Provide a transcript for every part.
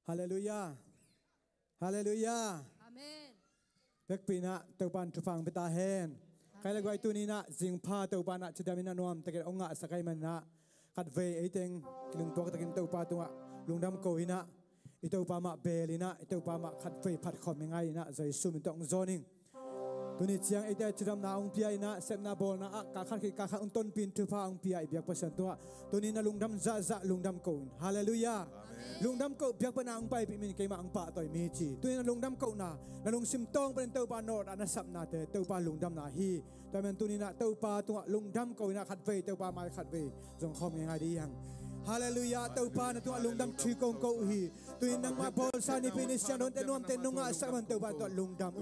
Hallelujah. Hallelujah. Amen. Bek pina taupan tufang beta hen. Kai lagwai tu ni na jing pha taupan na chidamina nuam taket onga sakai man na kat ve eiteng kilung tok takin taupa tunga lungdam ko hina itaupa ma belina itaupa ma khat ve phat khom ngai na zai sum tong zoning. Tuni chiang ite chidam na ong pia ina sep na bol na ka khat ki ka khat unton pin tu pha ong pia biak pasan tua tuni na lungdam za za lungdam ko. Hallelujah. Lungdam ko biak pa na ong pai pi min kay ma ang pa toy mi chi tuni na lungdam ko na lung sim tong pen tau pa nor ana sap na te tau pa lungdam na hi to men tuni na tau pa tunga lungdam ko ina khat ve tau pa mai khat ve jong khom ngai di yang. Hallelujah. Tau pa na tunga lungdam thi kong ko hi tuni nang ma bol sa ni finish yan te nuam te nunga sa man tau pa to lungdam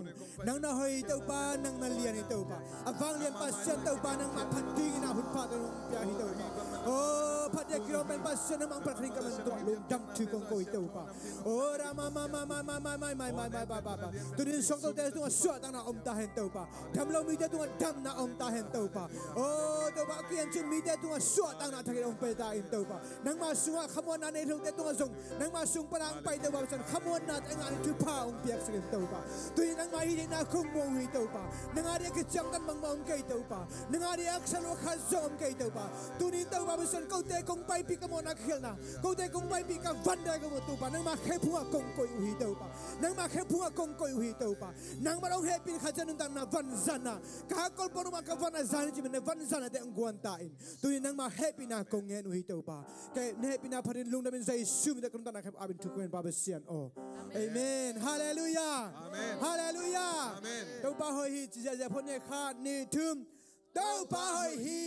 nang na hoi tau pa nang na lian ni tau pa avang lian pasien tau pa nang ma phating na hut pa to pia hi tau pa oh phat kilo pen pasien nang mang prakring ka man to lungdam thi kong ko tau pa oh rama ma ba tuni sok to te tunga suat na om ta hen tau pa dam lo mi te tunga dam na om ta hen tau pa oh tau pa kian chin mi te tunga suat na thak om pe ta in tau pa nang ma sunga khamon na ne thong te tunga zong nang ma sung parang pai tau pa san khamon na ang an thu pa om piak sa tau pa tuni nang ma hi na khung mong hi tau pa nang ari ke chang kan mang mong kai tau pa nang ari ak salo kha zom kai tau pa tuni tau pa san ko te kong pai pi ka mo na khel na ko te kong pai pi ka van da ka mo tu pa nang ma khe phua kong koi hi tau pa nang ma khe phua kong koi hi tau pa nang ma rong he pin kha jan tang na van zana ka kol por ma ka van zana ji men van zana te ang guan ta in tuni nang ma he pin na kong ngen hi tau pa ke ne pin na pharin lung da min zai sum da kun ta na khap abin thu kuen ba ba sian o amen hallelujah Amen. hallelujah Amen. tau pa hoi hi chi ja phon ne kha ni thum tau pa hoi hi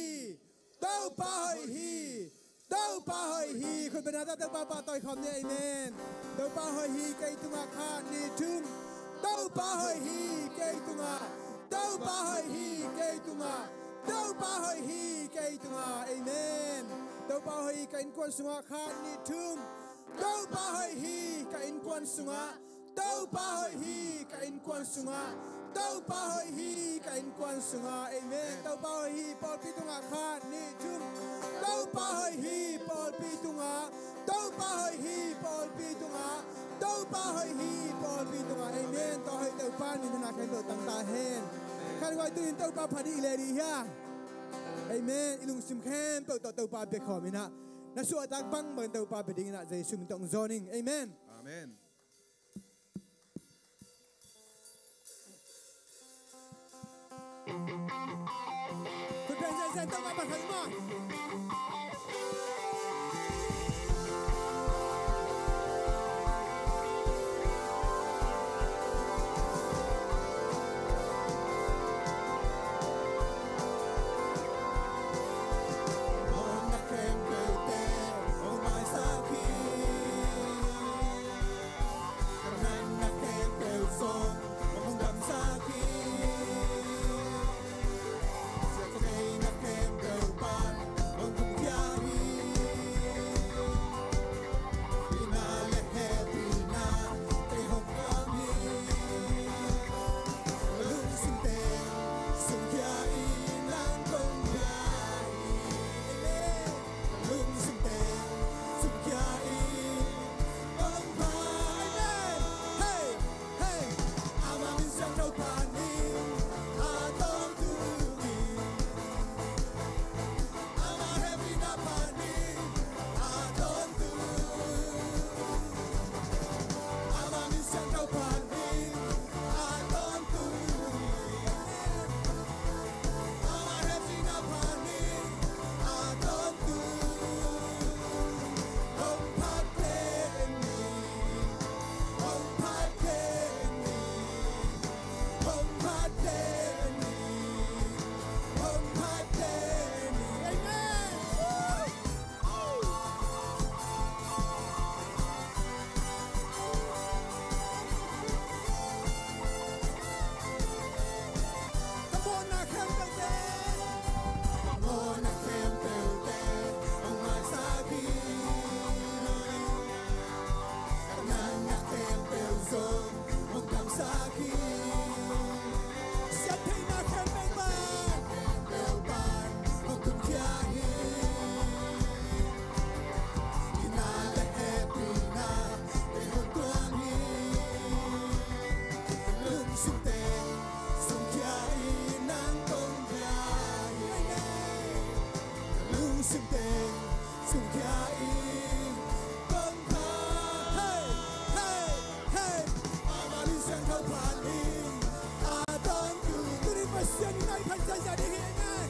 tau pa hoi hi tau pa hoi hi khun bena tau pa toi khom ne amen tau pa hoi hi kai tunga kha ni thum tau pa hoi hi kai tunga tau pa hoi hi kai tunga tau pa hoi hi kai tunga amen tau pa hoi kai kwan sunga kha ni thum tau pa hoi hi kai kwan sunga tau pa hoi hi kai kwan sunga tau pa hoi hi kai kwan sunga amen tau pa hoi hi pol pi tunga kha ni thum tau pa hoi hi pol pi tunga tau pa hoi hi pol pi tunga tau pa hoi hi pol pi tunga amen to hoi tau pa ni na kai lo tang ta hen kan wai tu in tau pa phadi le ri ha amen ilung sim khem tau pa be khomina na su atak bang ban tau pa beding na jai sum tong zoning amen Amen.คุณเป็นเซนต้องมาบังคับมั้งHãy subscribe cho kênh Ghiền Mì Gõ để không bỏ lỡ mission ngai phan ja di hi ngai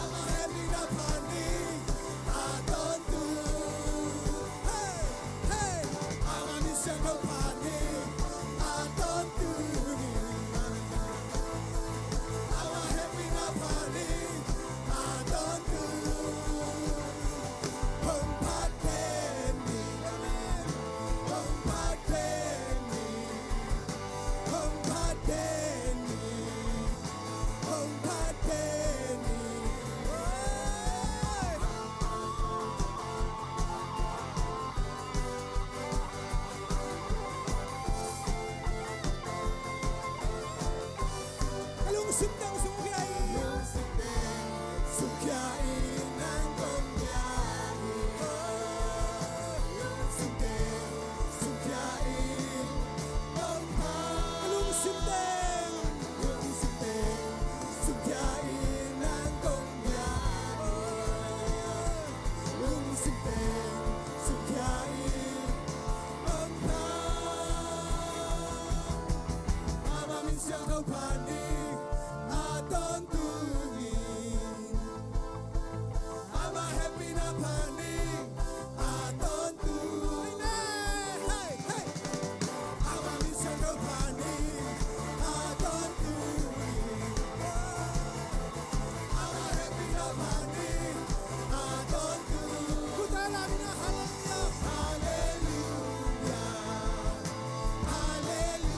ama happy na pani aton tu hey hey ama mission no pani aton tu ama happy na pani aton tu hong pat ten ni hong pat ten ni hong pat ten ni hong pat ten ni Kalung sintang sukyai sukyai nang komyai sintang sukyai kalung sintang sukyai nang komyai kalung sintang sukyai Mama minsan kau panik aton tungin Ama happy na panik aton tungin Hey hey Ama minsan kau panik aton tungin Ama happy na panik aton tungin Kutala mina hallelujah hallelujah hallelujah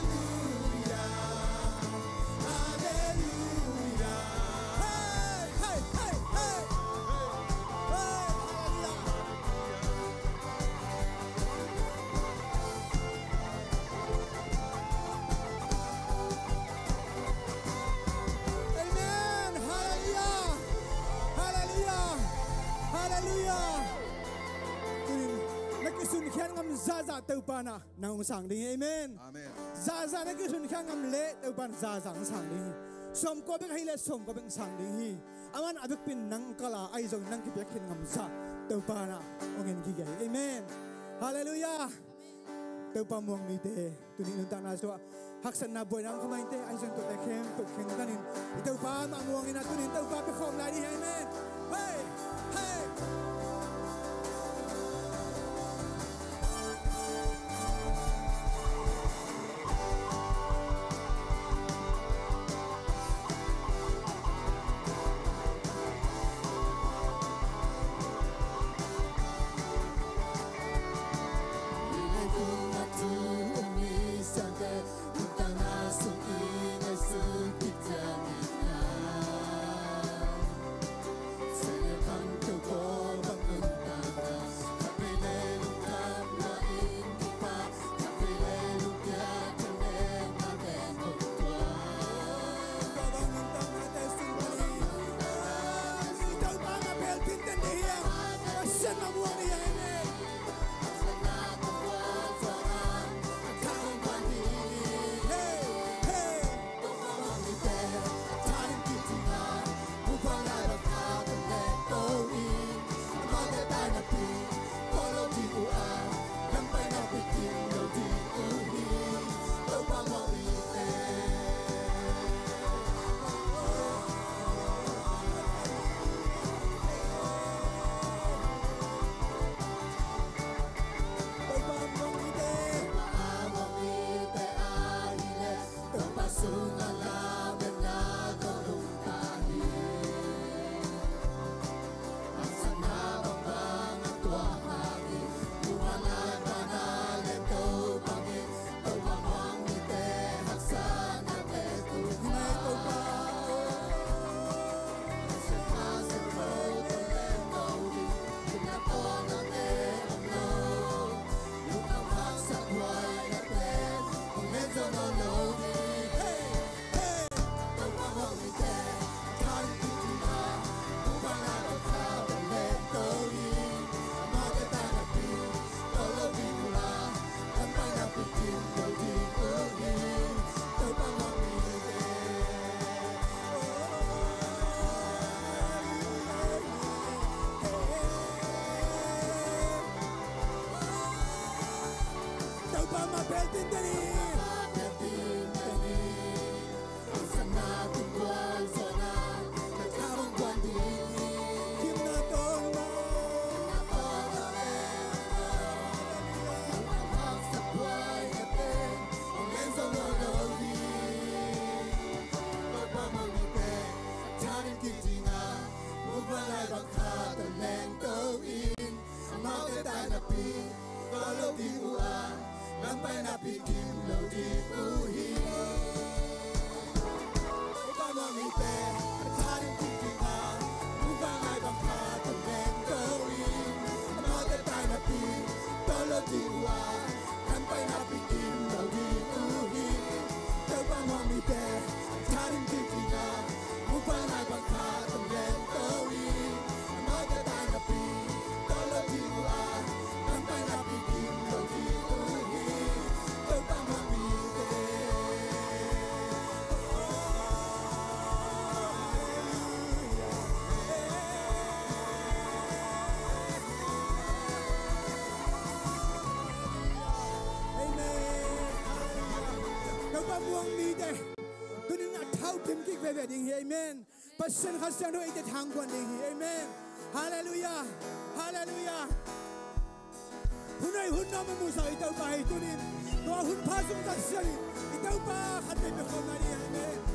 Hallelujah, hallelujah. Hey, hey, hey, hey. Hey, hallelujah. Amen. Hallelujah. Hallelujah. Hallelujah. Nakisun kyan ngam zaza taupana nang sang ding amen. Amen. Zaza nakisun kyan ngam le taupan zaza ng sang ding. Som ko beng hile som ko beng sang ding hi. Aman abik pin nang kala ay zong nang kipyakin ngam za taupana ongin gigay. Amen. Hallelujah. Taupa muang ni te tunin unta na so haksan na boy nang kumain te ay zong to te kem to kem tanin. Taupa mamuangin na tunin taupa pe khom lai di amen. Hey, hey. Hãy subscribe cho kênh Ghiền Mì Gõ để không bỏ lỡ ba muang mi de tunin a thau tim ki ve ve ding hi amen passion kha sang do ite thang kon ding hi amen hallelujah hallelujah hunai hun nam mu sa ite ba hi tunin no hun pha sung ta siani ite ba khat te be khom na ni amen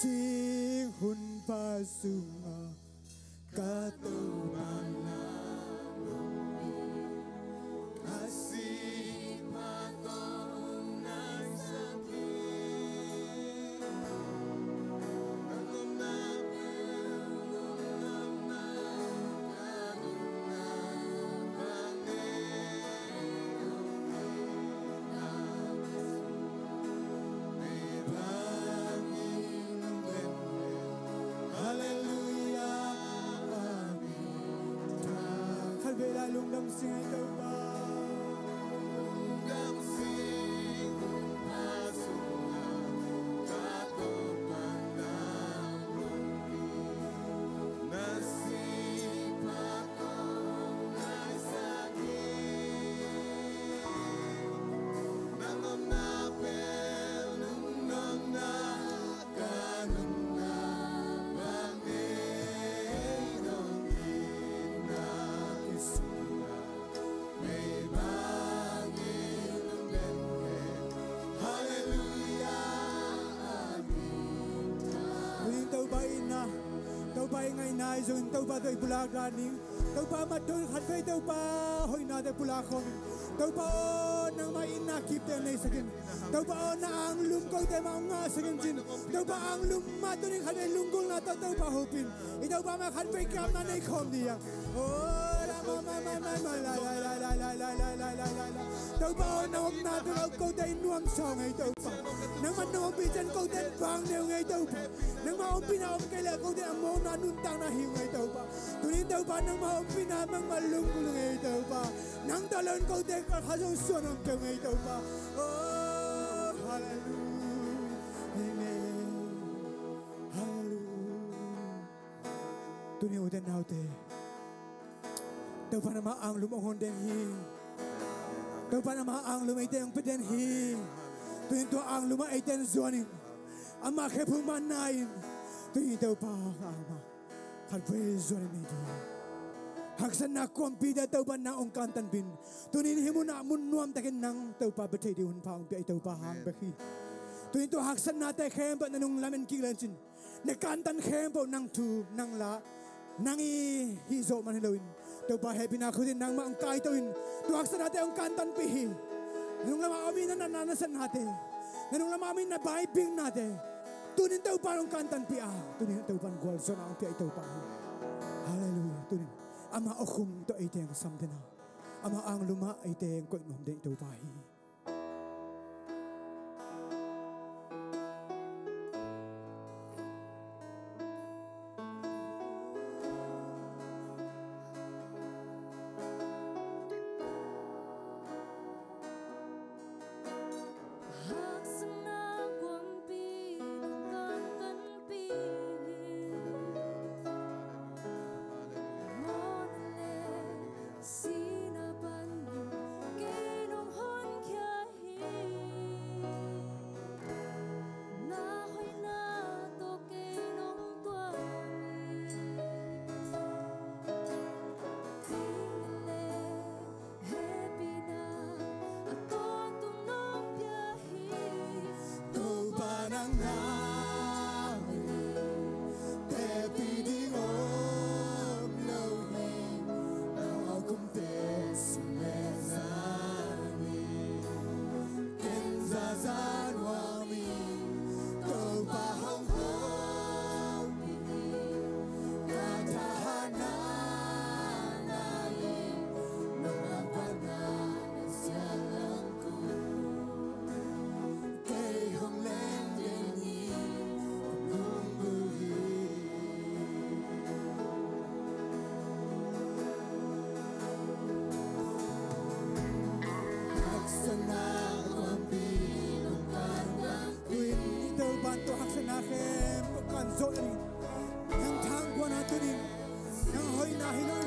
Sing hun pasunga katumana kasih matong nasaki lung đam sing ai tau ba lung đam sing pasunga katumana nasib matong nasaki nangom na pel nung nang na kanung na bangay nung ina isu tàu bay ngày nay rồi tàu ba đời pula gani tàu ba mặt đôi khát phê tàu ba hồi na đời pula không tàu ba nang mai na kip te nei sakin tàu ba na ang lum ko te ma nga sakin jin tàu ba ang lum ma tu ni khát phê lum gul na tàu ba hopin i tàu ba ma khát phê kam na nei khom dia oh la ma la tàu ba na om na tu ko te nuam song ai tàu ba nang ma no bi chen ko te bang neu ngai tàu ba nang ma om pina om kele ko te mo na nun tang na hi ngai tàu ba tu ni tàu ba nang ma om pina mang ma lum gul ngai tàu ba nang ta len ko te ka ha jong suan om te ngai tàu ba oh hallelujah amen hallelujah tu ni uden nau te tàu ba na ma ang lum ong hon den hi tàu ba na ma ang lum ai te ong peden hi tu ni to ang lum ai ten zuanin ama khe phu man nain tu ni tàu ba ama khat ve zuanin ni tu haksan na kompi da tàu ba na ong kan tan bin tu ni himuna mun nuam takin nang tàu ba bethei di hun pa ong pe tàu ba hang be khi tu ni to haksan na te khem ba nanung lamen ki len chin ne kan tan khem bo nang tu nang la nang i hi zo man heloin tàu ba happy na khudin nang ma ong kai toin tu haksan na te ong kan tan pi hi nung lama amin na nanasan natin nung lama amin na bai ping natin tunin tàu ba ong kan tan pi a tunin tàu ba gwal so na ong pi tàu ba hallelujah tunin ama okhum to iteng samdena ama ang luma iteng ko nom de tàu ba hi pinahin nun.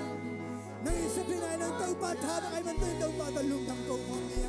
Nang isa pinahin ng tao pa, habang ay man tayo tao pa, talong ng kong niya.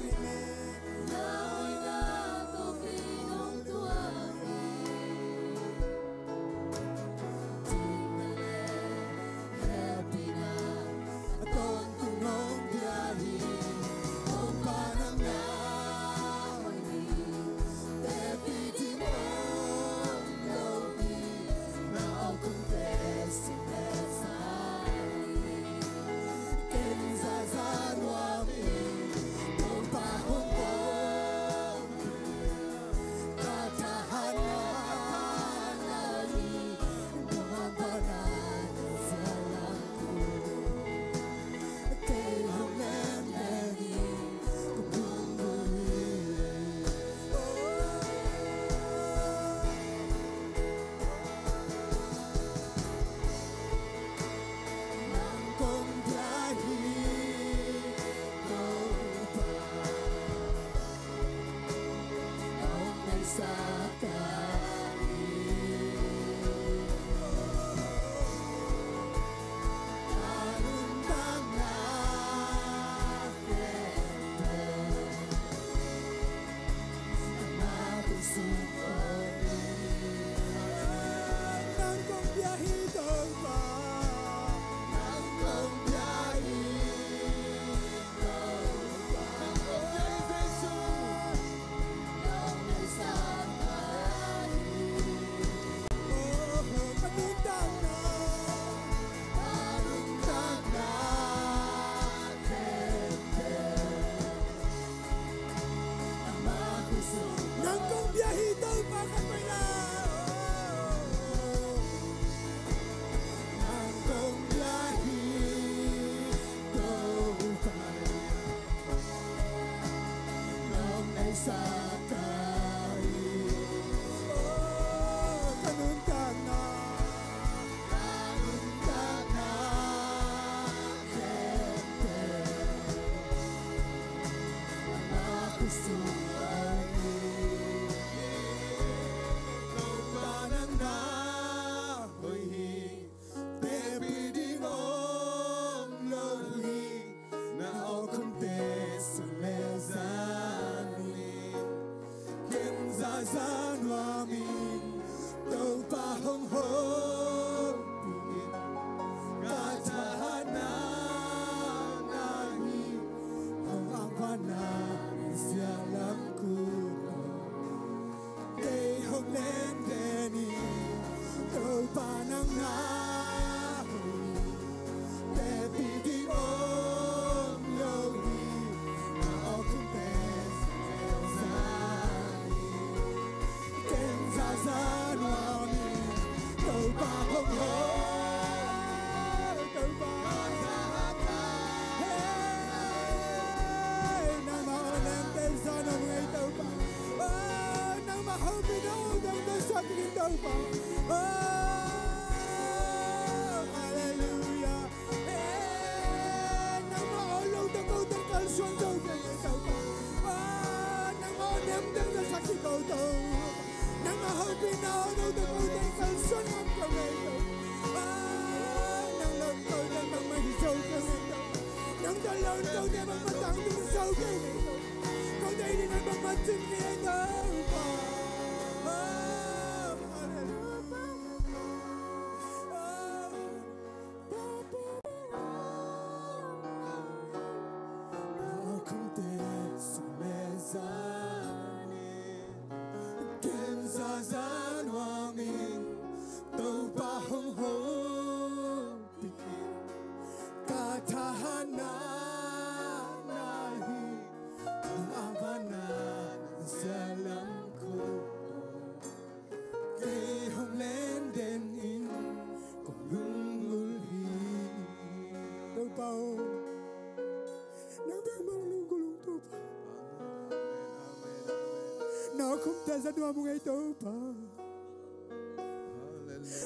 Sa dua mong ito pa.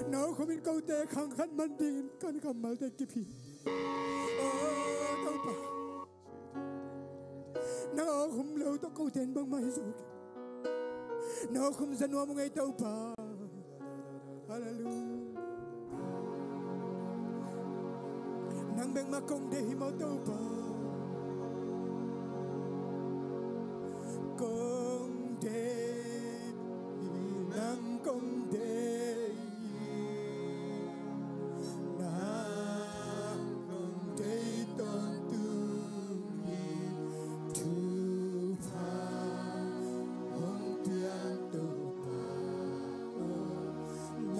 Now kumin kau te khang khan man ding kan kamal te kipi. Oh tau pa. Now kum lo to kau ten bang mai zo. Now kum sa dua mong ito pa. Hallelujah. nang beng makong de himau tau pa kong de nang kong de nang kong de ton tu hi tu pa hong tiang tu pa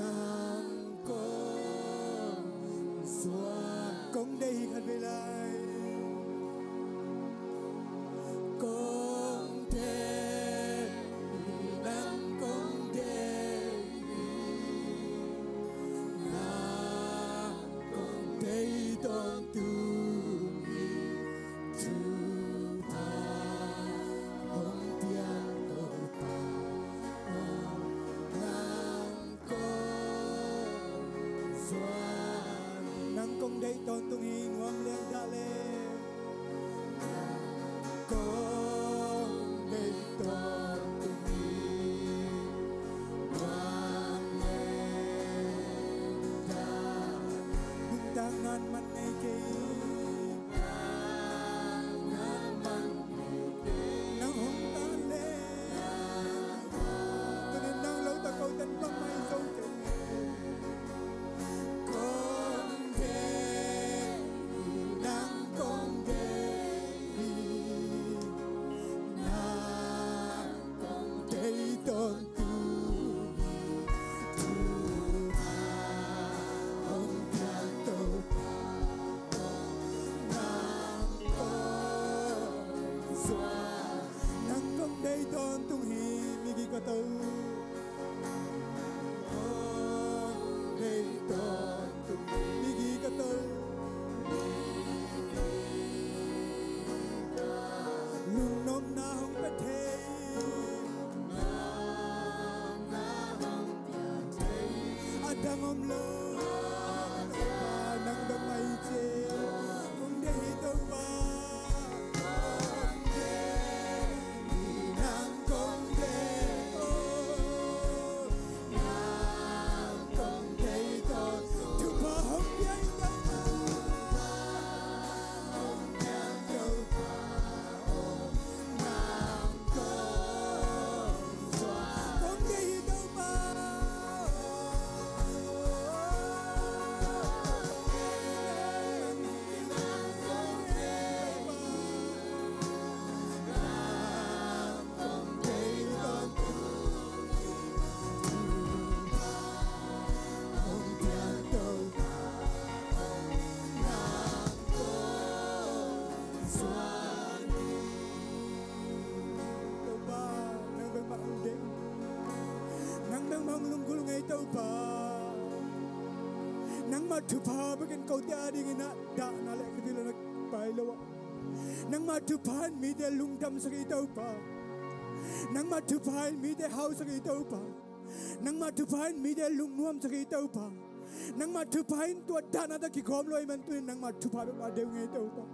nang kong xóa công đây khăn về lại công thế đang công thế na công thế tôn tu tu pa hong tiang tu pa nang công xóa nang công đây tôn tung hin wang leng da le công đây tôn tung hin wang leng da bung tangan man ngay kê tangan man ngay kê nang hong ta le cho nên nang lâu ta câu tên băng mai dâu chân công thế nang công thế nang công thế tôn tu tu pa hong tiang tu pa nang công xóa nang công đây tôn tung hi mi gi ko tau đây tôn tung mi gi ko tau lung nom na hong pa the adang om lo nang dam mai che kung de to ba kung de nang kung de nang kung de to tu pa hong yang da hong yang to pa nang kung xóa kung de to ba nang matu pa bagian kau tiada ingin nak dak nak lek kedila nak pai lawa nang matu pan mi de lungdam sagi tau pa nang matu pan mi de hau sagi tau pa nang matu pan mi de lung nuam sagi tau pa nang matu pan tua dana da ki khom loi man tu nang matu pa ba de ngai tau pa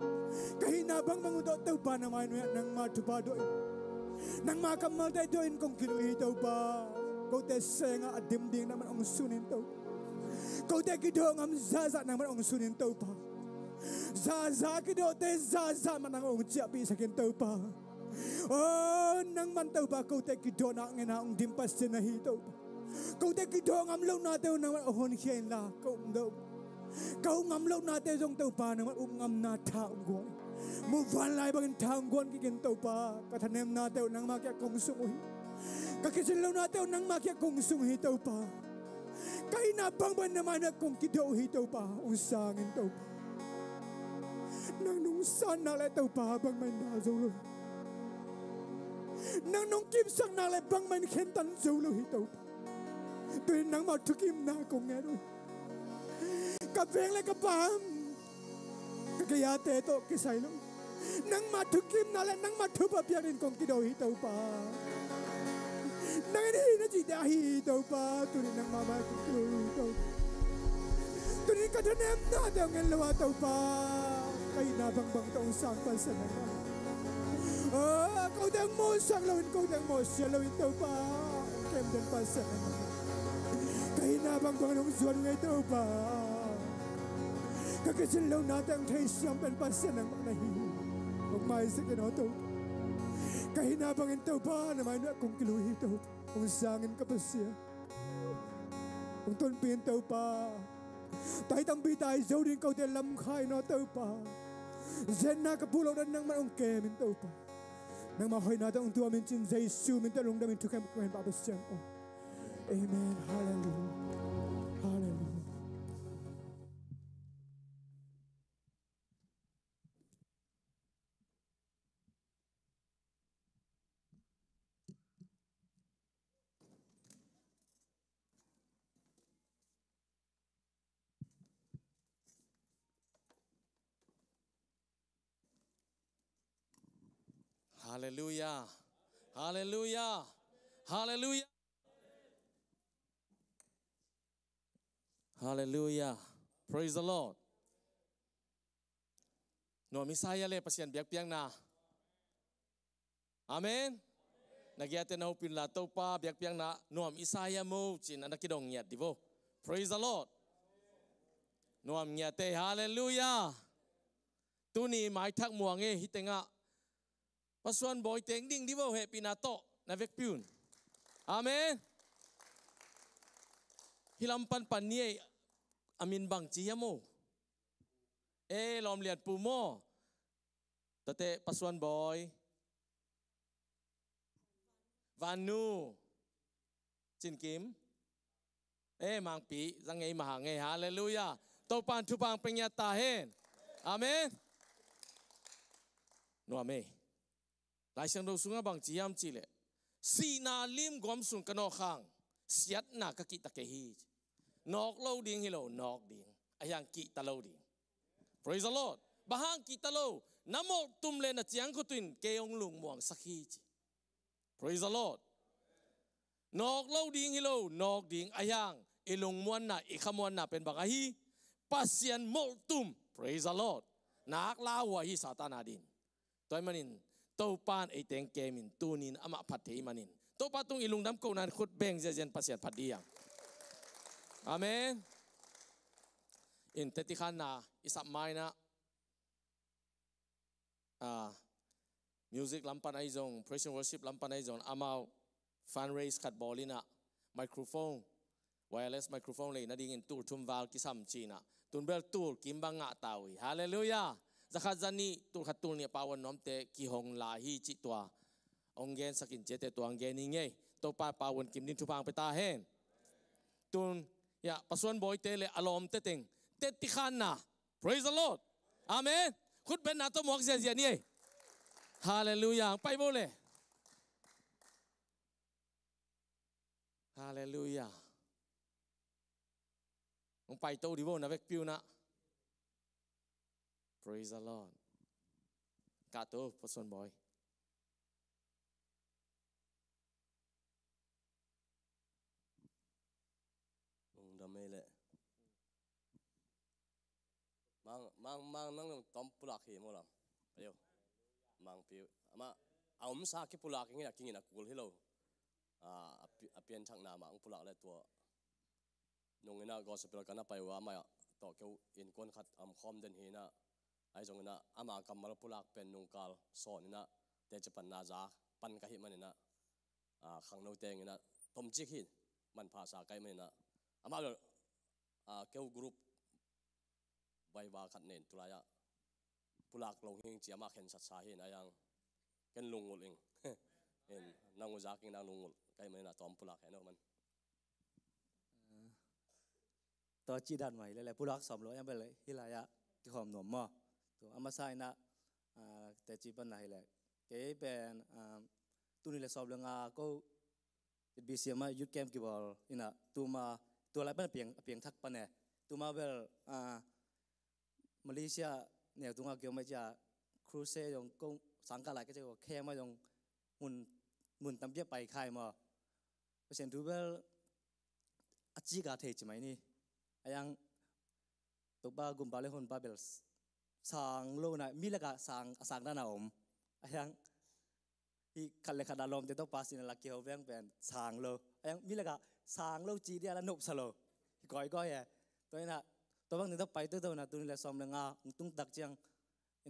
kahina bang bang do tau pa na mai nang matu pa do nang ma kamal dai do in kong kilo tau pa kau te senga adim ding naman ong sunin tau kau te kido ngam zaza naman ong sunin tau pa zaza kido te zaza man ang ong ciapi sakin tau pa oh nang man tau pa kau te kido na ngena ong dimpas sinahi tau pa kau te kido ngam lo na tau naman ohon hien la kau do kau ngam lo na te jong tau pa naman ngam na tha ong goi mu van lai bang thang gon ki gen tau pa ka thanem na tau nang ma kya kong sung kakisin lo na tau nang ma kya kong sung hi tau pa kay na bang ban naman na kong kido hi tau pa ong sangin tau pa nang nung san na le tau pa bang man na zo lo nang nung kim sang na le bang man khen tan zo lo hi tau pa tuy nang ma thukim na kong nghe rồi ka veng le ka pam ka kaya te to kisai lo nang ma thukim na le nang ma thu pa pya rin kong kido hi tau pa nang ni na ji da hi tau pa tu ni nang ma ma kido hi tau tu ni ka thanem na da ngel lo tau pa kay na bang bang tong sang pa sa na kau dang mo sang lo kau dang mo sia lo tau pa kem dan pa sa na kay na bang bang nong suan ngai tau pa kakasin lang natin ang tayo siyang penpasan ng mga nahihi. Huwag maisa kinoto. Kahinabangin tao ba naman na kung kiluhi tao. Kung sangin ka pa siya. Kung tunpin tao pa. Tayo tang bitay, zaw din kau din lamkay na tao pa. Zen na kapulaw na nang manong kemin tao pa. Nang mahoy natin ang tuwa min chin zay su min talong namin tukay makuhin papasyan. Amen. Hallelujah. Hallelujah. Hallelujah. Hallelujah. Hallelujah. Hallelujah. Praise the Lord. No misaya le pasyan biak piang na. Amen. Nagyate na upin lataw pa biak piang na no misaya mo chin anak kidong nyat di bo. Praise the Lord. No nyate hallelujah. Tuni mai thak muange hitenga. Pasuan boy teng ding di bo he pinato na vek piun. Amen. Hilampan panye amin bang chia mo. Lom liat pu mo. Tate pasuan boy. Vanu. Chin Kim. Mang pi zang ngay mahang ngay hallelujah. Tau pan tupang pengyatahin. Amen. No ame. Lai sang do sunga bang chiam chile. Si na lim gom sung kano khang. Siat na kakita kehi. Nok lo ding hilo nok ding. Ayang kita lo ding. Praise the Lord. Bahang kita lo. Namo tumle na chiang kutuin keong lung muang sakhi. Praise the Lord. Nok lo ding hilo nok ding ayang ilung muan na ikamuan na pen bakahi. Pasyan multum. Praise the Lord. Nak lawa hi satana din. Toy manin. Tau pan ay teng kemin tunin ama patay manin. Tau patung ilung dam ko nan khut beng jajan pasyan padiyang. Amen. In tetikan na isap may na music lampan ay zong praise and worship lampan ay zong amaw fundraise kat boli na microphone wireless microphone lay na dingin tool tumval kisam china tunbel tool kimbang nga tawi hallelujah. Zakazani tul khatul ni pawan nomte ki hong lahi chi tua onggen sakin jete tua onggen ninge to pa pawan kim din tupang petahen tun ya pasuan boy tele alom teteng tetikana praise the Lord amen khut ben na to mok zia ni hallelujah pai bole hallelujah ong pai to di bo na vek piu na. Praise the Lord. Kato, person boy. Damele. Mang nang tom pulak hi mo lang. Ayo. Mang piu. Ama aum sa ki pulak ngi ki na kul hilo. Apian chang na mang pulak le tua. Nung ina gospel kana pai wa ma to ke in kon khat am khom den hi na ai jong na ama kamal pulak pen nungkal son na te japan na za pan ka hi manina khang no teng na tom chik hi man pha sa kai manina ama lo keu group bai ba khat nen tulaya pulak long hing chi ama khen sat sa hi na yang ken lungul ing en nangu za king nang lungul kai manina tom pulak he no man to chi dan mai le pulak som lo yang be le hilaya ki khom nom mo to amasai na te chi pan na hele ke ben tuni le sob lenga ko bcm youth camp ki bol ina tuma to la ban piang thak pan ne tuma bel malaysia ne tunga kyo ma ja cruise yong kong sangka la ke je ko khe ma yong mun tam je pai khai ma percent tu bel achi ga the chi mai ni ayang to ba gum ba le hon ba bel sang lo na mi la ka sang na om ayang i kan le khada lom te to pas in la ki ho veng ben sang lo ayang mi la ka sang lo chi dia la nop sa lo goi ya to na ตัวบางทีต้องไปตัวนะตัวนี้แหละซ้อมเรื่องตุ้งตักจัง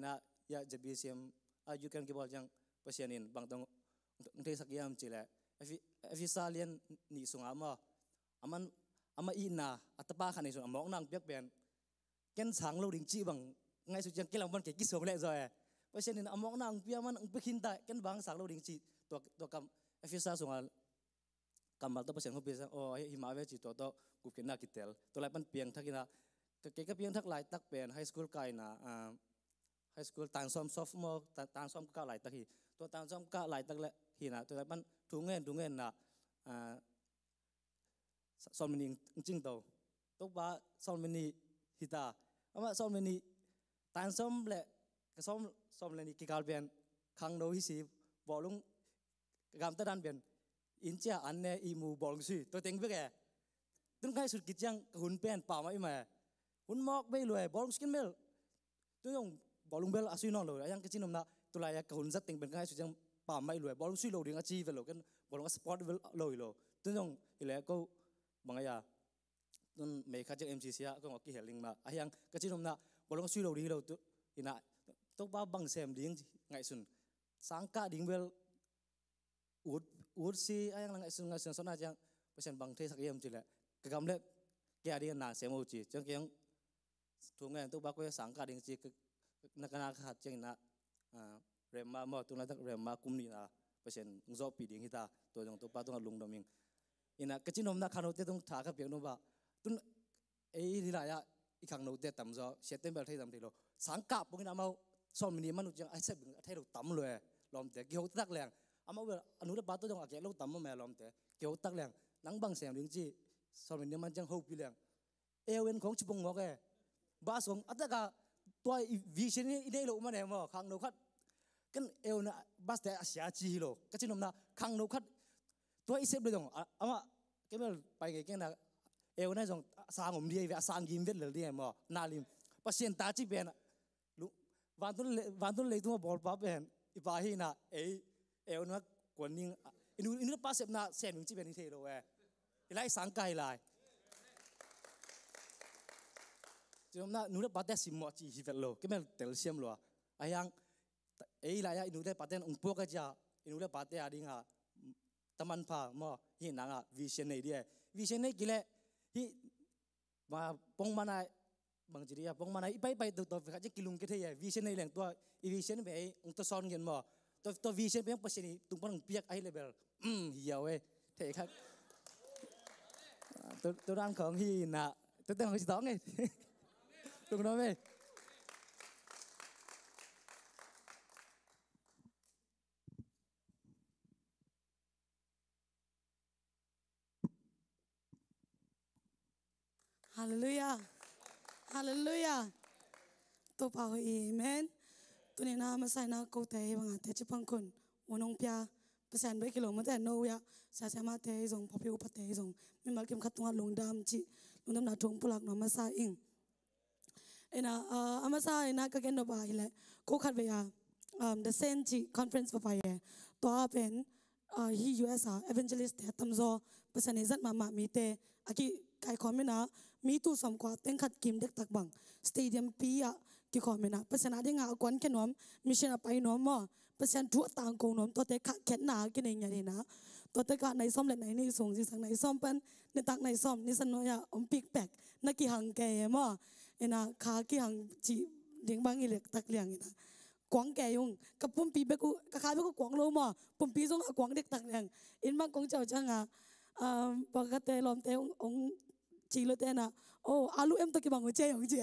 นะอย่าจะบีเซียมyou can give all จังเปอร์เซ็นต์บางตรงที่สักยามจีแหละฟิซาเลียนนี่ส่งอามาอามาอินนะอัตป้าขันนี่ส่งมองนางเปียกเปลี่ยนแกนสังเราดิ่งจีบังไงสุดจังกี่ลำวันเกี่ยกี่ส่งเลยจอยเปอร์เซ็นต์นี่มองนางเปียมันไปขินตายแกนบางสังเราดิ่งจีตัวกำฟิซาส่งอากำบัลตัวเปอร์เซ็นต์เขาเปลี่ยนโอ้หิมะเวจิตัวกูกินน่ากินเตลตัวไรมันเปียงทักกินนะก็เกี่ยกับเปียงทักหลายตักเป็นไฮสคูลไกน่ะไฮสคูลต่างซ้อมซอฟต์มอต่างซ้อมก็หลายตักทีตัวต่างซ้อมก็หลายตักแหละทีน่ะตัวไรมันถุงเงินน่ะซ้อมมินิจริงตัวบ้าซ้อมมินิฮิตาเอามาซ้อมมินิต่างซ้อมแหละก็ซ้อมเลยนี่กี่การเปลี่ยนครั้งโน้ฮิสิบอลลงกำตะดันเปลี่ยนอินเจ้าอันเนอีมูบอลลงสิตัวเต็งเพื่อแกตุ้งใครสุดกิจยังหุ่นเปลี่ยนป่ามาอีมาหุ่นมอกไม่รวยบอลลงสกินเบลตัวยังบอลลงเบลอาศัยน้องเลยยังกิจนมนะตัวไรยังหุ่นสัตติงเป็นใครสุดยังป่าไม่รวยบอลลงสุยโลดิ้งอาชีพเลยกันบอลลงสปอร์ตเวลเลยตัวยังอีเล่ก็บางอย่างนั่นไม่ข้าจะเอ็มซีซีอะก็งอกี่เฮลิงมาไอ้ยังกิจนมนะบอลลงสุยโลดิ้งเราตัวอีน่ะตัวบ้าบังเซมดิ้งไงสุนสังกัดดิ้งเบลอุดซีไอ้ยังไงสุนสนาจังเปอร์เซ็นต์บางเทสักเยี่ยมจีแหละกำเล็บแกดิ้งน่าเสียมูจีจังเกียงทุกงานตัวบ้าก็สังกัดดิ้งจีนักนาขัดจังนะเรมมาหมดตัวนั้นเรมมาคุมนี่นะเปอร์เซ็นต์งอปีดิ้งฮิตาตัวจงตัวป้าตัวลุงดมิงอินะกิจนมนักขานอุตต้องถากเปียกโนบ้าตุนที่ไรอะอีกขังโนเตต่ำจอเซตเต็มเบลที่ต่ำทีโลสังกัดพวกนี้นะมาซ้อมมินิมันอุจยังไอ้เสพให้เราต่ำเลยลมเตะเกี่ยวตักแรงอามาเวลอนุรักษ์ป้าตัวจงอาเกเราต่ำมาแม่ลมเตะเกี่ยวตักแรงนังบังเสียงดิ้งจีซ้อมมินิมันจังหูปีแรงเอเวนของชิบงงอกบ้าสงอัตตะกาตัววิชันนี่ได้หรอมันเองมั้งขังโนคัดกันเอวนะบ้าแต่อาเซียจีโลก็ชินนนะขังโนคัดตัวอีเซฟเลยจงอามาเกี่ยวไปเกี่ยนะเอวนั่นจงสางอมดีเวสางยิมเวทเลยมั้งนาลิมปัศยันตาจีเป็นลุวันตุนเลยตัวบอลปั๊บเป็นอีปาฮีนะเอวนะกวนนิ่งอินุปัศยันนะเซมิงจีเป็นที่เทโลอีไล่สังไกไล่จำนะนูได้ปัตเตสิมอจีฮิเวลโลก็ไม่เตลเซียมโลไอ้ยังไล่ยังนูได้ปัตเตนองค์พวกจ้านูได้ปัตเตอดิ้งฮะตะมันพามาหินังอ่ะวิเชนในเดียวิเชนในกี่เล่ฮิมาปงมานาบางจีเรียปงมานาอีไปตัวเขาจะกิลุงกี่เทียวิเชนในแหล่งตัวอีวิเชนไปองค์ตัวซ้อนเงินมาตัววิเชนไปยังปัศนีตุงปนังเปียกไอ้เลเวลเหี่ยวเว้ยเท่ครับตัวร่างของฮินะตัวแต่งของจิตต้องไงถูกน้อยไหมฮาเลลูยาฮาเลลูยาตัวป่าวอีเมนตัวนี้นะมาใส่นาโกเตยบางแต่จิปังคนวันองพิอาเปอร์เซ็นต์ไปกิโลมาแต่โนยาสาจะมาเตยส่งพอพิวพัดเตยส่งมีมาเก็บขัดตัวลงดำจีลงดำหนาทงปุลักหนามาใส่อิงเนาะอามาใส่นะก็เกินดอกใบเลยกูขัดไปthe same จี conference ไปตัวเป็นฮี US evangelist แต่ทำโซ่เปอร์เซ็นต์จัดมามีเตอากิใครคอมเมนต์มีตู้สมกว่าเต็งขัดกิมเด็กตักบังสเตเดียมปีอะกี่คอมเมนต์เปอร์เซ็นต์ได้งากวนแค่น้อมมิชชั่นไปน้อมมั้งเปอร์เซ็นต์ทั่วต่างกงน้อมตัวเตะขัดแค่หนากินเองอย่างนี้นะตัวเตะขัดในซ้อมเล่นไหนนี่ส่งสิสังในซ้อมเป็นในตักในซ้อมนี่สนุกอะอมปิกแบกนักกี่หังแก่มั้งนะขากี่หังจีเลี้ยงบางอีเล็กตักเลี้ยงนะกวางแก่ยงกับปุ่มปีเบกูกับขายเบกูกวางโลมั้งปุ่มปีส่งกวางเด็กตักเลี้ยงอินบางกงเจ้าจังอะปกติลมเตะองจีโลเตนะโอ้อาลูเอ็มตะกี้บางหัวใจของเจ๊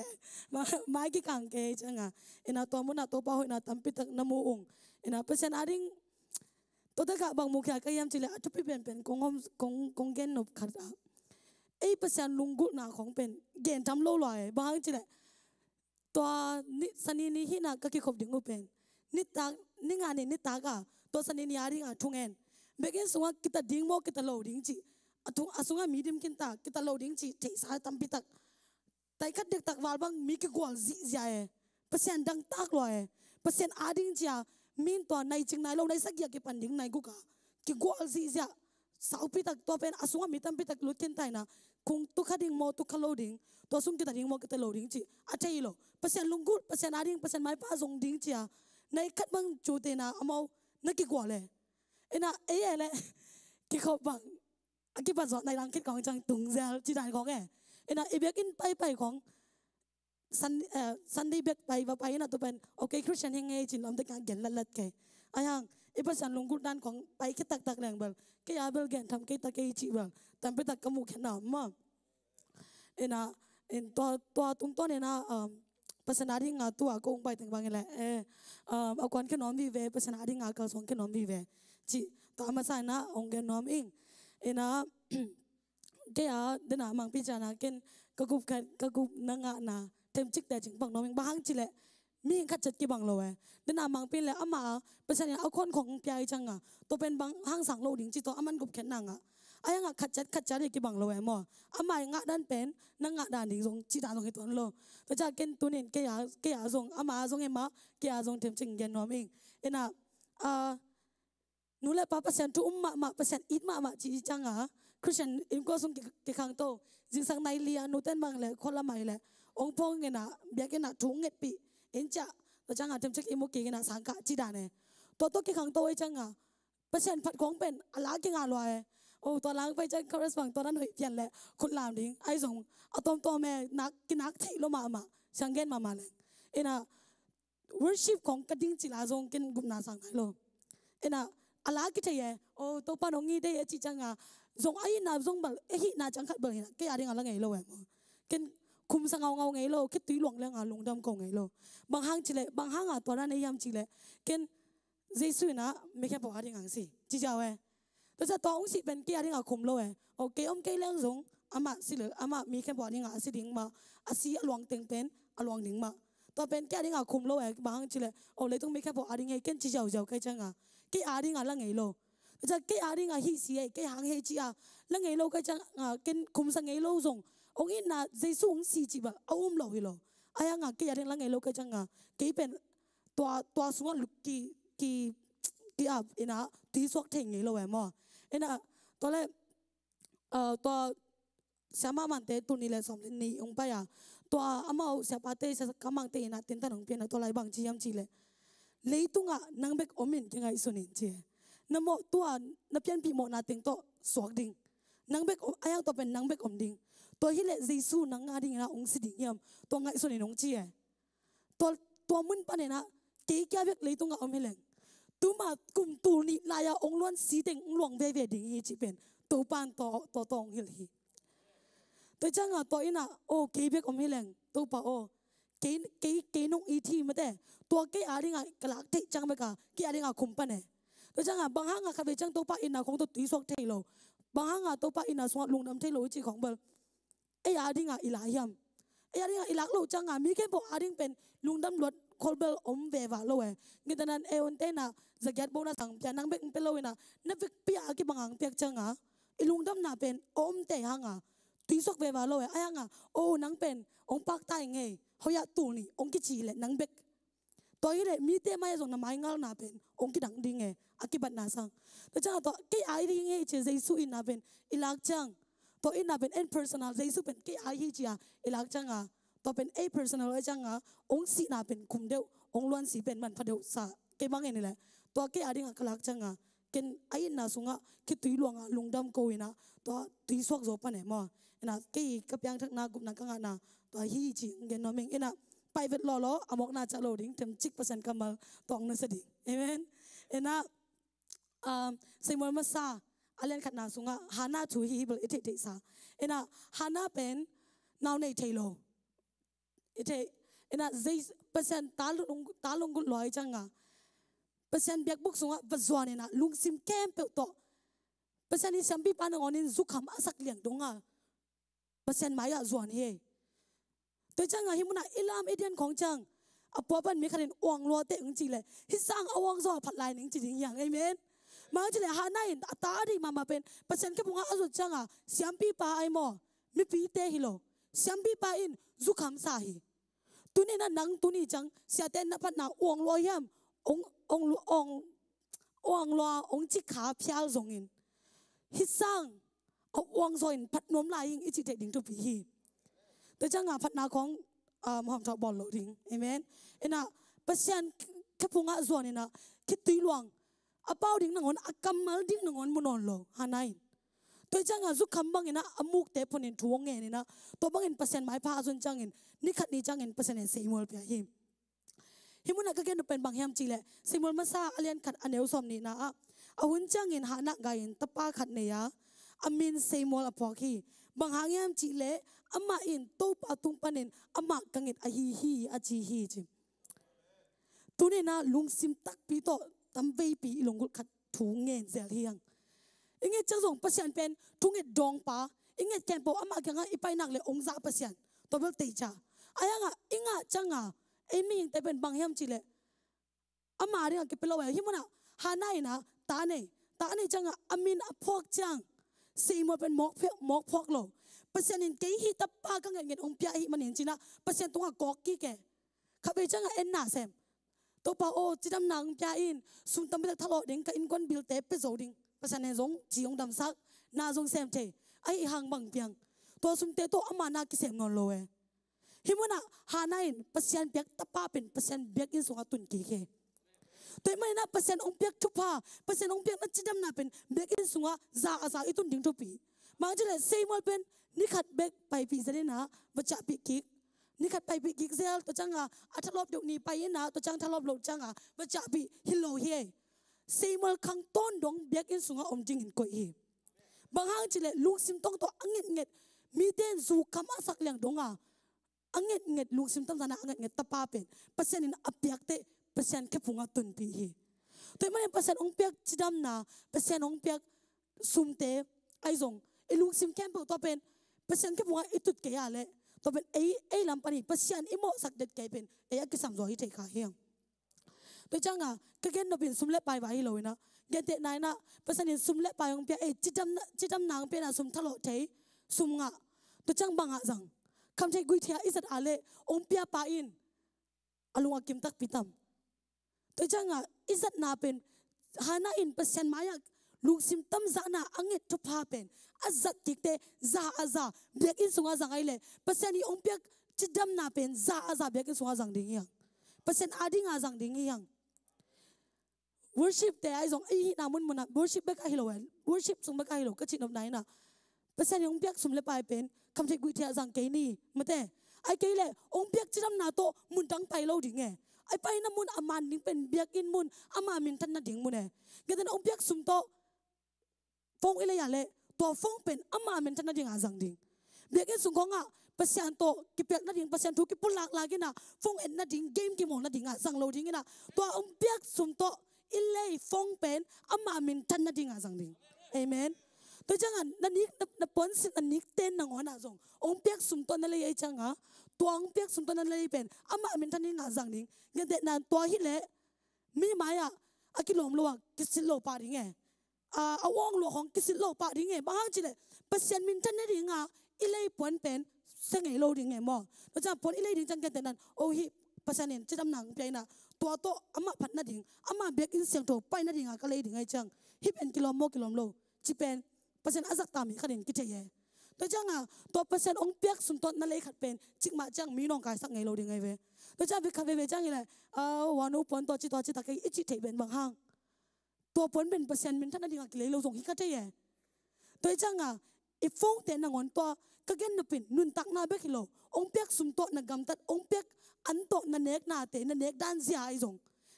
มาไม้กี่กังเกจังอ่ะตัวมุนตัวป้าหัวตั้มปิดตักน้ำมูองเปอร์เซ็นต์อาริงตัวตะกะบางมุขยาก็ยังจีเลยจุดเป็นกงเกนนบขัดเปอร์เซ็นต์ลุงกุน่ะของเป็นเกนทำโลลอยบางจีเลยตัวนิสนีนี่หินักก็กี่ขบดิ้งอุเป็นนิงานนี่นิตากะตัวสนีนี่อาริงอ่ะทุ่งเอ็นเบกินสวงkitaดิ้งโมkitaโลดิ้งจีasunga medium kita loading chi te sa tampi tak tai khat dek tak wal bang mi ki gwal zi zia pasien dang tak loi pasien ading chia min to nai ching nai lo nai sak ya ki panding nai gu ka ki gwal zi zia sau pi tak to pen asunga mi tampi tak lut ken tai na kung tu khading mo tu khaloding ตัวซุ่มกิตาดิ้งมอกิตาโลดิ้งจีอาเทยโลเปอร์เซ็นต์ลุงกุดเปอร์เซ็นต์อาดิ้งเปอร์เซ็นต์ไม้ป้าส่งดิ้งจีอะในคัดบังจูเตนะเอามานักกี่กว่าเลยนะเลยกี่ขบังกี่ปัจจุบันในรังคิดของจังตุงเซลจีดานของนะเบียกินไปของซันดี้เบียกไปนะตัวเป็นโอเคคริสเตียนยังไงจีนลำตะการเก่งลัดแกไอ้ยังเปอร์เซ็นต์ลุงกุดด้านของไปคิดตักแรงเบลกี่อาเบลเก่งทำกี่ตะกี้จีเบลแต่ไปตักกมุกขนาดมากนะตัวตรงต้นนะภาษาที่งาตัวกงไปถึงบางอย่างแหละเอาคนขนมวิเวภาษาที่งาเกาสองขนมวิเวจีต่อมาใส่นะองค์ขนมเองนะแกเดินหน้ามังพิจารณาเกินกกุบนังนะเต็มจิกแต่จึงบังน้องเองบางจีแหละมีขัดจัดกี่บังเลยเดินหน้ามังเป็นแหละอามาภาษาเนี่ยเอาคนของพี่ไอจังอ่ะตัวเป็นบางห้างสังโลดิ่งจีตัวอามันกุบแขนนางอ่ะไอ้ยังขัดจัดกี่บังเลยมั้งอามาอย่างด้านเป็นนังด้านดิ่งทรงจีด้านทรงให้ตัวนั้นโลแต่จากเกินตัวเนี่ยแกอยากทรงอามาทรงเอ็มะแกอยากทรงเต็มจิกเงินน้องเองนะนูเลยป้าเปอร์เซ็นต์ทุกมาเปอร์เซ็นต์อีกมาจีจังอ่ะคริสเตียนอินก็ส่งกี่ครั้งโตจิงสังในเลียนูเต้นบางเลยคนละไม่เลยองค์พงเงินนะเบียกันนะถุงเงินปีเอ็นจ้าตัวจังอ่ะเต็มจิกอิมุกี้กันนะสังกัดจีด้านเนี่ยตัวกี่ครั้งโตไอ้จังอ่ะเปอร์เซ็นต์ผัดของเป็นอะไรกี่งานลอยโอ้ตัวล้างไปจังคอร์สฟังตัวนั้นหน่อยเปลี่ยนแหละคุณลามดิ้งไอ้ส่งเอาตัวแม่นักกินนักที่ลงมาสังเกตมาเลยนะworship ของกระดิ่งจีลาส่งกินกุมนาสังไหนโลนะอะไรกี่เทียโอ้ตัวปานองงี้ได้จีจังอ่ะส่งไอ้น่ะส่งแบบไอ้น่ะจังขัดเบอร์นะแกอะไรงั้นละไงโลกินคุมสังเงาไงโลคิดตีหลวงเรื่องลุงดำกงไงโลบางห้างจีเลยบางห้างตัวนั้นในยามจีเลยกินเจสุนะไม่แค่บอกอะไรงั้นสิจีเจ้าแต่จะต้องสิเป็นแกอะไรงั้นคุมโลโอเคเรื่องส่งอามาสิเลยอามามีแค่บอกอะไรงั้นสิดิ่งมาอาศิหลวงเต็งเป็นหลวงดิ่งมาตัวเป็นแกอะไรงั้นคุมโลบางห้างจีเลยโอ้เลยต้องไม่แค่บอกอะไรงั้นกินจีเจ้าใครจังอ่ะแกอะไรงั้นละไงโลจะแกอะไรงั้นฮิสิแกหางเฮจีอ่ะละไงโลใครจังกินคุมสังไงโลส่งองค์อินน่ะเจสุองสิจีบะเอาโลฮิโลไอ้ยังแกอะไรละไงโลใครจังอ่ะแกเป็นตัวส่วนลุกกี่อ่ะนะตีสวกเทงไงโลมั้งนะตัวแรกตัวสามามันเตตัวนี้แหละสมเด็จนี่องค์ไปอ่ะตัวอามาเสียปาเตสกามังเตนะเต็นตันองเปียนะตัวไรบางจียามจีเลยเลยตุงอ่ะนังเบกอมินยังไงส่วนนี้เจน้ำโมตัวนับยันปีโมนาเต็งโตสวกดิ่งนังเบกไอ้ยังตัวเป็นนังเบกอมดิ่งตัวที่เละเจสูนังงาดิ่งนะองสิดิ่งยามตัวไงส่วนนี้น้องจีตัวมุนปะเนี่ยนะเกี่ยเบกเลยตุงอ่ะอมเฮเลงตัวมากุมตูนี่ลายองล้วนสีเต็งหลวงเวดิ่งยี่จีเป็นตัวปานตัวตองเฮลีตัวจังอ่ะตัวอินะโอ้เกี่ยเบกอมเฮเลงตัวป่าโอ้เกี่ยน้องอีทีมาแต่ตัวเกี่ยอะไรงั้นกลักเทจังเบกะเกี่ยอะไรงั้นคุมปะเนี่ยตัวจังอ่ะบางห้างอ่ะขับไปจังตัวป่าอินะของตัวตีสวกเทโลบางห้างอ่ะตัวป่าอินะสวดลุงดำเทโลจีของเบลไอ้อะไรงั้นอิลายามไอ้อะไรงั้นอิลักโลจังอ่ะมีแค่บอกอะไรเป็นลุงดำรถคอลเบลอมเววาโลเงี้ยแต่นั้นเอวันเตน่ะจะแกดโบนัสสั่งจะนั่งเบกเป็นโลเวน่ะนับเบกเปียกี่บางเปียกจังอ่ะอีลุงดำน่ะเป็นอมเตหังอ่ะตีสกเววาโลไอ้ยังอ่ะโอ้นังเป็นองปักใต้ไงเขาอยากตูนี่องกิจีเลยนังเบกตัวนี้เลยมีเตไม่ส่งน้ำไม้เงาหน้าเป็นองกิดังดิ้งไงอากิบัดนาสังแต่จังตัวกี่ไอ้ดิ้งไงเจเจสุอินน่ะเป็นอีลักจังตัวอินน่ะเป็น end personal เจสุเป็นกี่ไอ้ฮิจิอ่ะอีลักจังอ่ะตัวเป็น a personal ไอ้จังอ่ะองสีน่ะเป็นคุมเดียวองล้วนสีเป็นมันพอเดียวสะเก็บบ้างไงนี่แหละตัวเกี่ยอะไรงั้นกลักจังอ่ะกินไอ้น่ะสุงอ่ะคิดตุยหลวงอ่ะลุงดำโกยนะตัวตุยสวกโจปะเนี่ยมั้งนะกี่กับยังทักนากุมนักกังนะตัวฮีจิงเงินน้องเองนะไปเวทล้ออมอกนาจะโลดิ้งเต็มจิกเปอร์เซ็นต์กำมาตองนั่นสดิเอเมนนะเซมอนมาซาอะไรขัดนาสุงอ่ะฮานาชูฮีเบลเอเทซานะฮานาเป็นนาวในเทโลเอเทนะเจเปอร์เซ็นต์ตาลงกุลอยจังอ่ะเปอร์เซ็นต์เบียกบุกสุงอ่ะบัดจวนเนี่ยนะลุงซิมแคมเปิลโตเปอร์เซ็นต์นี้สัมปีปานงอนินซุกขำอาศักเลี้ยงดงอ่ะเปอร์เซ็นต์หมายอ่ะจวนเฮตัวจังอ่ะฮิมุนาอิลามเอเดียนของจังอ่ะปัวปันมีคะแนนอ่วงรัวเตะจริงเลยฮิสร้างอวงซอผัดลายหนึ่งจริงอย่างไอเมนมาจริงเลยฮานาอินตาดีมาเป็นเปอร์เซ็นต์แค่พวกอาสุจังอ่ะสัมปีปาไอโมมีปีเตฮิโลสัมปีปาอินซุกขำสาฮีตัวนี้นะนังตัวนี้จังเสียแต่นับพันนาอ่วงรัวยามองรัวองจิกขาพิอาจงอินฮิสร้างเอาอ่วงซอยพัดน้มลายอิงอิจิเตดิ่งทุกปีฮีแต่ ตัวจังพัดนาของหอมชอบบอลโลดิ้งเอเมนเอ็น่ะเปอร์เซ็นต์แค่พงอ่ะส่วนนี่นะคิดตีหลวงอาเป้าดิ้งนังอนอากำมัลดิ้งนังอนมุนอนโลฮานายตัวจังจุกคำบังเอ็น่ะอามุกเตปนินทวงเงินนะตัวบังเอ็นเปอร์เซ็นต์หมายพาส่วนจังเอ็นนี่ขัดนี่จังเอ็นเปอร์เซ็นต์เสียมอลเปียหิมุนักก็เกินเป็นบางแห่งจีเลยเสียมอลมาซาอเลียนขัดอันเอวสมนี่นะอาหุ่นจังเอ็นหานักไก่ตะป้าขัดเนียอามินเสียมอลอพอคีบางแห่งจีเลยอามาอินตู้ปะตุ้งปนินอามากังเอ็ดอาฮีอาจีฮีจิตัวนี้นะลุงซิมตักปีโตตั้มเวปีลงกุขัดถุงเงินเสียเฮียงอิงเงจังส่งเปอร์เซ็นต์เป็นถุงเงินดองป้าอิงเงแกนโปอามากังอีไปนักเลยองศาเปอร์เซ็นต์ตัวเบลตีจ้าอายังอิงจังเอมี่แต่เป็นบางแห่งจีเลยอามาเรื่องกิเป็นเราเหิมุนะฮานายนะตาเนี่ยจังอามินอพอกจังสีมันเป็นหมอกพอกโลเปอร์เซ็นต์เกยฮิตป้ากังเงินองเปียฮิมันเห็นจีนะเปอร์เซ็นต์ตัวกอกกี้แกขับไปจังเอ็นน่าเซมตัวป้าโอจีดำนางเปียอินสุนทรไม่ได้ทะเลาะดิ้งกับอินก้นบิลเตปไปโจดิ้งเปอร์เซ็นต์จงจีองดำซักนาจงเซมเจไอห่างบังเปียงตัวสุนเตตัวอามานากิเซมงอนโลเอฮิมุนะฮานายเปอร์เซ็นต์เปียกตะป้าเป็นเปอร์เซ็นต์เปียกอินสุงตุนกีเคตัวไม่นะเปอร์เซ็นต์องเปียกทุพาเปอร์เซ็นต์องเปียกนั่นจีดำนาเป็นเปียกอินสุงซาอิตุนดิ้งทุปีบางทีเลยเซมอลเป็นนี่ขัดเบกไปปีเสด็จนะบัจจะปีกิกนี่ขัดไปปีกิกเซลตัวจังอัทลบเดี๋ยวนี้ไปนะตัวจังทลบหลบจังบัจจะปีฮิโลเฮเซมอลขังต้นดงเบกอินสุงอมจิงอินกอยเฮบางครั้งจีเลยลูกซิมต้องตัวอังเงิดมีเด่นสู่คำอาศักเลี้ยงดงอังเงิดลูกซิมต้องนะอังเงิดตะปาเป็นเปอร์เซ็นต์อับเปียกเตเปอร์เซ็นต์แค่พุงตุนปีเฮตัวมันเปอร์เซ็นต์องเปียกจีดำนะเปอร์เซ็นต์องเปียกซุมเตไอซงไอลูกซิมแคมป์ตัวเป็นเปอร์เซ็นต์แค่พุงอิตุดเกียร์เลยตัวเป็นไอลำปนีเปอร์เซ็นต์อิโมสักเด็ดเกยเป็นไอกิสามจอฮิตเทคาเฮียงตัวจังก็เกณฑ์นเป็นซุมเล็บไปไว้เลยนะเกณฑ์เตะนายนะเปอร์เซ็นต์ซุมเล็บไปองเปียจิดำนางเป็นซุมทะเลาะเทซุมตัวจังบังจังคำเทกุยเทียอิสัดอาเลองเปียปาอินอลุงกิมตักปิตามตัวจังอิสัดนาเป็นฮานาอินเปอร์เซ็นต์มาอยากลูกซิมตั้มซานาอังเงทุพาเป็นอาจัดกิกเตซาอาซาเบียกินสุงอาจังไอเลเปอร์เซ็นต์องเปียจิดำนาเป็นซาอาซาเบียกินสุงอาจังดิ่งยังเปอร์เซ็นต์อาดิ่งอาจังดิ่งยัง worship แต่ไอซงไอนามุนมุนนะ worship เบกไอฮิโลเอล worship สุงเบกไอฮิโลก็ชินอบไหนนะเปอร์เซ็นต์องเปียสุมเลไปเป็นคำเทกุยเทียจังเกนี่มาแต่ไอเกยเลองเปียจิดำนาโตมุนตั้งไปเล่าดิ่งไงไอไปน้ำมุนอามันดิ่งเป็นเบียกินมุนอามามินทันนาดิ่งมุนเองก็แต่องเปียสุมโตฟงอิเลยเลยตัวฟงเป็นอามาเป็นทันนาดิ่งอาจังดิ่งเบียกินสุงของเปอร์เซ็นต์โตกิเปียกนาดิ่งเปอร์เซ็นต์ทุกกิปุลากลากินะฟงเอ็นนาดิ่งเกมกิมองนาดิ่งจังโลดิ่งนะตัวองเปียสุมโตอิเลยฟงเป็นอามาเป็นทันนาดิ่งอาจังดิ่งเอเมนตัวจังนันนี้นับปนสินันนี้เต้นนังหัวหน้าจงองเปียกสุมโตนั่นเลยไอจังตัวองเปียกสุมโตนั่นเลยเป็นอามาเป็นทันดิ่งอาจังดิ่งงั้นแต่นั่นตัวฮิเลมีไหมอากิโลมโลกิสิโลปาดิ่งไงเอาว่องหลวงของกิสิโลปะดิ่งไงบางทีเลยเปอร์เซ็นต์มินทันได้ดิ่งอิเลยผลเป็นเสงไงโลดิ่งไงมั่วเราจะผลอิเลยดิ่งจังกันแต่นั้นโอ้ฮิเปอร์เซ็นต์เนี่ยจะดำหนังไปนะตัวโตอามาพัดนาดิ่งอามาเบียกอินเสียงโตไปนาดิ่งก็เลยดิ่งไงจังฮิเป็นกิโลโมกิโลโลจีเป็นเปอร์เซ็นต์อาศักตามีขนาดกิจเย่ตัวจังตัวเปอร์เซ็นต์องเปียกสุนทรนั่นเลยขัดเป็นจิกมาจังมีน้องกายสักไงโลดิ่งไงเว้ตัวจังไปขับไปจังยังไงวานุปนตัวจิตตะกี้อิจิเทเป็นบางห้างตัวผลเป็นเปอร์เซ็นต์เป็นท่านดิ่งกิเลเราส่งฮิกัดเย่ตัวจังอีฟงเตนงอนตัวก็เกินนับเป็นนุนตักนาเบกิโลองเปียกสุมโตนักกำตัดองเปียกอันโตนันเนกนาเตนันเนกด้านเสียไอซง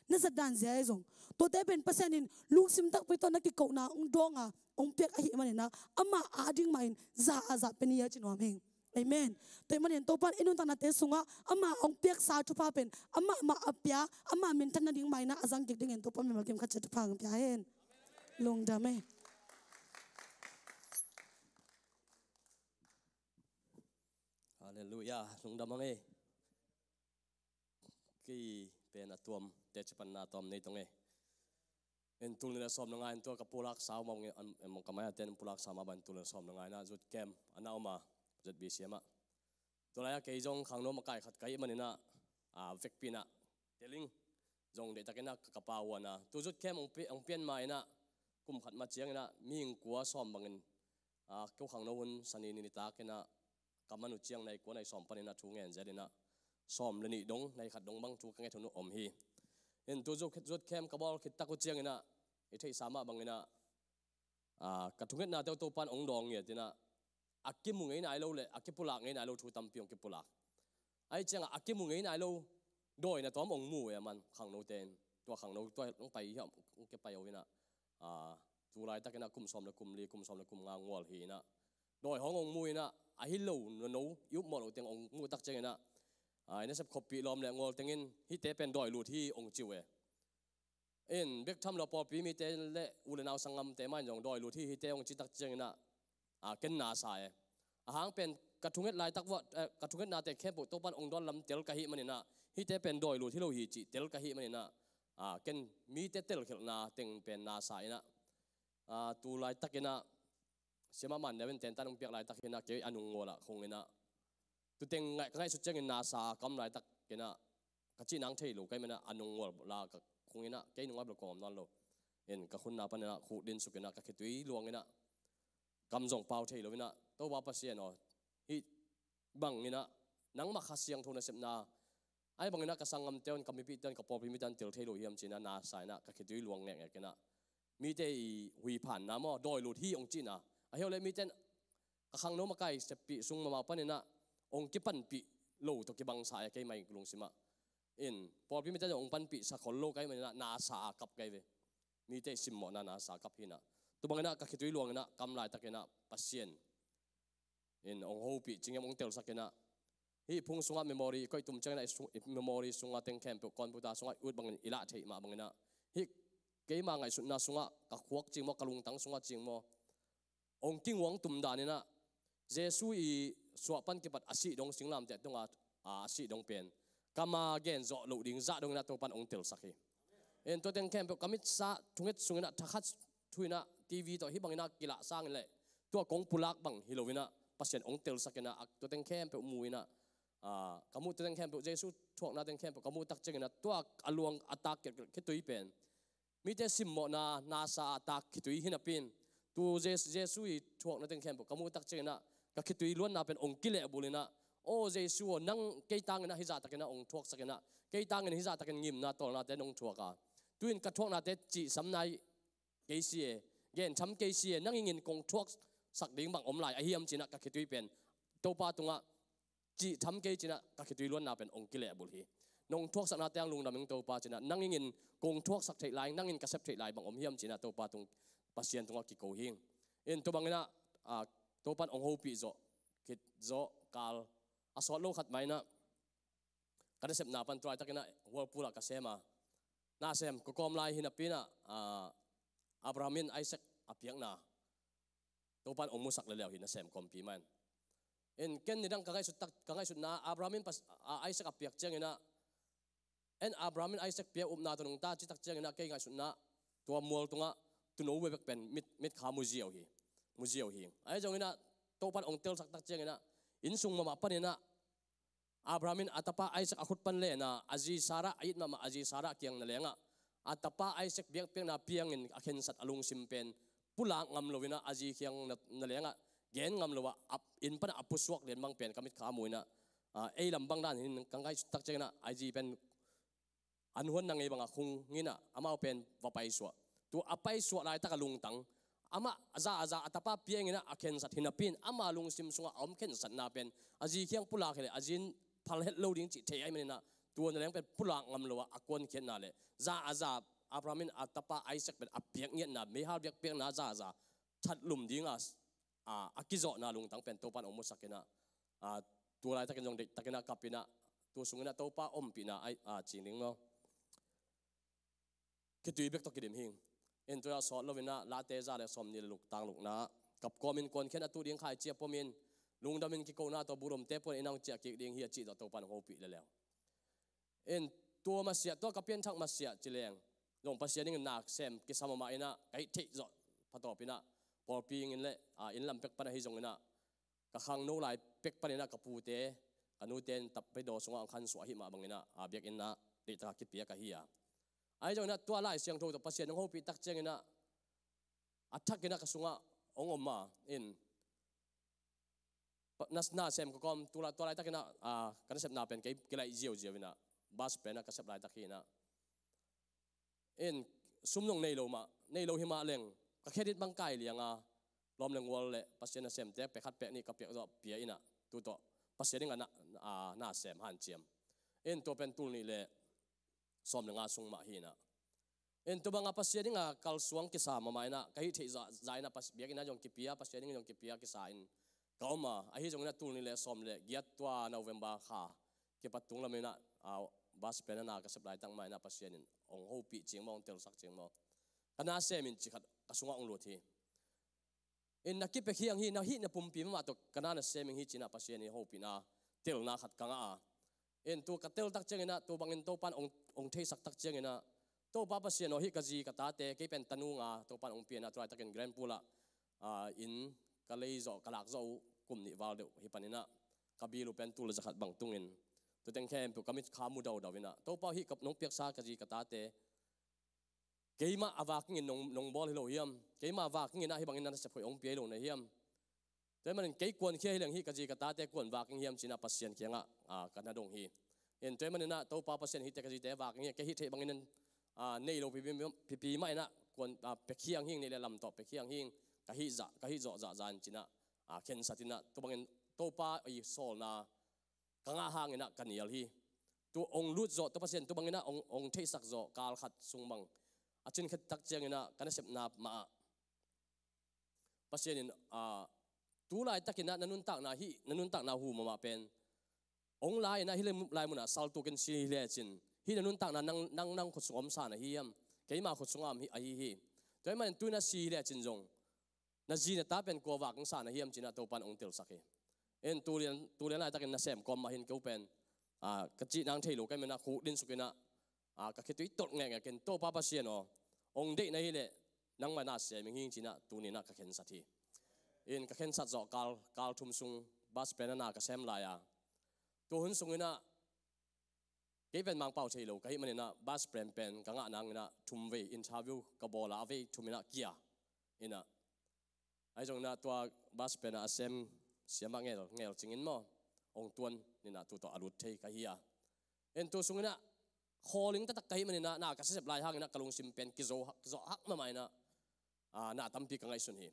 นั่นสัดด้านเสียไอซงตัวเตเป็นเปอร์เซ็นต์ลูกซิมตักไปตัวนักกิโกนาองดงองเปียกอหิมันนะอามาอาดิ่งมาอินซาอาซาเป็นยาจินวามเฮงเอเมนแต่มันเห็นตัวปันอินุนตันนาเตสุงอามาองเปียกซาทุพาเป็นอามาอับยาอามาเมนทันนาดิ่งมาอินะอาจังกิกดิ่งเห็นตัวปันเป็นมาเก็มขัดจุดพังพิจารณาลงดาไหมฮาเลลูยาลงดามังกี่เป็นอัตวมเตจปันนาตอมในตรงเป็นตุลในสอบนงานตัวกับปุรักสาวมองมองกำไมเต้นปุรักสาวมาบันตุลในสอบนงานนะจุดเกมอันนั้นเอามาจุดบีเสียมาตัวอะไรก็ยังขังโน้มไก่ขัดไก่มันนี่นะเฟกปีนะเตลิงจงเด็กตะกี้นะกระเป๋าวันนะตัวจุดเกมองเปลี่ยนมานะกุมขัดมาเชียงนะมีหิงกัวซ้อมบางเงินเกี่ยวขังโน้นสันนิษฐานตากันนะ กับมนุษย์เชียงในกวนในสอมปนินะทูเงินเจดินะสอมเลนิดงในขัดดงบังทูกังเงทุนอมฮีเห็นตัวจุดเข้มกระบอกคิดตะกุเชียงนะไอ้ที่สามารถบังนะกระทุงเงินนาเต้าตัวปันองดองเนี่ยที่นะอักกิมุงไงนายเราเลยอักกิปุลักไงนายเราทูตำปีองกิปุลักไอ้เจ้าอักกิมุงไงนายเราโดยนะตัวองมูเอมันขังโนเตนตัวขังโนตัวต้องไปเหี้ยเก็บไปเอาไว้นะตัวไรตะกันนะกุมสอมและกุมลีกุมสอมและกุมงางวลหีนะโดยขององมูนะไอ้ฮิโลนูยุบหมดเอาเตียงองมูตักเจงนะไอ้นี่สับขบปีลมแหลงงอเตียงอินฮิเตเป็นดอยลูที่องจิวเอ็นเบกทำเราพอปีมีเตเละอุลนาวสังงามเตมันยองดอยลูที่ฮิเตองจิตักเจงนะเกินนาสายหางเป็นกระทุงเงินลายตักว่ากระทุงเงินนาแต่แค่ปุตโตปันองดอนลำเตลกะฮิมันนี่นะฮิเตเป็นดอยลูที่เราฮิจิเตลกะฮิมันนี่นะเกินมีเตเตลเขลนาเต็งเป็นนาสายนะตูลายตักนะเสียมันเดี๋ยวเป็นเต็นตันเปียกลายตักนะเกี่ยอนุงโงละคงนะตัวเต็งไงสุดเจงนาสากำลายตักนะกะจีนังเทลูกไงมันนะอนุงโงละคงนะเกี่ยนุงว่าบล็อกอมนั่นโลเห็นกะคุณนาปันนะขู่ดินสุกนะกะเขตุยลวงนะกำส่งเปล่าเทลูนะตัวว่าภาษาเนาะฮิบังนะนังมาขสียงทุนเสพนาไอ้บังนะกะสังงามเต้นกำมีปีเต้นกับปอพิมิตันเตลเทลูเฮียมจีนะนาสายนะกะเขตุยลวงแง่กันนะมีแต่หุยผ่านน้ำมอดอยลูที่องจีนะไอ้เฮเลยมีแต่ข้างโน้มมาไกลเสพปีซุงมาปั้นนะองกิปันปีโลตัวกิบังสายไกลไม่กรุงสิมาอินพอพี่มีแต่องปันปีสักคนโลไกลมันนะนาสากับไกลเวมีแต่สิมหมอนาสากับพี่นะตัวบางนะก็คิดวิลวงนะกำลายตะเกนะปัสเซียนอินองโฮปีจริงๆองเตลสักนะฮีพุงสุงาเมมโมรีก็ตุ้มจังนะเมมโมรีสุงาเต็งแคมป์ก่อนพุทธาสุงาอุดบางอิละเทมาบางนะฮีเกี่ยมาไงสุดนะสุงะกับขวกจริงมอกระลุงตั้งสุงะจริงมอองกิ้งหวังตุ่มดานี่นะเยซูอีสวปันกิปัดอาศิดงสิงลามเจ็ดตรงอาศิดงเป็นกามาเกนโจลุดิงจะดงนะตัวปันองเตลสักฮีเอ็นตัวเต็งแคมป์กามิดซาทุงเอ็ดสุงนะทักฮัดทุยนะทีวีตัวฮิบังนะกีฬาสร้างเลยตัวกงปุลักบังฮิโลวินะปัสเซนองเตลสักนะตัวเต็งแคมป์มูยนะกามูตัวเต็งแคมป์เยซูทวกนะเต็งแคมป์กามูตักเจงนะตัวอลวงอัตตาเกิดขึ้นตัวอีเป็นมีแต่สิมโมนาซาตักคิดวิหินาปินตัวเยซูทวกนั่นเองแค่บอกกมูตักเจนะก็คิดวิล้วนน่าเป็นองค์กิเลสบุญนะโอ้เยซูนั่งเกยตังนะฮิจาตักนะองค์ทวกสักนะเกยตังนะฮิจาตักงิมนะตอนะแต่องค์ทวกตัวอินกระทวกนะแต่จีสำนัยเกยซีเกนช้ำเกยซีนั่งยิงกงทวกสักดิ่งบังอมลายไอเฮียมจีนะก็คิดวิเป็นตัวปาตุงะจีช้ำเกยจีนะก็คิดวิล้วนน่าเป็นองค์กิเลสบุญฮีนงทวกสักนาแต่งลุงดำยังตัวปาจีนะนั่งยิงกงทวกสักเทลายนั่งยิงกระเซ็บเทลายบังอมเฮียมจีนะตัวปาตุงปัสเซียนตรงกิโกหิงเอ็นตัวบางนะตัวปันองโฮปีโจคิดโจกาลอาสอดโลขัดไหมนะกระเซ็บนาปันตรายตะกันนะวัวปูละกระเซมานาเซมก็กอมลายหินปีนะอับรามินไอเซกอภิยังนาตัวปันองมุสักเลยแล้วหินเซมกอมปีมันเอ็นเกนนี่ดังกังไงสุดตักกังไงสุดนาอับรามินปัสไอเซกอภิยังเจงนะเอ็นอับรามินไอเซกเปียอุบนาตัวนึงตาจิตักเจงนะเกยไงสุดนะตัวมัวตรงอ่ะตัวโน้ตเป็นมิดขามุเซียวหิงไอ้จังนะโตปันองเตลสักตักเจงนะอินซุงมาปันนี่นะอับรามินอัตปาไอเซกอคุดปันเลนะอาจีซาระอิดมาอาจีซาระเกียงนั่นแหละงะอัตปาไอเซกเบียงเปียงนะเปียงอินอเคนสัตอลุงซิมเป็นปุลางำโลวินะอาจีเกียงนั่นแหละงะเกนงำโลวะอินปันอปุสวกเลียนบางเป็นกมิดขามุยนะไอลำบางด้านหินกังไงตักเจงนะไอจีเป็นอันหัวนังไงบางคงงี้นะอามาเป็นว่าไปสวตัวอภัยสวดลายตะกลุงตังอามาอาจาอัตปาเพียงนะอาเคนสัตหินาปินอามาลุงซิมสุงอมเคนสัตนาเป็นอาจีเคียงปุลาเคเลยอาจินพัลเฮตโลดิ้งจิเทียมันนะตัวนั่นเป็นปุลางงำลัวอากวนเขียนนาเลยอาจาอับรามินอัตปาไอเซกเป็นอเพียงเงี้ยนะไม่หาเบียกเพียงนะชัดลุ่มดิ้งอากิโจนาลุงตังเป็นตัวปันอมุสักนะตัวลายตะกันยงเด็กตะกันนักกับปีนะตัวสุงนะตัวป้าอมปีนะจริงดิ้งมั้งคิดดูเบียกตะกิดหิงเอ็นตัวสอนเราเวนะลาเตจาเลสอมนี่ลูกตังลูกนะกับกอมินคนเขียนตัวเดียงขายเจียปมินลุงดามินกิโกนาตัวบุรุมเตปนอินังเจียกิเดียงเฮียจีตัวปันโฮปีแล้วเอ็นตัวมาเสียตัวกับเพียนทักมาเสียจีเลงลงภาษานี่เงินหนักเซมกิสามมาอินะไก่เทจพัตอปินะพอปีเงินเละอินลำเป็กปันให้จงนะกับขังโนไลเป็กปันนะกับปูเตกันนูเตนตับไปโดสงอังคันสวะหิมาบังนะเบียกอินนะเดตาคิดเปียกับเฮียไอ้เจ้าเนี่ยตัวไล่เสียงโทรตัวภาษาน้องโฮปีตักเจงนะอัฐกินะกสุงะองอมมาอิน na sem ko kom tu lai takina kan sep na pen ke lai jiu jiu na bas pen ka sep lai takina in sumnong nei lo hi ma leng ka kredit bang kai lianga lom leng wol le pasien na sem te pe khat pe ni ka pe do pia ina tu to pasien nga na sem han chiam in to pen tul ni le som nga sung ma hi na in to banga pasien nga kal suang ki sa ma mai na ka hi thei za na pas biak ina jong ki pia pasien nga jong ki pia ki sa in kauma a hi jong na tul ni le som le giat tua november kha ke patung la me na bas pen na ka sep lai tang mai na pasien in ong ho pi ching mong tel sak ching mo kana sem in chi khat ka sunga ong lo thi in na ki pe khiang hi na pum pi ma to kana na sem hi china pasien ni ho pi na tel na khat kanga a in tu ka tel tak cheng ina tu bangin to pan ong thei sak tak cheng ina to pa pasien o hi ka ji ka ta te ke pen tanu nga to pan ong pi na try takin grand pula in ka lei zo ka lak zo kum ni wal de hi panina ka bi lu pen tu la zakhat bang tungin tu teng khem pu kamit kha mu daw dawina to pa hi kap nong piak sa ka ji ka ta te keima awak ngin nong bol hilo hiam keima awak ngin a hi bangin na se phoi ong pi lo na hiam te man ke kon khe hilang hi ka ji ka ta te kon wak hiam china pasien kenga kana dong hi en te man na to pa pasien hi te ka ji te wak ngi ke hi the bangin nei lo pi mai na kon pe khiang hing ni le lam to pe khiang hing ka hi zo zan china khen satina to bangin to pa i sol na kanga hangina kanial hi tu ong lut zo to pasien tu bangina ong thei sak zo kal khat sungmang achin khat tak chengina kana sep na ma pasien in tu lai takina nanun tak na hu ma pen ong lai na hilem lai muna sal tu ken si le chin hi nanun tak na nang khut sungom sa na hi yam keima khut sungam hi hi toy man tu na si le chin jong na ji na ta pen ko wa kang sa na hiam china to pan ong tel sakhi en tulian lai takin na sem kom ma hin ko pen ka chi nang thei lo kai mena khu din sukina ka khitui tot nge ken to pa pasien o ong de na hi le nang ma na se ming hin china tu ni na ka khen sathi in ka khen sat zo kal thum sung bas pen na ka sem la ya tu hun sungina ke pen mang pau thei lo kai manina bas pen ka nga nang na thum ve interview ka bola ve thumina kia ina ai jong na tua bas pen a sem siama ngel chingin mo ong tuan ni na tu to alut thei ka hiya en tu sungina calling ta tak kai manina na ka sep lai hang na kalung sim pen ki zo hak ma mai na tampi ka ngai sun hi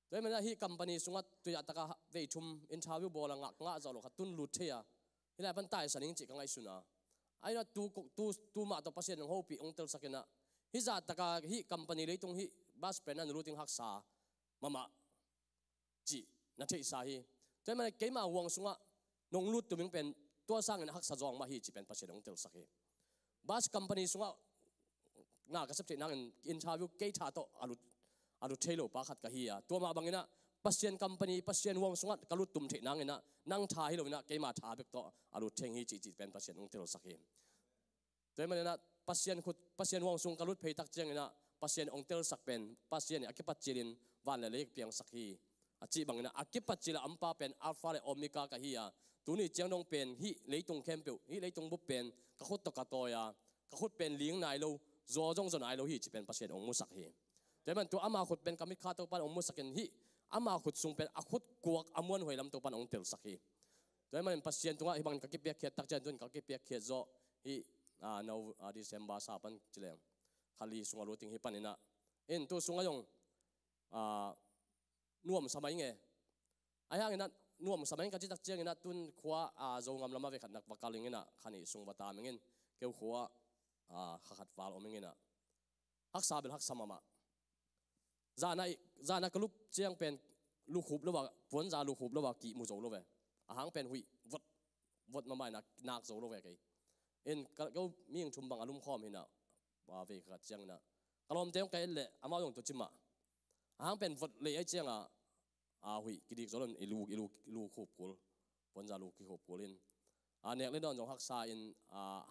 toy mana hi company sunga tu ya taka ve thum interview bola nga zo lo khatun lut theya hilai pan tai saning chi ka ngai suna ai na tu ma to pasien ho pi ong tel sakena hi za taka hi company leitung hi bas pen an routing hak sa mama chi na thei sa hi toy mana keima wang sunga nong lut tu ming pen to sang na hak sa jong ma hi chi pen pasien ong tel sakhi bus company sunga na ka sep nang interview ke tha to alut thelo pa khat ka hi ya to ma bangina pasien company pasien wang sunga kalut tum the nang ina nang tha hi lovina keima tha bek to alut theng hi chi pen pasien ong tel sakhi toy mana na pasien wang sung kalut phei tak cheng ina pasien ong tel sak pen pasien akipat chilin van le lek piang sakhi achi bangina akipat chila ampa pen alpha le omega ka hi ya tuni chiang dong pen hi leitung kempe hi leitung bu pen ka khut to ka to ya ka khut pen ling nai lo zo jong zo nai lo hi chi pen pasien ong musak hi teman tu ama khut pen kamit kha to pan ong musaken hi ama khut sung pen akhut kuak amon hoilam to pan ong tel sakhi teman pasien tunga ibang ka kipek khet tak jan tun ka kipek khet zo hi no December sa pan chileng khali sunga luting hi panina en tu sunga yong nuam samai nge ayang ina nuam samai ka chi tak chiang ina tun khwa zo ngam lama ve khat nak wakaling ina khani sung bata mengin keu khwa khat wal omeng ina hak sabel hak samama zana kalup chiang pen lu khup lo wa pon za lu khup lo wa ki mu zo lo ve ahang pen hui vot ma mai nak zo lo ve kai en ka ming thum bang alum khom hina wa ve khat chiang na kalom teong kai le ama yong to chima ahang pen vot le ai chiang hui kidik zolon ilu khup kul pon za lu ki khup kulin nek le don jong haksa in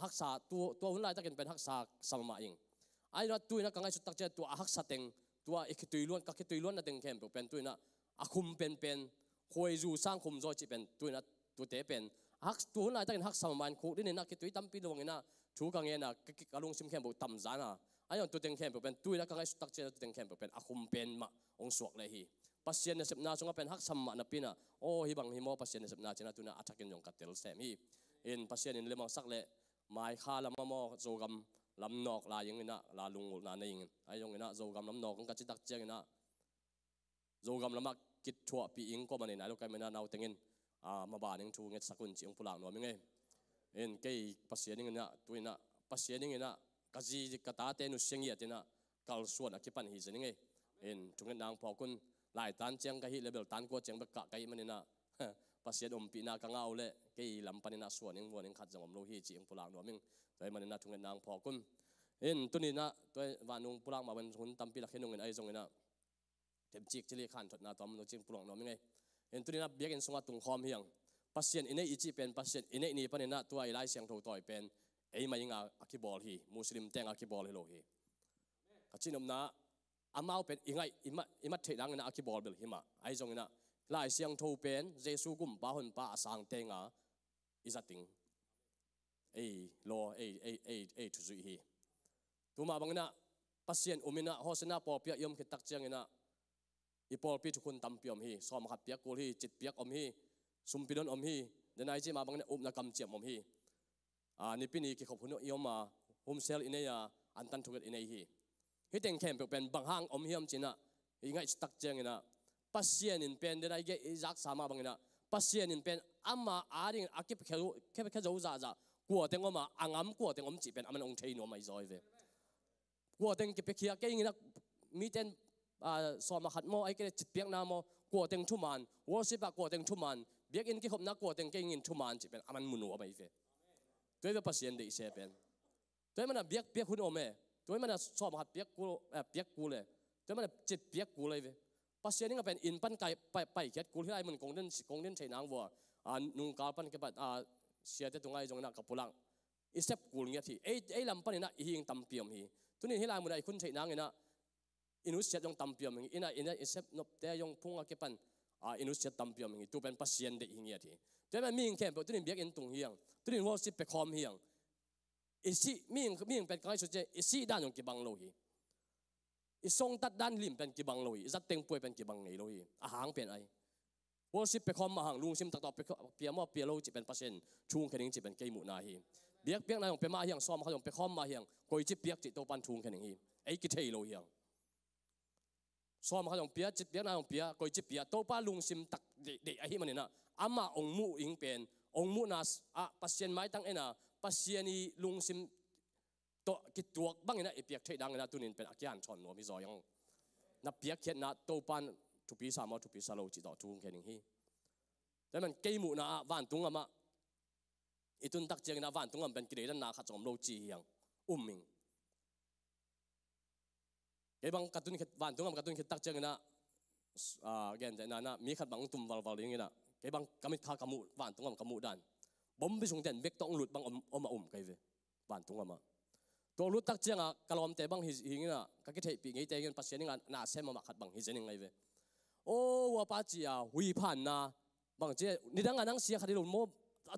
haksa tu hun lai takin pen haksa samma ing ai ra tuina ka ngai su tak che tu haksa teng tua ikitui luan ka kitui luan na teng kem pen tuina akhum pen khoi zu sang khum zo chi pen tuina tu te pen hak tu hun lai takin hak samma khu din na kitui tampi lo ngina thu ka nge na kalung sim kem bu tam zana ayon tu teng kem pen tuina ka ngai su tak che tu teng kem pen akhum pen ma ong suak le hi pasien na sepna sunga pen hak samma na pina o hi bang hi mo pasien na sepna chena tuna athakin jong katel sem hi in pasien in lemang sak le mai kha lam mo zogam lam nok la yeng ina la lungul na nei ai jong ina zogam lam nok ka chi tak cheng ina zogam lamak kit thua pi ing ko mani na lo kai mena naw tengin ma ba ning thu nget sakun chiang pulang no mi nge en kei pasien ina tuina pasien ina kaji kata te nu sengia tina kal suan akipan hi jeni nge en tunget nang phokun lai tan cheng ka hi level tan ko cheng ba ka kai manina pasien pi na ka ngau le kei lam panina suan ing warning khat jong lo hi chiang pulang no ming kai manina tunget nang phokun en tunina toy wanung pulang ma ban hun tampi la khenung en ai jong ina tem chik chili khan thot na tom no ching pulang no mi nge en tunina biak en sunga tung khom hiang pasien ine ichi pen pasien ine ni panina tuai lai siang tho toy pen ei mai nga akibol hi muslim teng akibol hi lo hi kachinom na amau pen ingai ima thedang na akibol bel hima ai jong ina lai siang tho pen jesu gum ba hon pa asang tenga izating ei lo ei thu zui hi tuma bangna pasien umina hosena po pia yom khitak chiang ina ipol pi thukun tam piom hi som khat piak kul hi chit piak om hi sumpidon om hi denai chi ma bangna upna kam chiam om hi ni pini ki khop huno yoma home sel ineya antan thuget inei hi hiteng khem pe pen bang hang om hiam china ingai stak cheng ina pasien in pen denai ge izak sama bangina pasien in pen amma aring akip khe zo za ko teng oma angam ko teng om chi pen aman ong thei no mai zoi ve ko teng ki pe khia ke ina mi ten soma khat mo ai ke chit piak na mo ko teng thuman worship ko teng thuman biak in ki khop na ko teng ke in thuman chi pen aman munu mai ve toy pasien de se pen toy mana biak biak hun ome toy mana soma khat piak ku le toy mana chit piak ku le ve pasien nga pen in pan kai pai khet ku hi ai mun kong den chei nang wo nung kal pan ke pat sia te tungai jong na kapulang isep kul ngia thi ei lam pan ina hing tam piom hi tunin hilai mun ai kun chei nang ina inus set jong tam piom hi ina isep nop te jong punga ke pan inus set tam piom hi tu pen pasien de hingia thi toy ma ming kem tunin biak in tung hiang tunin worship pe khom hiang isi ming pen kai so che isi dan jong ki bang lo hi isong tat dan lim pen ki bang lo hi zat teng poi pen ki bang ngei lo hi a hang pen ai worship pe khom ma hang lung sim tak tok pe pia mo pia lo chi pen pasien chung khening chi pen ke mu na hi biak na jong pe ma hiang som kha jong pe khom ma hiang koi chi piak chi to pan chung khening hi ai ki thei lo hiang som kha jong pia chi piak na jong pia koi chi pia to pa lung sim tak de a hi manina ama ong mu ing pen ong mu na pasien mai tang ena pasien ni lung sim to ki tuak bangina ipiak thei dang na tunin pen akian chon no mi zoyang na piak khet na to pan tu pi sa mo tu pi sa lo chi do chung khening hiแต่มันเกยมุนะวันตุงอะมะอีตุนตักเจียงนะวันตุงอะเป็นกิเลสนะขัดจอมโลจีอย่างมิงเกยบังกัดตุนวันตุงอะกัดตุนตักเจียงนะแกนแต่นะมีขัดบังตุ่มวาลอย่างงี้นะเกยบังกำมิดขากำมุวันตุงอะกำมุดันบ่มไปส่งเด่นเบกต้องหลุดบังเกยเววันตุงอะมะตัวหลุดตักเจียงอะกะลอมแต่บังหิงนะกะกิเทปีงี้แต่ยังปัสเซียนงน่าเซมมาขัดบังหิเจนิงไงเวโอ้ว่าป้าจีอะหุยผ่านนะบางเจ้านี่ดังนั้นเสียคดีหลุดโม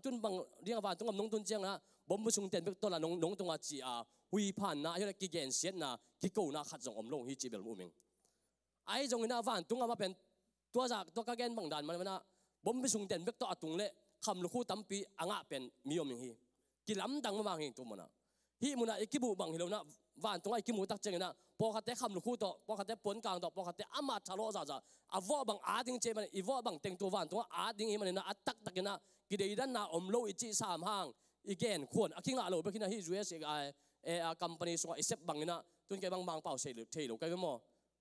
ตุนบางเรื่องว่าตรงกับน้องตุนเจียงนะบ่มไปส่งเด่นเบกตัวละน้องตรงอาจีหุยผ่านนะยังกิเกนเสียนะกิโกนะขัดจงอมลงฮิจิเบลมุมิงไอ้จงนะวันตรงมาเป็นตัวจากตัวกะเกนบางด่านมันนะบ่มไปส่งเด่นเบกตัวตุงเละคำลูกคู่ตั้มปีอ่างเป็นมีอมิงฮิกิล้ำดังมาบางหิงตัวมันนะฮิมุนะไอ้กิบุบางฮิโลนะวันตรงไอ้กิมุตักเจียงนะพอขัดแต่คำลูกคู่ต่อพอขัดแต่ปนกลางต่อพอขัดแต่อามาชะโลซาซาอาวบังอาดิงเจมันอีวบังเต็งตัววันตรงอาดิงมันนะอัตตักนะกิเดียดันนะอมโลอิจิสามห้างอีเกนควรอาคิงละโลเบกินะฮิจูเอสคัมปานีสุงอิเซบบังนะตุนแกบังเป่าเทโลกันมั้ง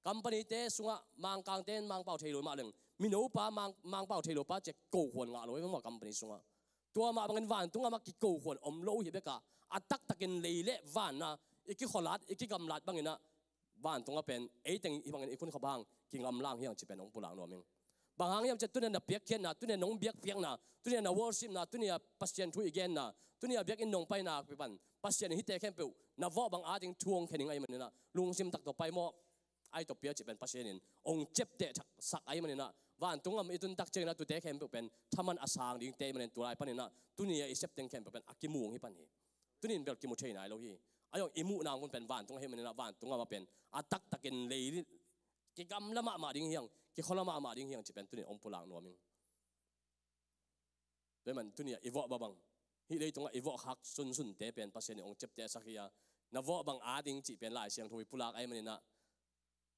คัมปานีเตสุงมังกางเตนมังเป่าเทโลมาหนึ่งมิโนปามังเป่าเทโลปาจะโกควรงะโลกันมั้งคัมปานีสุงตัวมาบังเงินวันตรงมากิโกควรอมโลฮิเบกะอัตตักตะกินเลยเละวันนะอีกขลัดอีกกำลัดบังนะบ้านตรงนั้นเป็นแต่งอีบางอีกคนเขาบางกินกำลังเฮียงจะเป็นน้องปุหลังหน่อยมึงบางครั้งยังจะตุนเนี่ยเบียกเขียนนะตุนเนี่ยน้องเบียกเพียงนะตุนเนี่ยวอร์ชิมนะตุนเนี่ยปัสเซียนทุยเกนนะตุนเนี่ยเบียกอินน้องไปนะไปบันปัสเซียนฮิตเตะแค่เปล่านะว่าบางอาจจะทวงแค่ยังไงมันเนี่ยนะลุงซิมตักต่อไปมอไอต่อเปียจะเป็นปัสเซียนองเจ็บเตะสักไอมันเนี่ยนะบ้านตรงนั้นอีตุนตักเจงนะตัวเตะแค่เปล่าเป็นถ้ามันอาสางดิ้งเตะมันเนี่ยตัวไรปันเนี่ยนะตุนเนี่ยอีเซปเต็งแค่เปล่าเป็นอากิมูงให้ปันนี่ตุนเนี่ยเบลกิมูเทนายโลฮีไอ้ยังอิมูนางคนเป็นบ้านตรงให้มันเนี่ยบ้านตรงนั้นมาเป็นอัตักตะกินเลยกิกำละมาดิ้งเฮียง กี่คนละมาดิ้งเฮียงจะเป็นตัวนี้องปุลังนัวมิงเป็นมันตัวนี้อีวะบังฮิเลยตรงอีวะหักสุนเตเป็นภาษาเนี่ยองเจ็บเตะสักยานวะบังอาดิ้งจีเป็นลายเสียงทวีปุลักไอ้มันนี่นะ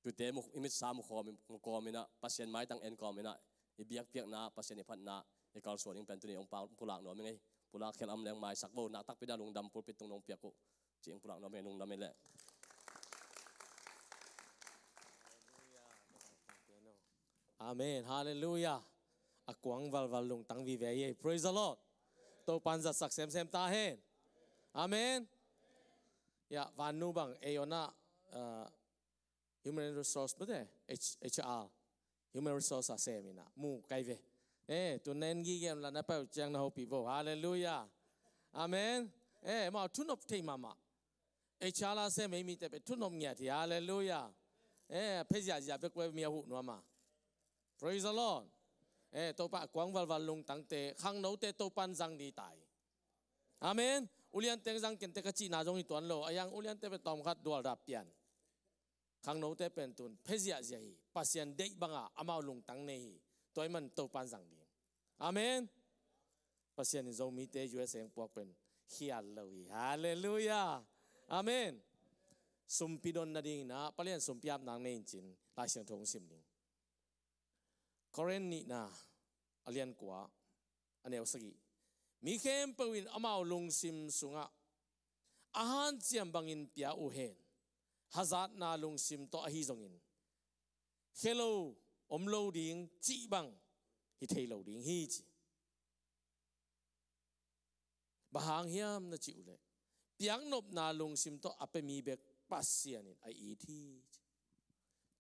ตัวเตะมุกอิมิตสามคอมุกอมินะภาษาไม้ตั้งเอ็นกอมินะอีเบียกเปียกนะภาษาเนี่ยพันนะอีกการส่วนนี้เป็นตัวนี้องปุลังนัวมิงไงปุลักแค่ลำแรงไม้สักโบนักตักไปได้ลงดำปุปิดตรงนงเปียกกูจีองปุลังนัวมิงลงดำไม่แหละอาเมนฮาเลลูยาอากวางวัลลงตั้งวิเวีย praise the Lord ตัวปันจะสักเซมตาเฮนอาเมนยาวันนู้บังเอโยน่าhuman resource ไม่ได้ HR human resource เซมินะมูไกเวตัวเน้นกี่เกมแล้วนะเป้าจังนะฮอปีโบฮาเลลูยาอาเมนมาทุนอบที่มาHR ละเซไม่มีแต่เป็นทุนอบเงียที่ฮาเลลูยาเพจจะเป็นกวยมีหุ่นว่ามา praise the Lord ตัวปะกวางวัลลงตั้งแต่ข้างโน้ตตัวปันจังดีตายอาเมนอุลียนเต็งจังเก็นเตกจีน่าจงอีตัวโลอายังอุลียนเตเป็นตอมขัดดัวรับเปลี่ยนข้างโน้ตเป็นตุนเพจจะฮีปัสยันเด็กบังอามาลงตั้งนี้ตัวมันตัวปันจังดีอาเมนปัสยันจงมีเตยูเอสเองพวกเป็นเฮียลวีฮาเลลูยาอาเมนสมปิดอนนาดิงนะปะเลียนสมพิยาบนางเนจินลายเสียงทงสิมนิงคอเรนนี่นะอเลียนกว่าอันเอวสกีมีเข้มเปวินอามาลงซิมสุงะอาหารเจียมบังอินเปียอุเฮนฮัซัดนาลงซิมโตอหิจงอินเฮโลอมโลดิงจีบังฮิเทโลดิงฮีจีบางเฮียมนะจิอุเลเปียงนบนาลงซิมโตอเปมีเบกปัสเซียนินไออีที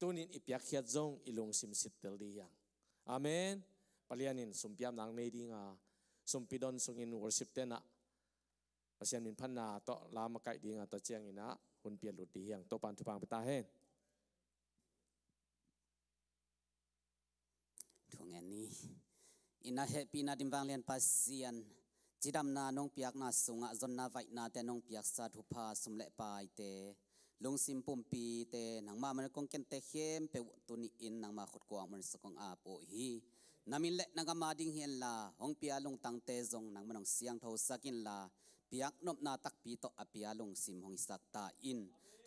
ตัวนี้อีเปียกเขียดจงอีลงซิมสิตเตลดียังอาเมนปลียนินสมพิยามนางเนดิงาสมปิดอนสงินวอร์ชิปเตนะภาษามินพันนาโตลามไก่ดิงาโตเจียงอินะหุ่นเปลี่ยนหลุดดียังโตปันทุพังไปตาเฮนทุกแง่นี้อินาเฮปีนาดิมบางเลียนปัสเซียนจิดำนานงเปียกนาสุงะจนนาไวนาแต่นงเปียกสาธุพาสมเละปายเตลงซิมปุ่มปีเตนังมามันคงเก็นเตเข้มเปวตุนิอินนังมาขุดกวางมันสกงอาโปฮีนามินเละนังมาดิ่งเฮียนลาหงเปียลงตังเตจงนังมันงเสียงเท่าสักินลาเปียกนบนาตักปีโตอเปียลงซิมหงสักตาอิน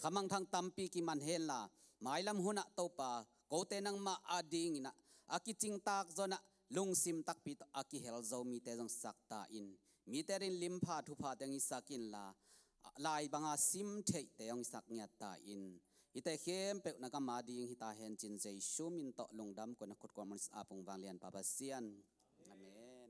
ขมังทางตัมปีกิมันเฮนลาหมายลำหุนะโตปาโกเตนังมาอาดิ่งนะอากิจิงตากจนะลงซิมตักปีโตอากิเฮลโจมีเตจงสักตาอินมีเตรินลิมพาทุพาเตงิสักินลาลายบางอาซิมเทเตยองสักเงียตาอินอิเตเข้มเปกนักมาดิ่งฮิตาเฮนจินเจชูมินโตลงดำกวนขุดกวนมันอาปงบางเลียนปาปาเซียนอาเมน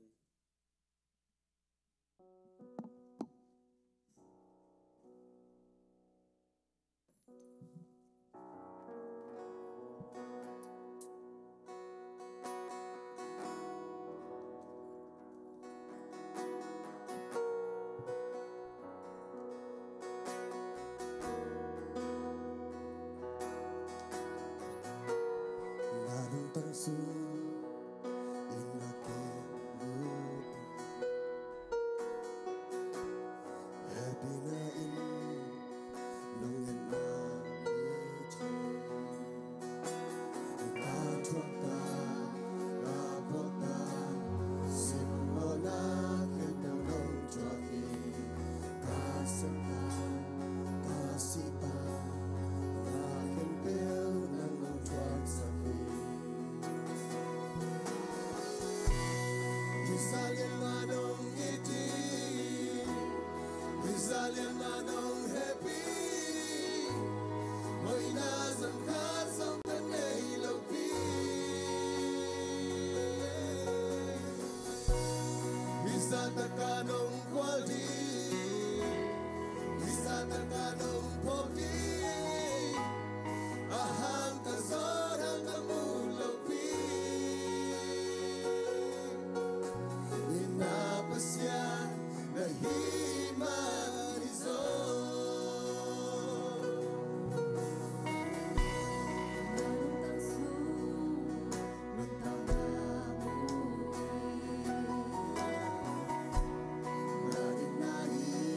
Narin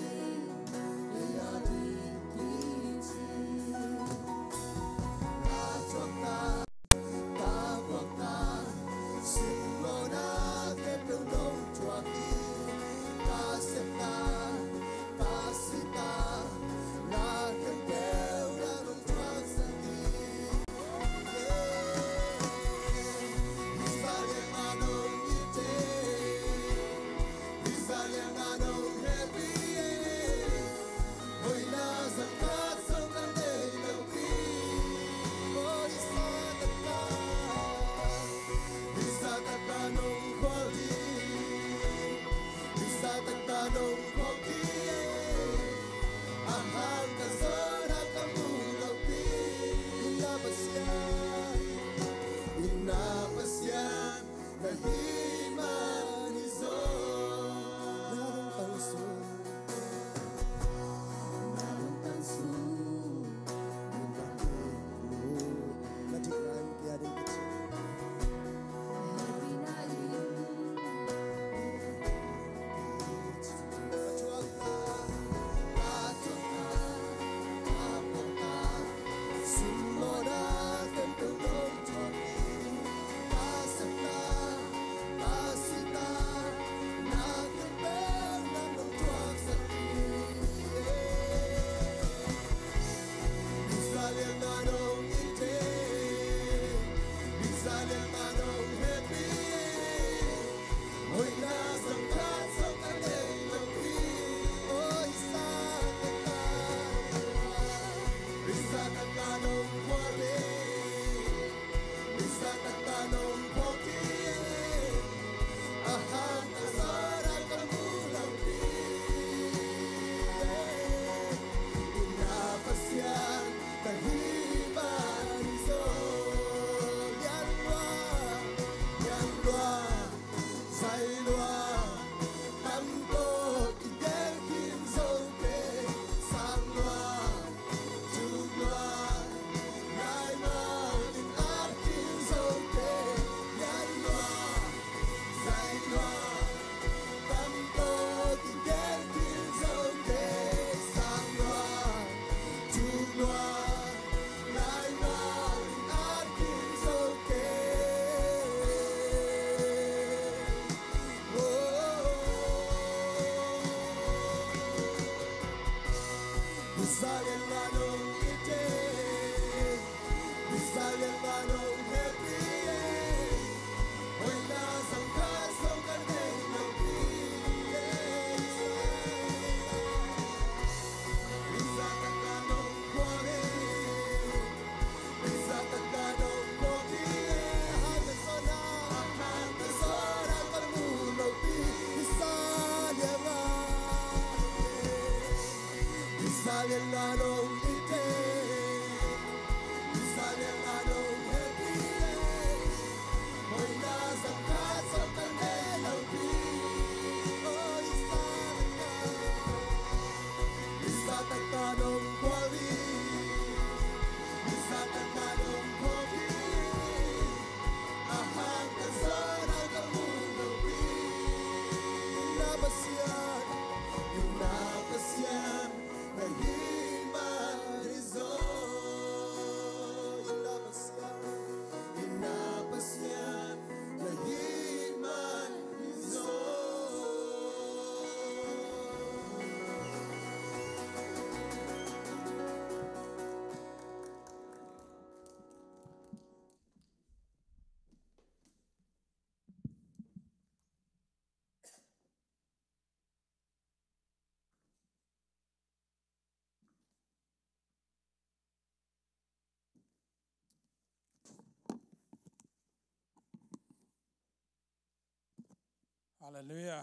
ฮาเลลูยา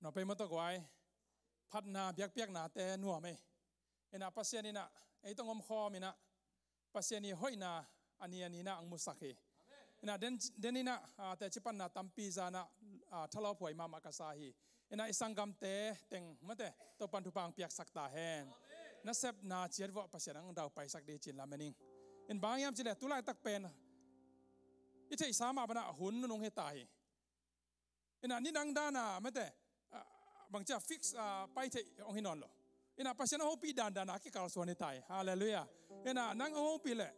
หน่อไปมาตะกวายพัดนาเปียกนาแต่นัวไหมเอ็นะปัสเซียนี่นะไอ้ต้องอมคอมินะปัสเซียนี่ห้อยนาอันนี้นะอังมุสักเฮนะเดนนี่นะแต่จิปันนาตัมปีจานะทะเลาะป่วยมามากษาฮีเอ็นะไอ้สังกัมเตเต็งมาเตตัวปันทุปังเปียกสักตาแหนนับเซบนาเจียดว่าปัสเซียนังดาวไปสักดีจินลาเมนิงเอ็นบางยามจิเลตุไลตักเป็นอิเทอิสามาบนะหุ่นนุ่งเฮตาฮีเอ็นะนี่นังดานามาเตบางจะฟิกซ์ไปเทองหินอนโลเอ็นะปัสเซียนโฮปีดานกิกาลสวนในไทยฮาเลลูยาเอ็นะนังโฮปีเล่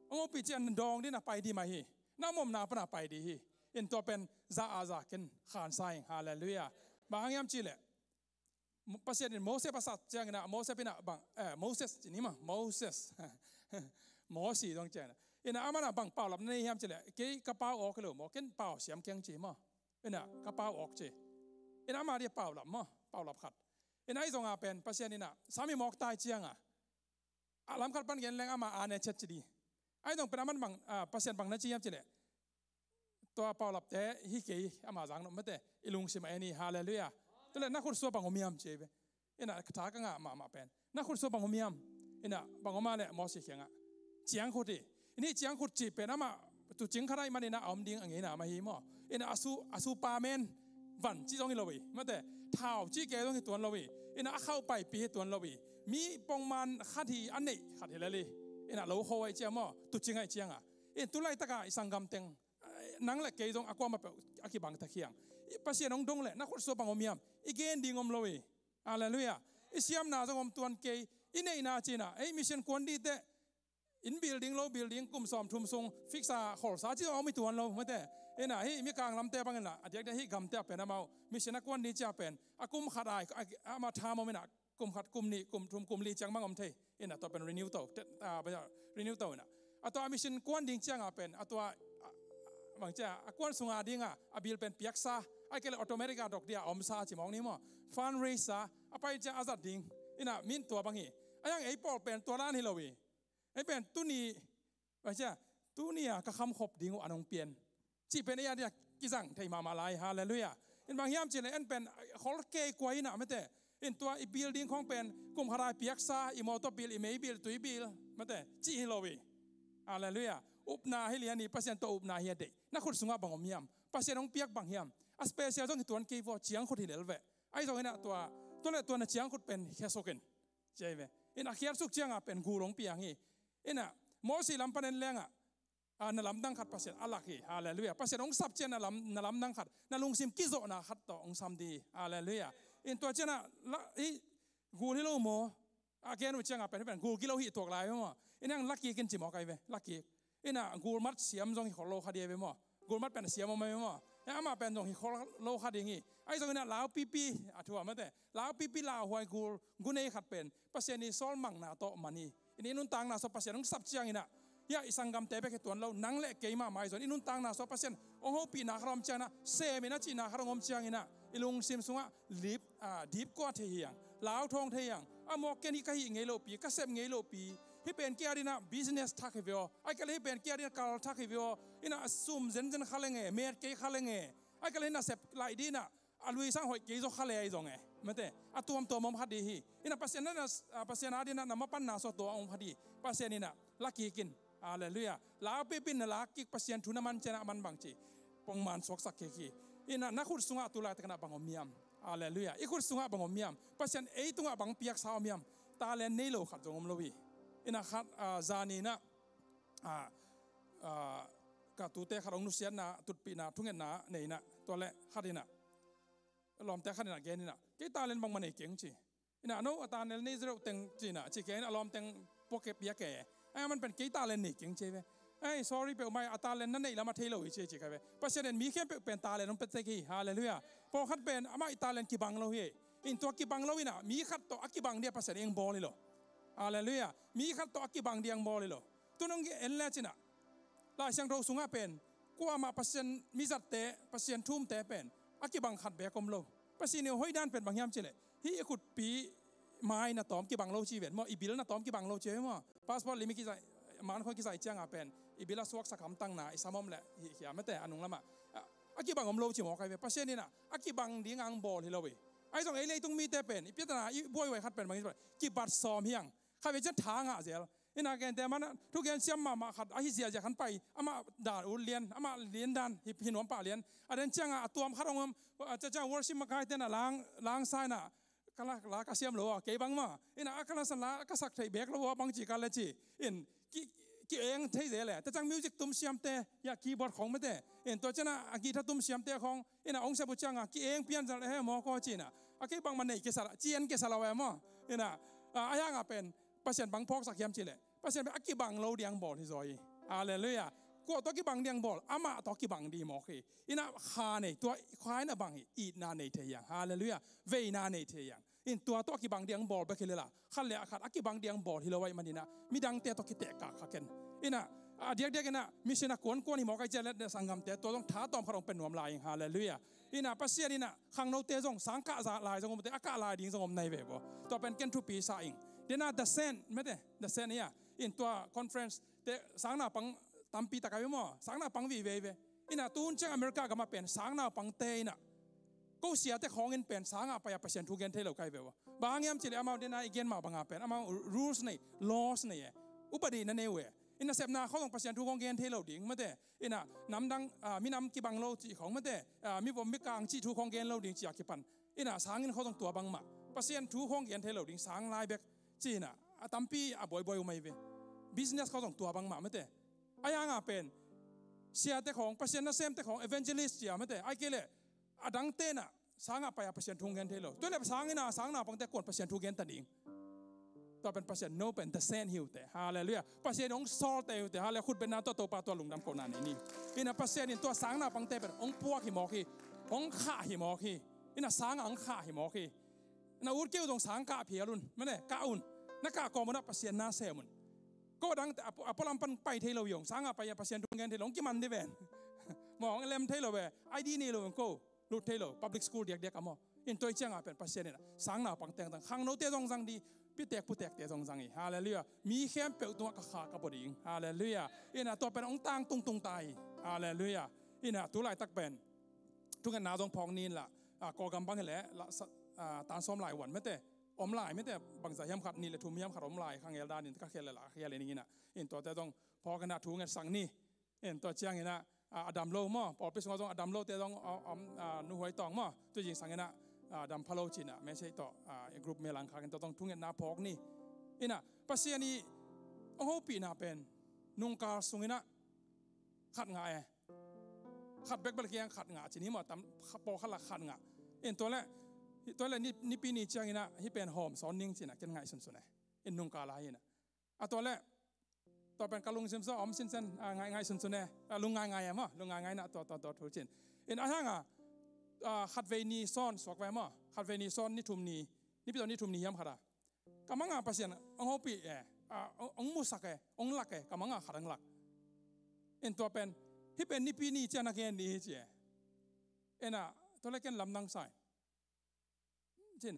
โฮปีเจนดองดินะไปดีมาฮีน้ำมนาปนาไปดีฮีเอ็นตัวเป็นซาอาซาเกนขานไซฮาเลลูยาบางยามจิเล่ปัสเซียนโมเสสภาษาเจ้านะโมเสสเป็นบางโมเสสนี่มั้งโมเสสโมสีตรงเจ้านะเอ็นะอามานะบางเป่าหลับในยามจิเล่เกี่ยกระเป๋าออกเลยโมเก็นเป่าเสียมเกียงจีมั้งเอ็นะกระเป๋าออกจีเอ็นะมาเรียเป่าหลับมั้งเป่าหลับขัดเอ็นะไอ้ตรงเป็นปัสเซียนนี่นะสามีหมอกตายเจียงลำขัดปันเงินแรงอามาเนเช็ดจีดีไอ้ตรงเป็นอามันบางปัสเซียนบางนั่นจียามจิเล่ตัวเป่าหลับแต่ฮิเกย์อามาจังนั่นไม่แต่อิลุงสิมาเอ็นี่ฮาเลลูยาตัวเล็กนักขุดซัวบางหัวมียมเจ็บเอ็นะคาถากังมาเป็นนักขุดซัวบางหัวมียมเอ็นะบางหัวมาเนี่ยมอสิเขียงเจียงขุดดินี่เจียงขุดจีเป็นอามาตัวจิงขรายมันเนี่ยอมดิ้งอย่างนี้นะมาฮีมอเอ็นะอาซูปาเมนวันจีตรงนี้เราวิไม่แต่เท้าจีเกตรงนี้ตัวเราวิเอ็นะเข้าไปปีตัวเราวิมีปองมันขัดที่อันนี้ขัดที่อะไรเอ็นะเราโหยเจียมอตัวจิงไอเจียงเอ็นตัวไรตะกายสังกัมเต็งนังเล็กเกยตรงอากวามาเปอากิบังตะเคียงปัสเซียนองดงเลยนักขุดซัวบางหัวมียมอีเกนดิ้งอมเราวิฮาเลลูยาอิสยามนาจงอมตัวนเกยอินเนนาจีน่ะไอ้มิชชั่นควนดีเตอินบิลดิ้งโลบิลดิ้งกุมสอมทุ่มทรงฟิกซาขอลซาจีเอาไม่ตัวเราไม่แต่เอ็นะให้มีกลางลำเตะบางอย่างอาจจะได้ให้กำเตะเป็นอะไรมิชชั่นนักวันนี้จะเป็นอากุมขัดได้อามาทำเอาไม่หนักกุมขัดกุมนี้กุมทุ่มกุมลีจังบางอมเทเอ็นะตัวเป็นรีนิวโตไปจากรีนิวโตนะตัวมิชชั่นกวนดิ้งจังเป็นตัวบางจะกวนสุงาดิ้งบิลเป็นเปียกซาไอ้เกลือออโตเมติกาดอกเดียอมซาจิมองนี้มั้งฟันเรซ่าไปจะอาซัดดิ้งเอ็นะมินตัวบางอย่างไอ้ยังไอ้ปอลเป็นตัวร้านฮิโลวีไอ้เป็นตุนีว่าใช่ตุนีก็คำขบดิ้งอันองเปลี่ยนจีเป็นไอ้ยาเนี่ยกิจังไทยมาลายฮาเลลูยาเห็นบางยามจีเลยอันเป็นขอลเกยกวยนะไม่แต่เห็นตัวอีบิลดิ้งของเป็นกุมขรายเปียกซาอีมอตัวบิลอีเมย์บิลตุยบิลไม่แต่จีฮิโลวีฮาเลลูยาอุปนาให้เลียนี่ปัสเซียนตัวอุปนาเฮียเด็กนักขุดสุงาบางอมยามปัสเซียนองเปียกบางยามอัสเปเชียลต้องตัวนั้นเกย์ว่าเจียงขุดที่เลวไอ้ตรงนี้นะตัวนั้นเจียงขุดเป็นแค่โซเกนใช่ไหมเห็นอาเคียร์สุกเจียงเป็นกูหลงเปียงฮีเห็นนะมอสีลำพันแรงนลำดังขัดปัสเซียนอัลลักฮีฮาเลลูยาปัสเซียนองสับเจนนลำดังขัดนลุงซิมกิโซนะขัดต่อองซัมดีฮาเลลูยาเห็นตัวเจนะละกูที่เราโมอาเคียร์นุเจียงเป็นกูกิโลหิตัวลายมั้งเห็นยังลักกี้กินจิมออกไงเว้ลักกี้เห็นนะกูมัดเสียมตรงขอโลคดีไปมั้งกูมัดเป็นเสียมมาไหมมั้ง อามาเป็นตรงที่เขาโลขัดอย่างงี้ไอ้ตรงนี้ลาวปีถั่วมาแต่ลาวปีลาวหวยกูเนี่ยขัดเป็นเปอร์เซ็นต์นี้โซลมังนาโตมันนี่อันนี้นุ่นต่างนาโซเปอร์เซ็นต์ต้องสับเชียงอีน่ะยาอิสังกัมเตะไปแค่ตัวเรานังเละเกยมาไม่ส่วนอินุ่นต่างนาโซเปอร์เซ็นต์โอ้โหปีนาคารมเชียงนะเซมินะจีนาคารมเชียงอีน่ะอิลุงซิมซุงะลิบดิบกว่าเทียงลาวทองเทียงอามอกแกนี่ก็หิเงโลปีก็เซมเงโลปีที่เป็นเกียร์ดีนะบิสเนสทักฮิวไอ้ก็เลยเป็นเกียร์ดีนะการทักฮิวอิน่ะซุ่มเซนขาเลงเงเมียเกยขาเลงเงไอ้ก็เลยน่ะเสพไลดีน่ะอาลุยสังหอยเกยโซขาเลไอ้จงเงไม่แต่อะตัวมอมพัดดีฮีอิน่ะเปอร์เซ็นต์นั้นเปอร์เซ็นต์อาดีน่ะนำมาปั้นนาโซตัวองพัดดีเปอร์เซ็นต์นี่น่ะลักกี้กินอาเลลุยาลาวปีน่ะลักกี้เปอร์เซ็นต์ทุนมันเจนะมันบางจีปงมันสวกสักเกยอิน่ะนักขุดสุงะตุลาตะกันบังอมยามอาเลลุยาอีขุดสุงะบังอมยามเปอร์เซ็นต์ตุงะบังเปียกสาวมยามตาเลนนี่โลขัดจงอมโลวีอิน่ะขัดจานีน่ะกะตุเตะขัดองนุเซียนน่ะตุดปีน่ะทุ่งเงินน่ะเนี่ยน่ะตัวเละขัดนี่น่ะลอมแต่ขัดนี่น่ะแกนี่น่ะแกตาเลนบังมันเก่งจีอิน่ะโน้ตาเลนนี่เราเต็งจีน่ะจีแกน่ะลอมเต็งโปเกเปียแกไอ้มันเป็นแกตาเลนนี่เก่งจีเว้ไอ้ sorry เปล่าไม่ตาเลนนั่นนี่แล้วมาเทโลอีจีจีกันเว้เพราะฉะนั้นมีแค่เป็นตาเลนน้องเป็นเซกีฮาเลลูยาพอขัดเป็นอามาตาเลนกีบังเราเฮอินตัวกีบังเราวิน่ะมีขัดตัวกีบังเดียภาษาเองบอลเลยหรอฮาเลลูยามีขัดตัวกีบังเดียงบอลเลยหรอตัวน้องเอ็นแล้วจีน่ะลายเสียงเราสูงเป็นกูอามาภาษามีจัดเตะภาษาทุ่มเตะเป็นกีบังขัดเบียกอมโลภาษาเนี่ยห้อยด้านเป็นบางยามจีเลยที่ขุดปีไม้น่ะตอมกีบังเราชีวิตมั่วอีบิลน่ะตอมกีบังเราเจ้ามั่วพาสปอร์ตลิมิกิใจมันคนกิใจเจ้าเป็นอีบิลสวกสักคำตั้งหนาอิสามอมแหละเหียไม่แต่อันนุ่งละมากีบังอมโลจีหมอใครเป็นภาษาเนี่ยน่ะกีบังดีงางบอลที่เราไปไอ้ตรงไอ้เลยต้องมีแต่เป็นอีพิจารณาอีบวยไว้ขัดเป็นบางทีกีบัดซ้อมเฮียงใครเป็นจะทางอ่ะเสียอินาแกนแต่มันทุกอย่างเชื่อมมาขัดไอ้เสียจากขันไปอามาด่านอุเลียนอามาเลียนด่านหินหัวป่าเลียนอันนั้นเจ้าตัวขัดองจะวอร์ชิมมาใครแต่น่ะล้างซ้ายน่ะกะลากระเสียมหลัวเก็บบังมาอินาอักลาสันลากระสักไทยเบกลัวบางจีกันเลยจีอินกี่เองเท่เสียแหละแต่จังมิวสิกตุ้มเสียมเตะอยากคีย์บอร์ดของไม่เตะอินตัวเจ้าน่ะกีถ้าตุ้มเสียมเตะของอินาองค์เสบุจังกี่เองเปลี่ยนจะให้หมอก็จีน่ะเก็บบังมันเนี่ยเกษรจีนเกษรละแวมอินาอายังเป็นเปอร์เซ็นต์บังพอกสักยามจีเลยเปอร์เซ็นต์เป็นกีบังเราเดียงบอลที่ซอยอาเลลุยากูตัวกีบังเดียงบอลอามาตัวกีบังดีหมอคีอินาขาเนี่ยตัวควายน่ะบังอีนาเนี่ยเทียงอาเลลุยาเวนาเนี่ยเทียงอินตัวกีบังเดียงบอลไปคือเลยล่ะขันเลยขัดกีบังเดียงบอลที่เราไว้มันนี่นะมีดังเตะตัวกีเตะกากขัดกันอินะเด็กๆนะมิเชนะกวนๆหิมอไกเจเลสังกัมเตะตัวต้องท้าตอมขนมเป็นหนวมลายฮาเลลูยาอินะปัสเซียนี่นะขังโนเตะจงสังกะลายจงมเตะอากาลายดิ่งจงมในเว็บตัวเป็นเกนทูปีซาอิงเดน่าเดเซนไม่ได้เดเซนเนี่ยอินตัวคอนเฟรนซ์เตะสังนาปังตัมปีตะกายมั้งสังนาปังวีเว่อินะตูนเจ้าอเมริกาก็มาเป็นสังนาปังเตยนะก็เสียแต่ของเงินเป็นสังอาไปเปอร์เซ็นต์ทุกเงินเทเลกายเว่บางอย่างจิเลอามาเดน่าอีกเงินมาบางอาเป็นอามา rules นี่ laws นี่อุปดีนั่นเองเว้อินะเสพนาเขาต้องเปอร์เซ็นต์ทุกของเงินเทเลดิ่งไม่ได้อินะน้ำดังมีน้ำกีบังโลจีของไม่ได้มีผมมีกลางจีทุกของเงินเราดิ่งจีอากิปันอินะสังเงินเขาต้องตัวบังมาเปอร์เซ็นต์ทุกของเงินเทเลดิ่งสังลายเบกจีน่ะตัมปีบ่อยๆไม่เว้ business เขาต้องตัวบังมาไม่ได้อายังเป็นเสียแต่ของเปอร์เซ็นต์นั่นเซมแต่ของ evangelist จีไม่ได้ไอ้เกลี่ยดังเต้น่ะสังไปเปอร์เซ็นต์ทุกเงินเทเลตัวเล็บสังนี่นะสังน่ะปังแต่กวนเปอร์เซ็นต์ทุกเงินตัดดิ่งตัวเป็นเปอร์เซ็นต์โนเป็นแต่เซนฮิวแต่ฮาเลลูยาเปอร์เซ็นต์ของซอลแต่ฮิวแต่ฮาเลคุณเป็นนาตัวปลาตัวหลุงดำโกนานี่อินะเปอร์เซ็นต์นี่ตัวสังน่ะปังแต่เป็นองพวกหิมอคีองข้าหิมอคีอินะสังองข้าหิมอคีน่ะอุดเกี่ยวตรงสังกะเพียรุนไม่ได้กะอุนนักกะกอมันน่ะเปอร์เซ็นต์น่าเสียมุนก็ดังแต่พอลำปันไปเทเลวยงสังไปเปอร์เซ็นต์ทุกเงินเทลงกี่มันได้แบนมองเล่มเทเลเวไอดีนี่เลยก็รูดเทเล public school เด็กๆกันมั้งอินตัวเจ้าเป็นเปอร์เซ็นต์เนี่ยสังน่ะปังแต่งต่างข้างโน้ตเตะตรงสังดีพิเตกผู้เตกเตะตรงสังอีฮาเลลูยามีเข้มเปรี้ยวตัวกะขากระบดิ่งฮาเลลูยาอินะตัวเป็นองต่างตุงไตฮาเลลูยาอินะตัวไหลตักเป็นทุกคนน่าต้องพองนินล่ะก่อกำบังแหละตานซ้อมหลายวันไม่แต่อมลายไม่แต่บางสายยำขัดนี่เลยทุ่มยำขัดอมลายข้างเอลดานี่ก็แค่ละแค่อะไรนี่นะอินตัวแต่ต้องพอกันนะทุ่งเงินสั่งนี่อินตัวเชียงนี่นะอดัมโลมั่งพอไปส่งต้องอดัมโลแต่ต้องนุ่งหอยตองมั่งตัวจริงสั่งนี่นะดัมพะโลจินะไม่ใช่ต่อกรุ๊ปเมลังคากันต้องทุ่งเงินนาพอกนี่อินะปัสเซียนี่โอ้โหปีน่าเป็นนุ่งกาสุงนี่นะขัดง่ายขัดเบกเบลเกียงขัดง่ายทีนี้มั่งตำปอขัดละขัดง่ายอินตัวละนี่ปีนี้เชียงนี่นะที่เป็นโฮมสอนนิ่งจีนะกันง่ายสุดๆเลยอินนุ่งกาลายนะตัวละตัวเป็นกาลุงซิมซ้อมซินเซนง่ายสุดๆเลยลุงง่ายมั้งลุงง่ายนะตัวถูกจริง เอ็นอะไรขัดเวนีซ้อนสวกไว้มั้งขัดเวนีซ้อนนี่ทุ่มนี้นี่พี่ตอนนี้ทุ่มนี้ย้ำขนาดกำมังปัสยันองค์ปีองค์มุสักองค์หลักกำมังขัดองค์หลักเอ็นตัวเป็นที่เป็นนี่ปีนี้เจ้านักเรียนนี่เจ้าเอ็นตัวเล็กเอ็นลำนังใส่เช่น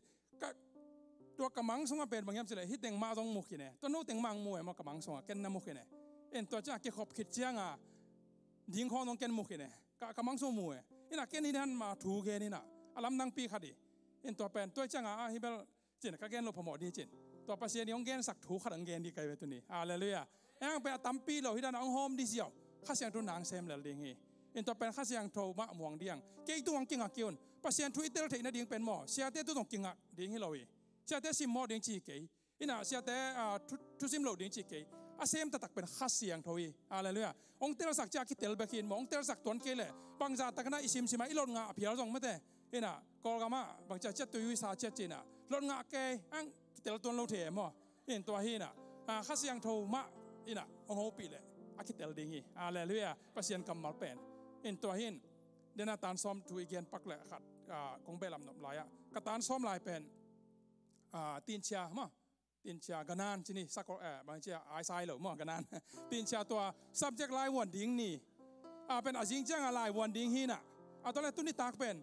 ตัวกำมังส่งมาเป็นบางอย่างสิเลยที่เต็งมาตรงมุกเนี่ยตัวโน้ตเต็งมังมวยมากำมังส่งเก็นน้ำมุกเนี่ยเอ็นตัวจ้าเกี่ยวกับคิดเจียงดิ้งข้อน้องเก็นมุกเนี่ยกำมังส่งมวยเอ็นเก็นนี่นั่นมาถูกเกนี่น่ะลำนังปีขัดดิเอ็นตัวเป็นตัวจ้างฮิเบลเจนก็เกนลบพมอดีเจนตัวปัสยันยองเกนสักถูกขัดองเกนดีไกลไปตัวนี้อะไรเลยยังเป็นตั้มปีเราที่ด้านองโฮมดิเซียวข้าเสียงตัวนางเซมเลยเดียงเอ็นตัวเป็นข้าเสียงโทมะหมวงเดียงเกี่ยตัวงกิงอ่ะเกี่ยวปัสยันทวิตเตอร์เทนเดียงเป็นหมอเสียเต้ตัวตรงกิงอ่ะเดียงให้เราเสียเต้ซิมหมอเดียงจีเกยอิน่ะเสียเต้ทุซิมเราเดียงจีเกยอาเซมตะตักเป็นข้าเสียงทวีอะไรเลยองเตลสักจากคิเตลเบกินองเตลสักตัวเกลบางจากตะกันอิซิมซิมาอิลอนงาเพียรจงไม่ได้อิน่ะกอลกามาบางจากเจ็ดตัวยุสาเจ็ดจีน่ะลอนงาเกยอังคิเตลตัวเราเทมอินตัวฮีน่ะข้าเสียงโทมะอิน่ะองโฮปีเลยอาคิเตลดิ่งอะไรเลยปัสยันกำมัลเป็นอินตัวหินเดน่าตานซ้อมทุยเกียนปักแหละขัดกงเบลลำนบลายกระตานซ้อมลายเป็นตีนเชียมั้งตีนเชียกันนานที่นี่สักบางเชียไอไซเหล่ามั้งกันนานตีนเชียตัว subject ลายวันดิ้งนี่เป็นอาจิงจังอะไรวันดิ้งฮีน่ะตอนแรกตุนี่ตากเป็น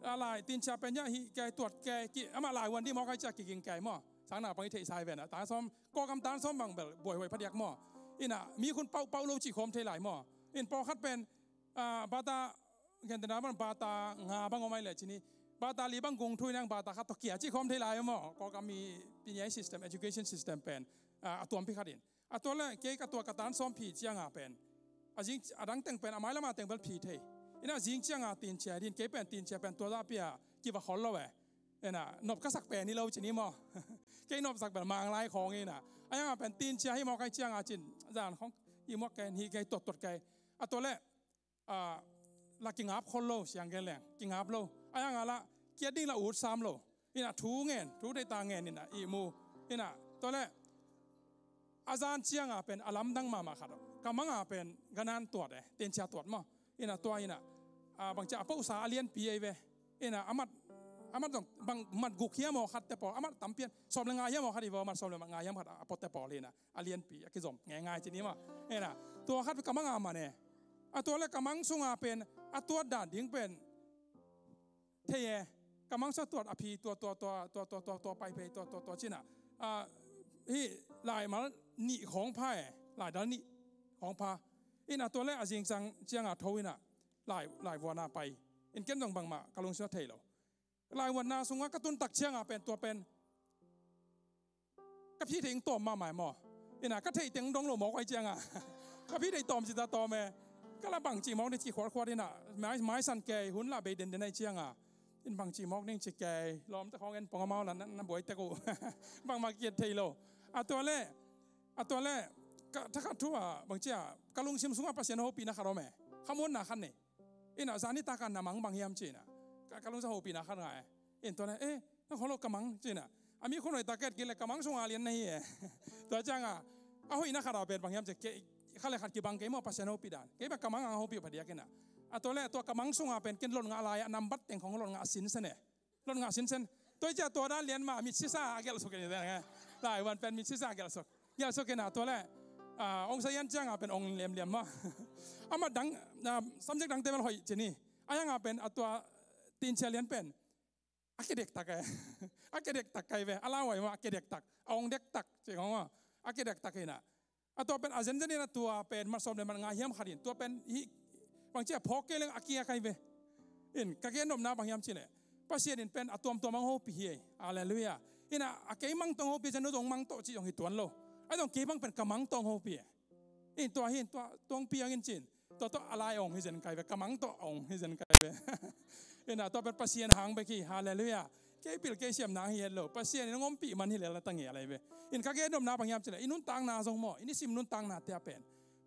อะไรตีนเชียเป็นยังฮีแกตรวจแกกี่มาลายวันที่มอใครจะกินแกมั้งสังหน้าบางทีไซเป็นตาซ้อมก็กำตานซ้อมบางแบบบ่อยๆพัดยักมั้งอิน่ะมีคนเป่าโลจิคอมเทหลายมั้งอินพอคัดเป็นบาตาเห็นแต่น้ำมันบาตางาบางเอาไม่เลยทีนี้บาตาลีบางกงทุยนั่งบาตาขัดตะเกียจิคอมเทหลายมั้งก็มีปีนี้ system education system เป็นตัวพิฆาดินตัวแรกเกี่ยวกับตัวกระตานซ้อมผีเจียงเป็นจริงดังแต่งเป็นไม่ละมาแต่งเป็นผีเทอิน่ะจริงเจียงตีนเชียดินเกี่ยวเป็นตีนเชียเป็นตัวราเปียกี่ว่าคนเราเอ็น่ะนบก็สักเป็นนี่เราจีนี้มั้งเกี่ยวนบสักแบบมังลายของนี่น่ะยังเป็นตีนเชียให้มอใครเจียงจินจานของอีมอแกนฮีแกตดแกตัวแรกลักกิงอัพคนโลเสียงแกแรงกิงอัพโลยังละเกียรติละอูดซ้ำโลนี่น่ะทูเงินทูได้ตาเงินนี่น่ะอีมูนี่น่ะตัวแรกอาจารย์เชียงเป็นอลัมดังมาขัดกำมังเป็นกันนันตรวจเตียนเชียตรวจมั้งนี่น่ะตัวนี่น่ะบางจะเอาอุตสาห์เลียนปีไอเวนี่น่ะอามัดต้องบางมัดกุกเฮียมอขัดแต่ปออามัดตั้มเปียนสอบเรื่องงานเฮียมอขัดอีกว่ามัดสอบเรื่องงานเฮียมขัดปอแต่ปอเลยน่ะเลียนปีกิจมง่ายๆจีนี้มั้งนี่น่ะตัวขัดกำมังมาเนี่ยตัวแรกกำมังสุงเป็นตัวด่านดิ้งเป็นเทียกำมังสตรวจอภีตัวไปตัวจีน่ะที่หลายมาหนีของผ้าหลายด้านหนีของผ้าอิน่ะตัวแรกจริงจังเจียงทวิน่ะหลายวันไปอินเก็นต้องบังมากระลงเชื้อเทยเราหลายวันสุงกระตุ้นตักเชียงเป็นตัวเป็นกับพี่ถึงตัวมาหมายหมออิน่ะก็เทยถึงดงหลงหมอกไอเจียงกับพี่ได้ตอมจิตตอมก็ละบังจีมอกในจีขวดนี่น่ะไม้สันแก่หุ่นละเบเดนในเชียงอินบังจีมอกนี่จีแก่ล้อมตะของเงินปองเมาแล้วนั่นบ่อยตะกูบังมาเกียรเทยเราตัวแรกถ้าขัดทั่วบางเจ้ากะลุงชิมสุงปัสยันโฮปีนะคารอแม่ขมวนนาขันเนี่ยอิน่ะสานิตากันนามังบางเฮียมจีน่ะกะลุงจะโฮปีนะขันไงอินตัวนั้นนั่นของเรากะมังจีน่ะมีคนหน่อยตาเกตกินเลยกะมังสุงอาเลียนนี่ตัวจังเอาหินะคารอเป็นบางเฮียมจะเกข้าเลยขัดกี่บางเกมปัสยันโฮปีดานเกแบบกะมังโฮปีพอดีกันน่ะตัวแรกตัวกะมังสุงอาเป็นกินหล่นงาลายนำบัตรแต่งของหล่นงาสินเสน่ห์หล่นงาสินเสนตัวเจ้าตัวนั้นเลียนมามีซิซ่าเกลสุกันอย่างไงหลายวันเป็นมีซิซ่าเกลสุกันน่ะตัวแรกองค์สยันจังเป็นองค์เหลี่ยมๆมั้งมาดังสัมผัสดังเต็มเลยจีนี่ยังเป็นตัวตีนเชลียนเป็นอักเด็กตักเว้อะไรวะว่าอักเด็กตักองเด็กตักเจ้าของว่าอักเด็กตักน่ะตัวเป็นอาเซนนี่นะตัวเป็นมาสอบในมันงานเยี่ยมขัดินตัวเป็นบางเจ้าพกเกลังอักเกียใครเว้อินกะเกนนมน้าบางยามจีเนี่ยภาษาดินเป็นตัวมังโฮปีอะไรเลยอิน่ะอักเกมังตงโฮปีจะนู้ตงมังโตจีของหิตวนโลไอ้ตรงเก็บังเป็นกำมังตองโฮปีอินตัวหินตัวปีอย่างจีนตัวอะไรองค์ให้เจนไก่ไปกำมังตัวองค์ให้เจนไก่ไปอิน่ะตัวเป็นภาษาหางไปกี่ฮาเลลูยาเกี่ยปิลเกี่ยเสียมนางเฮียโลภาษาเนี่ยงมปีมันที่เหลือละตั้งเหี้ยอะไรไปอินกะเกนนมน้าบางยามจีอินุนตังนาทรงหม้ออินิสิมนุนตังนาเตียเป็น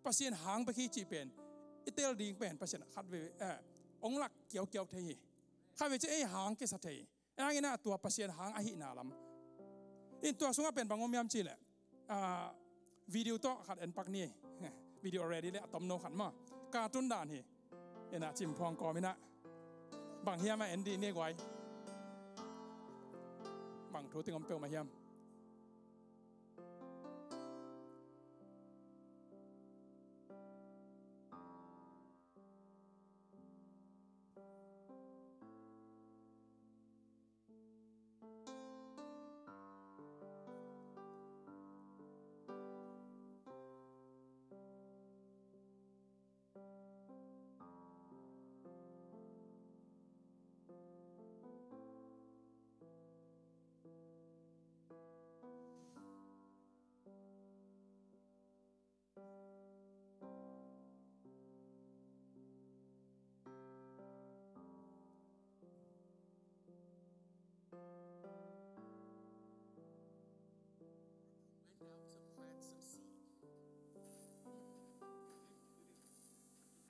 ภาษาหางไปกี่จีเป็นอิเตลดิงเป็นภาษาขัดเวองค์หลักเกี่ยวเทยข้าเวจะหางเกษตรเทยอย่างนี้นะตัวภาษาหางอหินาลัมอินตัวสงฆ์เป็นบางอมยามจีแหละวิดีโอต่อขัดเอ็นปักนี่วิดีโออะไรดีเลยตอมโนขัดมาการ์ตูนด่านนี่ ena chim phong ko mina bang hiam ma endi ne gwai bang thu ting om pe ma hiam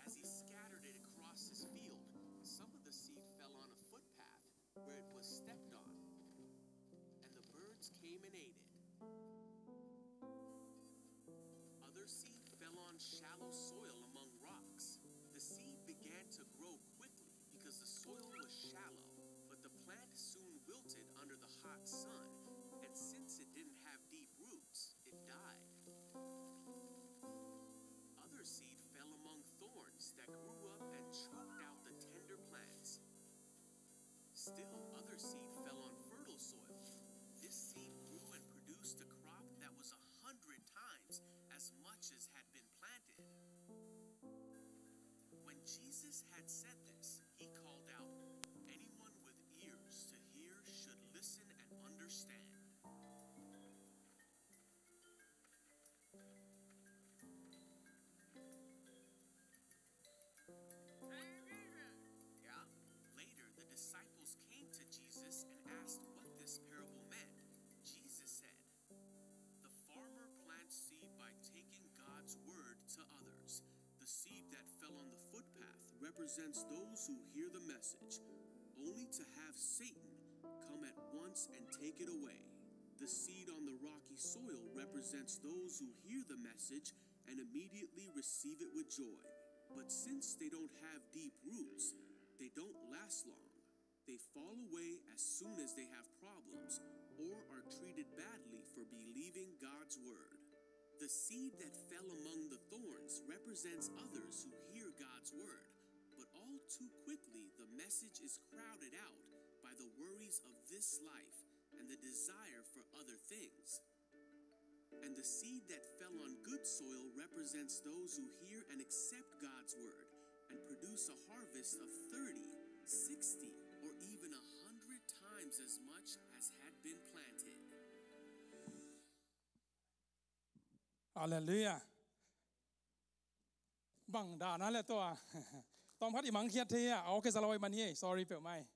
As he scattered it across his field, some of the seed fell on a footpath where it was stepped on, and the birds came and ate it. Other seed fell on shallow soil among rocks. The seed began to grow quickly because the soil was shallow, but the plant soon wilted under the hot sun, and since it didn't have deep roots, it died. Other seed fell among thorns that grew up and choked out the tender plants. Still, other seed fell on fertile soil. This seed grew and produced a crop that was 100 times as much as had been planted. When Jesus had said this, he called out, "Anyone with ears to hear should listen and understand." Later, the disciples came to Jesus and asked what this parable meant. Jesus said, "The farmer plants seed by taking God's word to others. The seed that fell on the footpath represents those who hear the message, only to have Satan come at once and take it away. The seed on the rocky soil represents those who hear the message and immediately receive it with joy. But since they don't have deep roots, they don't last long. They fall away as soon as they have problems or are treated badly for believing God's word. The seed that fell among the thorns represents others who hear God's word, but all too quickly the message is crowded out by the worries of this life and the desire for other things. And the seed that fell on good soil represents those who hear and accept God's word and produce a harvest of 30, 60, or even 100 times as much as had been planted." Hallelujah. Bang da na le to a. Tom phat imang khiat the a au ke saloi mani sorry pe mai.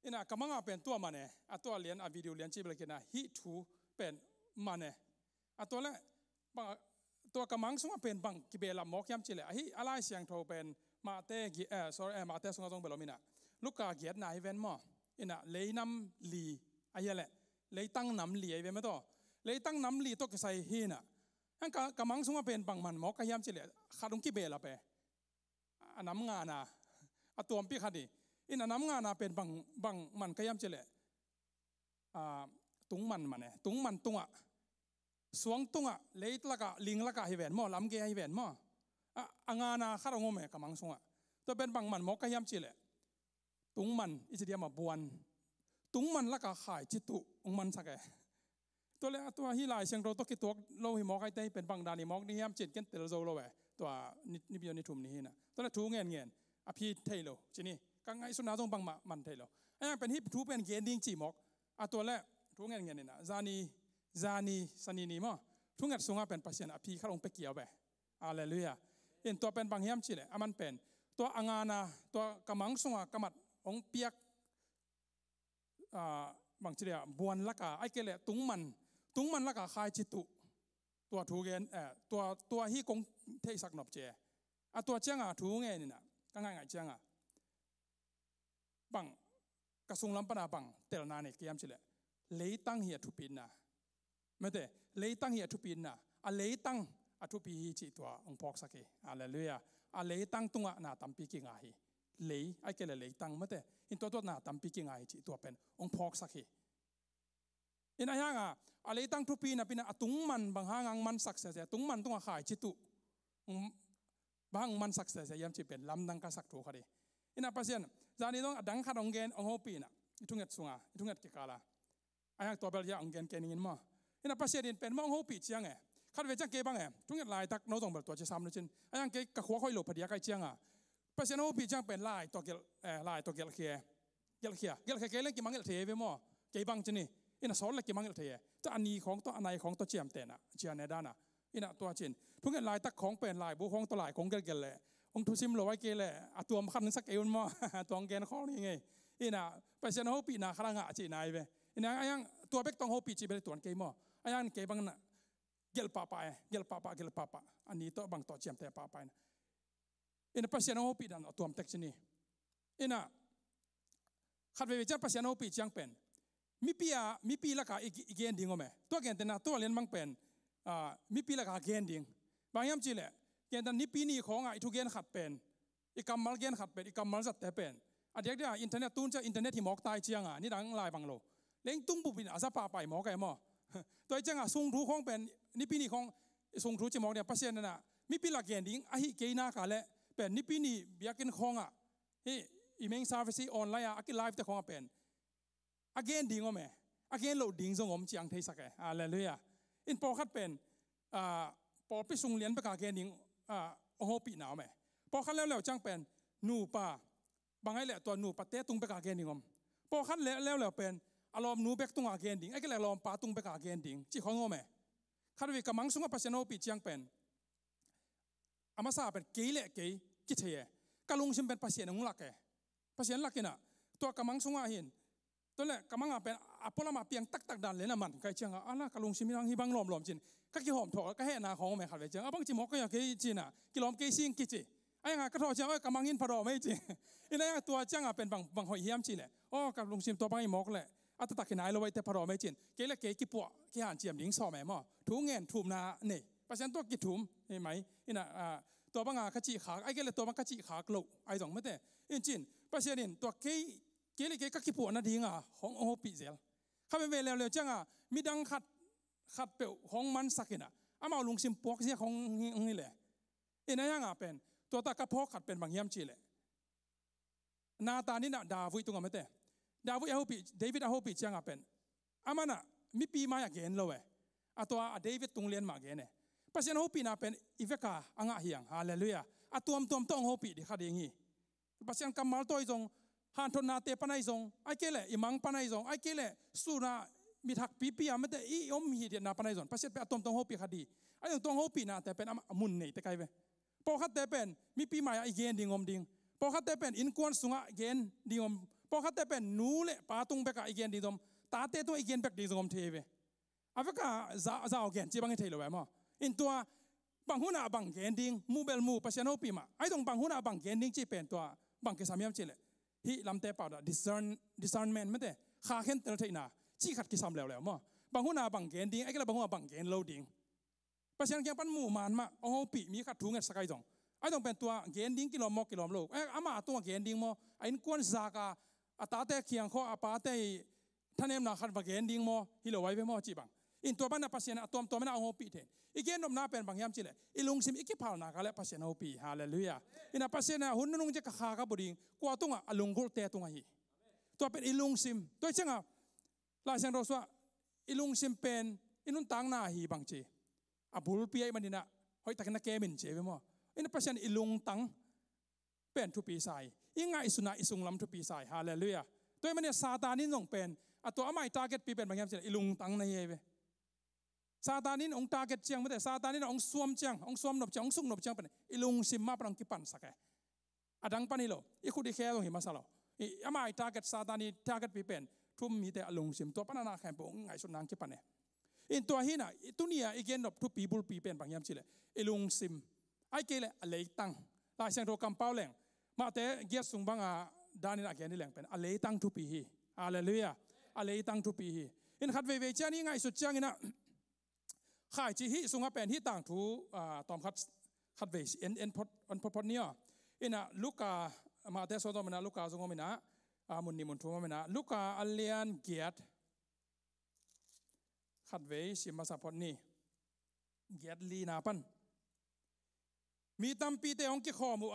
Ina kamanga pen tua mane a tua lian a video lian chi bel kena hi thu pen mane. A to le bangตัวกำมังสงเป็นบังกิเบลมอกยามจิเลอะฮิอะไรเสียงโทเป็นมาเตกิsorry มาเตสงจงเบลมินะลูกกาเกียดนายเวนมออินะเลยน้ำลีอะยะแหละเลยตั้งน้ำลีไอเวนไม่ต่อเลยตั้งน้ำลีตัวกใส่ฮีน่ะฮันกำมังสงเป็นบังมันมอกยามจิเลขาดงกิเบลอะเปน้ำงานะอะตัวปีขัดดิอินะน้ำงานะเป็นบังมันกยามจิเลตุงมันมันเนี่ยตุงมันตุงอะสวงตุงอ่ะเลยตละกะลิงละกะให้แหวนหม้อลำเกให้แหวนหม้ออ่ะงานาข้ารงงแม่กำมังสงอ่ะตัวเป็นบังมันมอกกะยามจิเลตุงมันอิจเดียมาบวนตุงมันละกะขายจิตุองมันสักแกตัวเลยตัวฮิลายเชียงโรตกิตัวโลหิมอกไอเตเป็นบังดานิมอกนี่ยามจิตกันเตลโซโลแหวตัวนิบยอนิทุมนี่นะตัวละทูเงียนอภิเทโลจินี่กังไงสุนาตรงบังมันเทโลไอ้เป็นฮิปทูเป็นเกนดิ้งจีมอกอ่ะตัวแรกทูเงียนนี่นะซานีสันนี่มั้งทุกอย่างส่งมาเป็นปัจจัยอภิข้าลงไปเกี่ยวไปอาเลลูยาเห็นตัวเป็นบางยามจิเลอามันเป็นตัวอ่างานาตัวกำมังส่งกำมัดองเปียกบางจิเลบวนละกะไอเกลตุงมันละกะคายจิตุตัวทูเกนตัวฮีกงเทสักนบเจตัวเจ้างทูเงนี่นะก็ง่ายเจ้างบังกระทรวงลำปนาบังเตลนาเนกยามจิเลเลยตั้งเหียทุปินนะไม่แต่เลยตั้งเหียทุปินนะเลยตั้งทุปีจิตัวองพอกสักเอฮาเลลูยา อะไรตั้งตัวน่าตั้มปีกิ่งไงเลยไอ้เกลเลยตั้งมาแต่อินตัวน่าตั้มปีกิ่งไงจีตัวเป็นองค์พอกสักทีอินอะไรอะไรตั้งทุกปีน่ะปีน่ะตุงมันบางหางมันสักเสียตุงมันตัวขายจิตุบางมันสักเสียยังจีเป็นลำดังกษักถูกคดีอินะภาษาจานี้ต้องดังขัดองเกนองหัวปีน่ะทุ่งเงินสุงาทุ่งเงินกิกาลาไอ้ยังตัวเบลยาองเกนเกนินมาอินะภาษาดินเป็นมองหัวปีเชียงไงขัดเวจังเก็บบ้างไงทุ่งเงินลายตักโน้ตตรงแบบตัวจะซ้ำเลยจินไอ้ยังเก็บกระหัวค่อยหลบพอดีใกล้เชียงภาษาหัวปีเชียงเป็นลายตัวเกลลายตัวเกลเคียเล่นกี่มังเกลเทไปมั่วเก็บบ้างจินี่อินะสอนเล่นกี่มังเกลเทจะอันนี้ของตัวอันไหนของตัวเจียมเต้นเจียในด้านอินะตัวจินทุ่งเงินลายตักของเป็นลายบุของตัวลายของเกลเลยองทุซิมโลไว้เกลเลยตัวมันขันสักเอวนมั่วตัวองเกนข้อนี้ไงอินะภาษาหัวปีน่ะขลังจีนายไปอินะไอ้ยังตัวเบ็กต้องหัวปีจีเป็นตัวเกมมั่วไอ้ยังเก็บบ้างน่ะเกลป้าอันนี้ตัวบางตัวเจียมแต่ป้าไปอินะภาษาหัวปีดันตัวมันเต็กชนีอินะขัดเวจาภาษาหัวปีจังเป็นมีปีละกาอีเกนดิ้งมั้ยตัวเกนแต่น่ะตัวเลี้ยนบางเป็นมีปีละกาเกนดิ้งบางยามจีแหละเกนแต่นี้ปีนี้ของอีทุกเกนขัดเป็นอีกำมัลเกนขัดเป็นอีกำมัลจัดแต่เป็นอันเดียวอินเทอร์เน็ตตูนจะอินเทอร์เน็ตที่หมอกตายเชียงนี่ดังลายบางโลเลี้ยงตุ้งบุบินอาซาป้าไปหมอกไก่หม้อตัวจังส่งทูของเป็นนี่ปีนี้ของส่งทูจะหมอกเนี่ยภาษาเนี่ยนะมีปีละเกนดิ้งเกยน่ากันแหละเป็นนี่ปีนี้เบียกินของอีเมงซาร์วิสออนไลน์กินไลฟ์แต่ของเป็นเกนดิ้งมั้ยเกนโหลดดิ้งส่งผมเจียงเทสักอะไรเลยอินพอคัดเป็นพอไปส่งเรียนไปกับเกนดิ้งโอ้โหปีหนาวไหมพอคัดแล้วจังเป็นหนูป่าบางไอ้แหละตัวหนูปะเต้ตุงไปกับเกนดิ้งพอคัดแล้วเป็นอารมณ์หนูเบกตุงกับเกนดิ้งไอ้ก็เลยลองป่าตุงไปกับเกนดิ้งจีของงอไหมคัดวิกำมังสุงกับภาษาโนปีจังเป็นอามาซาเป็นเกยเละเกยกิเทียกะลุงชิมเป็นภาษาหนุ่งหลักภาษาหลักน่ะตัวกำมังสุงอาหินตัวแรกกำมังเป็นอพอลมาเปียงตักดันเลยนะมันใครเชียงอ่ะนะกะลุงชิมยังฮิบังหลอมจินก็กี่หอมถอก็ให้นาของแม่ขัดไปเจ้าบางจีหมอกก็อยากกี่จีน่ะกี่หลอมกี่ซิงกี่จีไอ้งานก็ถอดเจ้ากำมังยินพอดอไม่จีไอ้นั่นตัวจังเป็นบางหอยเหี้ยมจีแหละอ๋อกับลุงชิมตัวบางอีหมอกแหละอัตตะกินายเราไว้แต่พอดอไม่จีเกล้เกกี่ปัวกี่หันเจียมหญิงสอบแม่หม้อถุงเงินถุมนาเนี่ยเพราะฉะนั้นตัวกี่ถุมเห็นไหมไอ้น่ะตัวบางขจีขาไอ้เกล้ตัวบางขจีขากลุไอ้สองไม่แต่ไอ้จีนเพราะฉะนั้นตัวเกล้ก็กี่ปัวนั่นดีอ่ะของโอปีเซลข้าเป็นเวลาจังมีดังขัดเปลวของมันสักน่ะอามาลุงซิมปวกเสียของนี่แหละไอ้นั่นยังเป็นตัวตากระเพาะขัดเป็นบางยามจีแหละนาตานี่น่ะดาวิดตรงนั้นไม่แต่ดาวิดเอาปีเดวิดเอาปีจังเป็นอามาน่ะมีปีมาอย่างเงี้ยเลยตัวเดวิดตรงเรียนมาเงี้ยเนี่ยเพราะฉะนั้นเอาปีน่ะเป็นอีเวกาอ่างเหียงฮาเลลูยาตัวต้องเอาปีดิขัดอย่างงี้เพราะฉะนั้นกำมัลตัวอีจงฮันทนาเตปนัยจงไอ้เกล้อิมังปนัยจงไอ้เกล้สุรามีทักปีไม่แต่อีอมมีเดียนาปนัยจงเพราะฉะนั้นเป็นต้องเอาปีขัดดีไอ้ต้องเอาปีน่ะแต่เป็นมุนนี่แต่ไกลไปพอขัดแต่เป็นมีปีใหม่ไอ้เกนดิ่งอมดิ่งพอขัดแต่เป็นอินกวนสุงะเกนดิ่งอมพอขัดแต่เป็นนูเล่ปาตุงเบกไอ้เกนดิ่งอมตาเตตัวไอ้เกนเบกดิ่งอมเทไปอาเวกาจะเอาเกนจีบังเทเลยมั้งอินตัวบางหัวหน้าบางเกนดิ่งมูเบลมูเพราะฉะนั้นเอาปีมาไอ้ตรงบางหัวหน้าบางเกนดิ่งจีเป็นตัวบางเกสามีมจีเลยฮิลำเตปาดะ discernment ไม่ได้ข้าเห็นเตอร์เทน่าจีขัดกิสามแล้วมั้งบางหัวหน้าบางเกนดิ่งไอ้ก็เลยบางหัวบางเกนโลดิ่งเพราะฉะนั้นยังปั้นหมู่มันมาโอ้ปีมีขัดถุงเงินสักไอ้ตรงไอ้ต้องเป็นตัวเกนดิ้งกิโลมกิโลมโลกอามาตัวเกนดิ้งมั้งไอ้กวนซากาตาเตะเคียงข้อปาเตะท่านเอ็มนาขัดเกนดิ้งมั้งฮิโลไว้ไปมั้งจีบังอินตัวบ้านน่ะพัศนาตัวไม่น่าโอ้ปีเถอะอีเกนนมน่าเป็นบางยามจีเลยอีลุงซิมอีกพาวนาก็เลยพัศนาโอ้ปีฮาเลลูยาอิน่ะพัศนาหุ่นนุ่งจะข้ากับบุริงกว่าตัวลุงกุลเตะตัวไงตัวเป็นอีลุงซิมตัวเช่นอ่ะลายเส้นเราสว่าอีลุงซิมเป็นอีนุ่นตังนาฮีบางจีบุลปีไอ้มันนี่นะเฮ้ยแต่กันนักเกมินเจ๋อไปมั้งอินพัศนาอีลุงตังเป็นทุปีสายยังไงสุนัขสุงลำทุปีสายฮาเลลูยาตัวมันเนี่ยซาตานี่น้องเป็นตัวอาไม่ตาเก็ตปีเป็นบางอย่างเช่นอีลุงตังในเย่ไปซาตานี่องตาเก็ตเจียงไม่แต่ซาตานี่องสวมเจียงองสวมหนบเจียงองสุงหนบเจียงเป็นอีลุงซิมมาปรังกิปันสักแอดังปานี่โลอีคุดิแค่ตรงหิมะสลออาไม่ตาเก็ตซาตานี่ตาเก็ตปีเป็นทุ่มมีแต่ลุงซิมตัวปนานาแข่งปงไงสุนังกิปันเนี่ยอินตัวหินะตัวนี้อีเกนหนบทุปีบุลปีเป็นบางอย่างเช่นอีลุงซิมไอ้เกล้อะไรตั้งลายเส้นโรกัมเป้าแหลงมาแต่เกียรติสุงบังดานินาเกนี่แหลงเป็นอะไรตั้งทุปีฮีอะไรเลยอะไรตั้งทุปีฮีอินขัดเวเจนี่ไงสุดจังนะขายจีฮีสุงเป็นฮีต่างทูตอมขัดเวเอ็นพอด อันพอดเนี่ยอินะลูกามาเตสโซโตมินะลูกาสงมินะมุนนิมุนทูมินะลูกาอัลเลียนเกียรติขัดเวสิมาสะพอดนี่เกียรติลีนาปันมีตั้มปีเตองกิข้อมู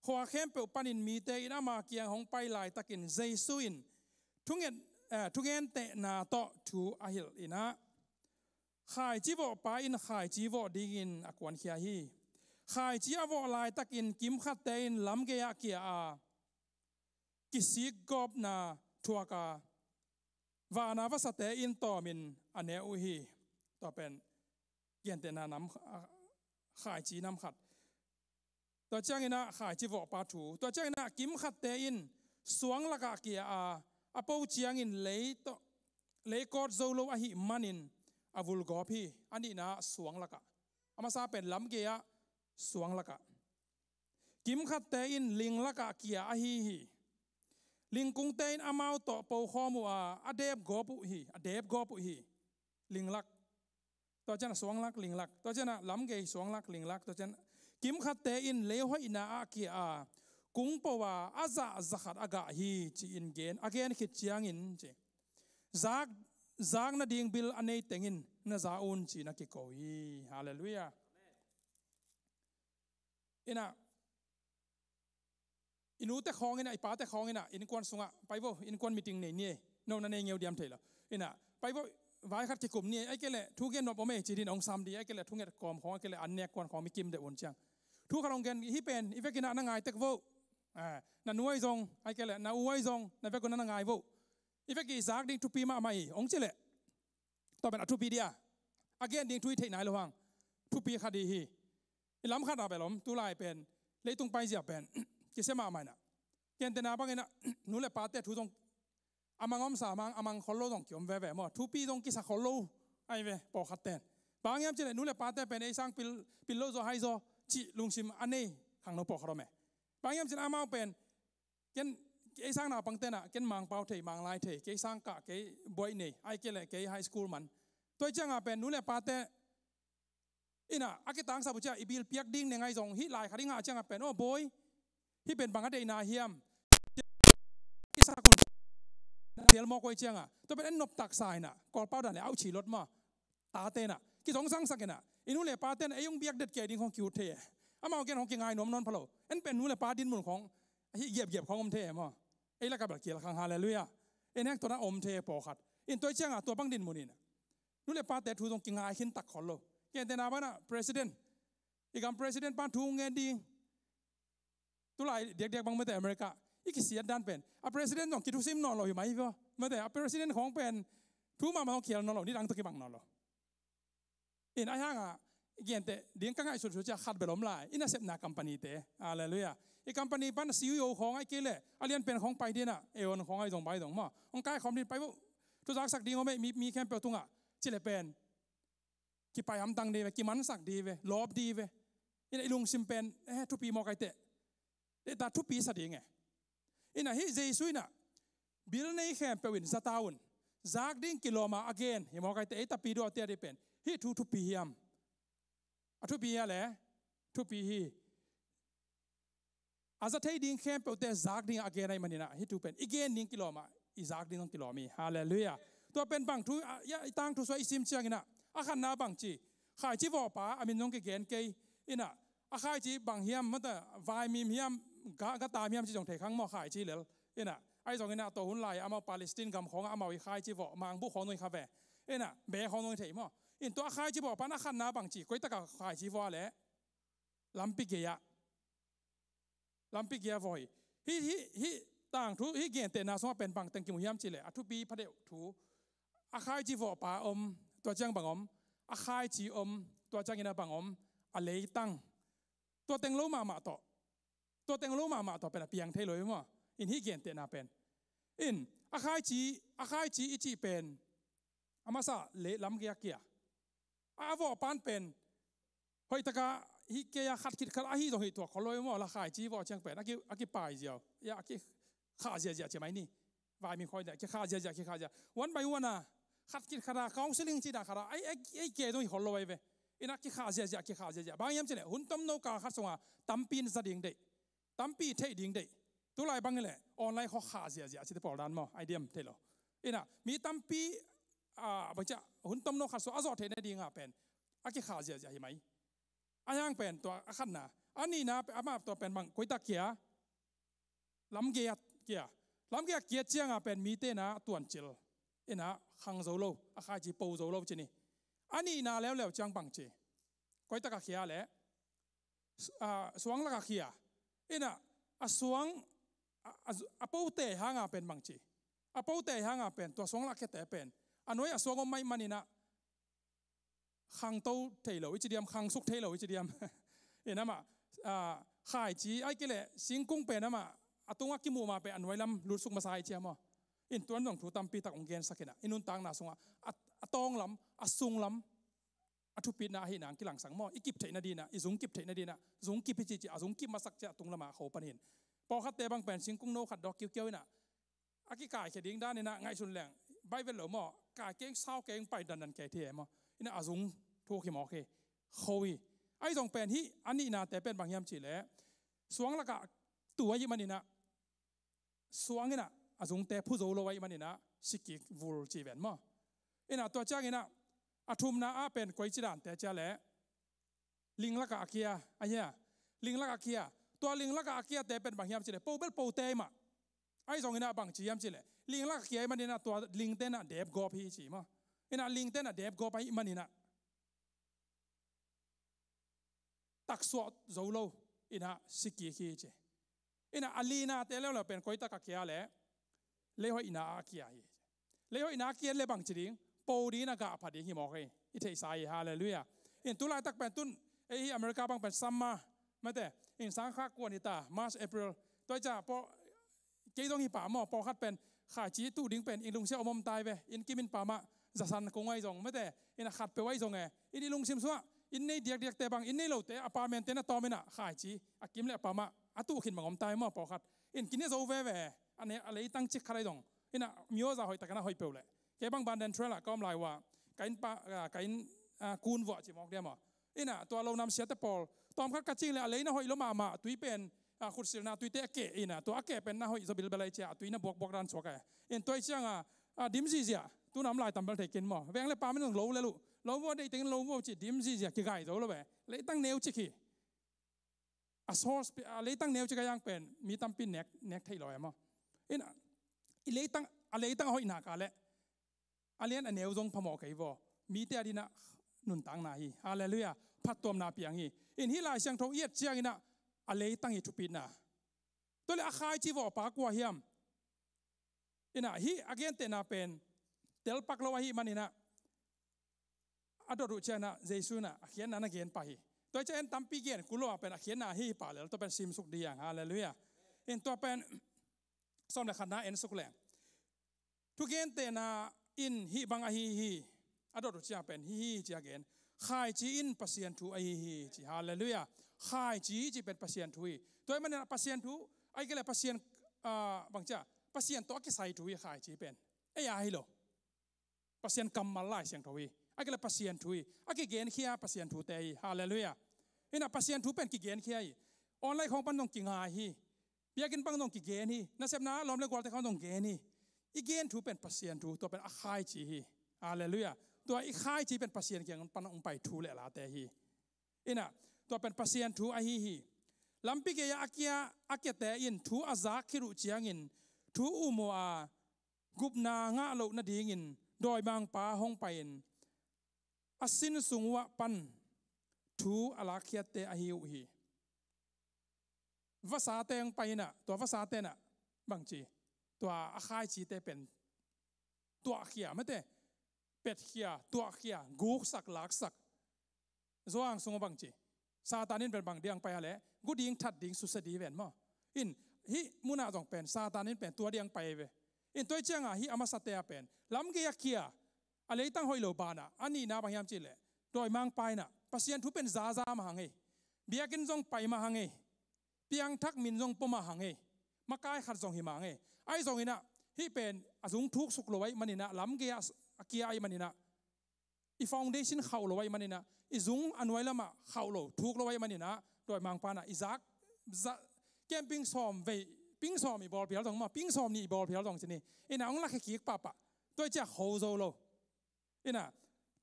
ขวาเข้มเปิดปันินมีเตอินามาเกียงของไปหลายตะกินเจสุอินทุกเงินเตนาโตทูอาฮิลอินะขายจีวปาอินขายจีวดีกินอากวนเขียฮีขายจีอวลายตะกินกิมขัดเตอินลำเกียเกียกิสิกอบนาทัวกาวานาวสเตอินต่อมินอันเนอุฮีต่อเป็นเกียนเตนานำขายจีน้ำขัดตัวเจ้าอินะขายจีวปาถูตัวเจ้าอินะกิมขัดเตอินสวงละกะเกียอปูเจียงอินเลยกอดโซโลอหิมันินอวุลกอพีอันนี้นะสวงละกะอามาซาเป็นลำเกียสวงละกะกิมขัดเตอินลิงละกะเกียอหิฮีลิงกุงเตอินอามาโตปูข้อมัวอเดบกอปุฮีอเดบกอปุฮีลิงลักตัวเจ้าสวงลักลิงลักตัวเจ้าลำเกียสวงลักลิงลักตัวเจ้ากิมขัดเตอินเลวอินาอาเกียกุงปวาอาซาซักอากาฮีจีอินเกนอาเกนขิดเจียงอินจีจากนาดิ่งบิลอันนี้เต็งอินนาซาอุนจีนักกิโกฮีฮาเลลูยาอินะอินูเตะของอินะอิป้าเตะของอินะอินควันสุงะไปบ่อินควันมีติ้งเนี่ยโน่นนั่นเองเงียวเดียมเถอะอินะไปบ่วายขัดกิกุมเนี่ยไอ้เกล่ทุกเย็นนบอเมจีดินองซามดีไอ้เกล่ทุกเย็นกอมของไอ้เกล่อันเนี้ยควันของมีกิมเดวนเจียงทุกขลงเกนฮิเป็นอีเวกินะนั่งไงเตกโวนั่นนวยจงไอ้เกล่นั่นอวยจงนั่นเวกุนั่งไงโวอีเวกิจากดิ่งทุปีมาไม่องเจเล่ต่อเป็นทุปีเดียอาเกนดิ่งทุยเทนายระวังทุปีคดีฮีอิล้ำขัดอาเปล้มตุลายเป็นเลยตุงไปเสียเป็นกิเสมาไม่น่ะเกนเตนาบังเงินนู่นแหละปาเตทุจงอามังอมสามังอามังขอโลตงเกี่ยวแว่ๆมั่วทุปีตงกิสักขอโลไอ้เว่ปอขัดเตนบางอย่างเจเล่นู่นแหละปาเตเป็นไอ้สังปิลโลโซไฮโซจีลุงซิมอันนี้ขังนปอขรมบางอย่างเจนอามังเป็นเกนไอ้สังนาปังเตน่ะเกนมังเปาเทมังลายเทเกสังกะเกบอยนี่ไอ้เกล่เกไฮสคูลมันตัวเจ้าอาเป็นนู่นแหละปาเตอินะอากิตังสับเจ้าอีบิลเปียกดิ้งเนี่ยไงจงฮิลายขัดงาเจ้าเป็นโอ้บอยฮิเป็นบังกะเดนาเฮียมกิสักุลเดี๋ยวมอกไว้เจ้าตัวเป็นนบตักสายน่ะกอดเป้าดันเนี่ยเอาฉีรถมาตาเตน่ะกิสงสังสักน่ะอินูเลปาเตนไอ้ยงเบียกเด็ดเกดิ้งของคิวเทอามาเอาเกนของเกงไงนมนอนพะโลเอ็นเป็นนูเลปาดินมุนของเหยียบของอมเทมั้งไอ้ละกับแบบเกี่ยวขังฮาเลลูยาเอ็นแห่งตัวนั้นอมเทปอขัดอินตัวเจ้าตัวบังดินมุนินนูเลปาเตทูตรงเกงไงขึ้นตักขอโลเกนเตนาบ้านะ president อีกคำ president ป้านทูงเงินดีตัวไหลเด็กๆบางเมื่อแต่อเมริกาอีกเสียด้านเป็นอ่ะ president ต้องคิดทุกซิมนอนหล่ออยู่ไหมพี่ว่าเมื่อแต่ president ของเป็นทูมาต้องเขียนนอนหล่อนี่ดังตะกี้บังนอนหล่ออินไอ้ห่างเกี่ยนเตเดียงกังไอสุดจะขัดไปล้มลายอินน่าเสพนาคัมปานีเตอะไรเลยอ่ะอีคัมปานีปั้นซีอีโอของไอ้เกล่อาเลียนเป็นของไปดีน่ะเอวของไอ้ตรงไปตรงมั่งองค์การคอมดินไปว่าทุกสักสักดีเขาไม่มีแค่เปิดตุงอ่ะเจเลเป็นกี่ไปทำตังดีเว้กี่มันสักดีเว้ลอบดีเว้อินไอ้ลุงซิมเป็นทุกปีมอไกเตแต่ทุกปีสัตย์ยังไงอินน่ะฮิเจสุยน่ะบิลในแคมเปวินสตาวนจากดิ้งกิโลมาอเกนฮิมอไกเตแต่ปีดอเตียได้เป็นฮิทุกปียามทุกปีอะไรทุกปีฮีอาจจะที่ดิ้งแคมเปวแต่จากดิ้งอเกนอะไรมันนี่นะฮิทุกเป็นอีเกนดิ้งกิโลมาอีจากดิ้งกิโลมีฮาเลลูยาตัวเป็นบางทุยาตั้งทุสวยซิมเชียงน่ะอาขันนาบางจีขายจีวป้าอามินน้องเกนเกยอิน่ะอาขายจีบางเฮียมมันแต่วายมีเฮียมก็ตามเฮียมจีจงเทขังหม้อขายจีเหลวอิน่ะไอ้จงอิน่ะตัวหุ่นลายอามาปาเลสไตน์กำของอามาวิขายจีวมังบุของหน่วยคาเฟ่อิน่ะเบะของหน่วยเทมั้งอินตัวขายจีวป้าอาขันนาบางจีก็ตะกะขายจีวแหละลำปิเกียฟอยฮิต่างทุฮิเกียนเตนาสมาเป็นบางแต่งกิมเฮียมจีเลยทุปีพระเดวทูอาขายจีวป้าตัวเจ้าบางอาขายจีตัวเจ้ากินบางอะไรตั้งตัวเต็งรู้มาต่อตัวเต็งรู้มาต่อเป็นเพียงเทเลยมั้งอินฮิเกียนเตนาเป็นอินอาขายจีอิจิเป็นอามาซาเละล้ำเกียอาวอปานเป็นเฮ้ยตะกะฮิเกียขัดคิดขัดอาฮิตรงฮิตัวเขาเลยมั้งละขายจีวอเชียงเป็นอากิป่ายเจียวยาอากิข้าเจียใช่ไหมนี่วายมีคอยเดียข้าเจียวันไปวันน่ะขัดคิดขนาดเขาซิลิงจีดาขนาดไอ้เกยตรงเขาเลยเว้ย อินักขี้ขาเสียขี้ขาเสียบางยามเฉลี่ยหุ่นต้มโนกาขัดสงะตั้มปีนสะดิ่งเดตั้มปีเทดิ่งเดตัวไรบางเลยออนไลน์เขาขาเสียสิที่ปอดานมั้งไอเดียมเทโลอินะมีตั้มปีบางจะหุ่นต้มโนขัดสงะอจอเทนดิ่งอ่ะเป็นอาขี้ขาเสียเห็นไหมอันยังเป็นตัวขันนะอันนี้นะอามาตัวเป็นบางกุยตะเกียลำเกียลำเกียเจียงอ่ะเป็นมีเตนะตัวจิลอินะขังโซโลอาคาจีปูโซโลจีนี่อันนี้นะแล้วจังบังเจกุยตะเกียแหละสวงละเกียอินะสวงปูเตหางอ่ะเป็นบังเจปูเตหางอ่ะเป็นตัวสวงละเกตเป็นอันนู้นสวงก็ไม่มันนี่นะขังโตเทโลวิจิเดียมขังสุกเทโลวิจิเดียมเห็นไหมขายจีไอ้กิเลสิงกุ้งเป็นนะมาตัวงักกิมูมาเป็นอันไว้ลำลุดสุกมาใส่เชียมั้งอินตัวนั้นต้องถูกตามปีตักองเกนสักนะอินุนตังนาสงะตองลำสุงลำทุปิดนาหินังกิหลังสังมออีกิบเทนดีนะอีสุงกิบเทนดีนะสุงกิบพิจิจิสุงกิบมาสักจะตุงละมาเขาปนเห็นพอขัดเตะบางเป็นสิงกุ้งโนขัดดอกเกี้ยวๆน่ะอากิกายเขดิ้งด้านนี่นะไงสุนแหลงใบเวลเหล่ามอกายเก่งเศร้าเก่งไปดันแก่เทียมั้งอินะสุงทุกข์หมอเคเขาอีไอ้ตรงเป็นที่อันนี้นะแต่เป็นบางยามจีแหละสวงละกะตัวยี่มันนี่นะสวงนี่นะสุงแต่ผู้โจโลไว้มันนี่นะสิกิวูลจีเวนมั้งอินะตัวจ้างนี่นะทุ่มนะเป็นกุยจีดันแต่จ้าแหละลิงละกะอาเกียอันเนี้ยลิงละกะอาเกียตัวลิงละกะอาเกียแต่เป็นบางยามจีแหละปูเบลปูเตมาไอ้ตรงนี้นะบางจียามจีแหละลิงละกะอาเกียมันนี่นะตัวลิงเต้นนะเดบกอพีจีมั้งอินะลิงเต้นนะเดบกอไปมันนี่นะตักสวดโจโลอินะสิกิคีเจอินะอลีนาเตเลวเราเป็นกุยตะกักเกียแหละเลหอินาอาเกียฮีเลหอินาเกียเลบังจริงปูดีนะกะพัดยิงหมอกเฮอิเทสายฮาเลลูยาอินตุลาตักเป็นตุนอเมริกาบังเป็นซัมมาไม่แต่อินสังขากวนอิตามาร์ชเอพริลตัวจ่าพอเกี่ยต้องหิป่าหมอพอคัดเป็นขาจีตู้ดิ้งเป็นอินลุงเชี่ยวอมตายไปอินกิมินป่ามาจะสันคงไว้จงไม่แต่อินขัดไปไว้จงไงอินลุงซิมซัวอินในเดียกแต่บางอินในเราแต่อพาร์ตเมนต์น่ะต่อไม่น่ะขายจีอากิมเลยป่ามาตู้ขึ้นมางอมตายมาพอคัดอินกินเนี่ยโซเว่อันนี้อะไรตั้งจิกอะไรตรงอินน่ะมิโอจะหอยตะกันน่ะหอยเปล่าเลยแกบางบันเดนเทรล่ะก็ไม่ว่าการป่าการคูนวัวจีมอกเดียมั้งอินน่ะตัวเรานำเสียแต่พอตอมคัดกระจิงเลยอะไรน่ะหอยล้มมาตุยเป็นขุดสิลน่ะตุยเตะเกอินน่ะตัวเกเป็นน่ะหอยจะบิลเบลัยเจ้าตุยน่ะบวกดันสวกไงอินตัวเชียงดิมซีเสียตัวน้ำลายตำบัลเทกินมั้งแวงเลยป่าไม่ต้องโลเลยลูกโลว่าได้ถึงโลว่าจีดิมซีเสียกี่ไก่ตัวละเว้ยเลยตั้งแนวจิกี้ซอสเลยตั้งแนวจิกยังเป็นมีตั้งปีเน็กไทยลอยมั้งอินเลยตั้งหอยหนักอะไรอะไรนั่นแนวทรงพมอกไอ้บ่มีแต่ดินะนุนตังนาฮีฮาเลลูยาพัดตัวนาเปียงฮีอินฮิลายเสียงทองเอียดเชียงอินะอะไรตั้งฮิทุปินะตัวเลยอาคายจีวปากว่าเฮียมอินะฮีอาเกนเตนาเป็นเตลปักลวะฮีมันอินะอดรุเชนะเจสุนะเขียนนั้นเขียนไปตัวเจนตั้มปีเกียนกุลว่าเป็นเขียนนาฮีป่าเลยตัวเป็นซิมสุกดีอย่างฮาเลลูยาอินตัวเป็นสมเด็จขันนาเอ็นสุกแหลงทุกเกนเตนาอินฮีบังอาฮีอดรุเชนะเป็นฮีจีอาเกนขายจีอินปัสยันทูอาฮีจีฮาเลลูยาขายจีเป็นปัสยันทูตัวมันปัสยันทูไอ้ก็เลยปัสยันบางจ้าปัสยันตัวก็ใส่ทูขายจีเป็นไอ้ยาฮิโลปัสยันกำมาไล่เสียงทูอากิเลปัสยันทุยอากิเกนเขียปัสยันทุเตยฮาเลลูยาเห็นนะปัสยันทุเป็นกิเกนเขียออนไลน์ของปันต้องกิงหายฮีเบียกินปังต้องกิเกนฮีนั่นเสพน้าล้อมเล็กกว่าแต่เขาต้องเกนฮีอีเกนทุเป็นปัสยันทุตัวเป็นอาคายจีฮีฮาเลลูยาตัวอีคายจีเป็นปัสยันเกียงปันองไปทุเลลาเตฮีเห็นนะตัวเป็นปัสยันทุอาฮีลำปีเกียอาเกียเตอินทุอาซากคิรุเจียงอินทุอุโมอากุบนางะโลนาดีงินโดยบางป่าห้องไปอินอาสินสุงวะปันทูอลาคียเตอหิวฮีภาษาเตงไปน่ะตัวภาษาเตน่ะบางจีตัวอาคายจีเตเป็นตัวเขียไม่เตเป็ดเขียตัวเขียกูสักหลักสักสว่างสุงบางจีซาตานินเป็นบางเดียงไปอะไรกูดิ้งทัดดิ้งสุสดีเวนมั้งอินฮิมุนาจงเป็นซาตานินเป็นตัวเดียงไปเวอินตัวเจียงฮิอามาสเตยเป็นลำเกียเขียอะไรตั้งหอยโลบานะอันนี้นะบางยามจีเลยโดยมังไปนะปัสยันทุเป็นซามาหังเอเบียกินจงไปมาหังเอเปียงทักมินจงปมาหังเอมากายขัดจงหิมังเอไอจงอินะที่เป็นอสุงทุกสุกลอยมันนี่นะล้ำเกียไอมันนี่นะ อีฟาวเดชันเข้าเราไว้มันนี่นะอีจุงอันไว้ละมาเข้าเราทุกเราไว้มันนี่นะโดยมังปานะอีซักแกมปิ้งซ้อมไว้ปิ้งซ้อมอีบอลเพียรตรงมาปิ้งซ้อมนี่บอลเพียรตรงชนี่อีน่ะองลักขี้ปะปะตัวจะเข้าโซโลอีน่ะ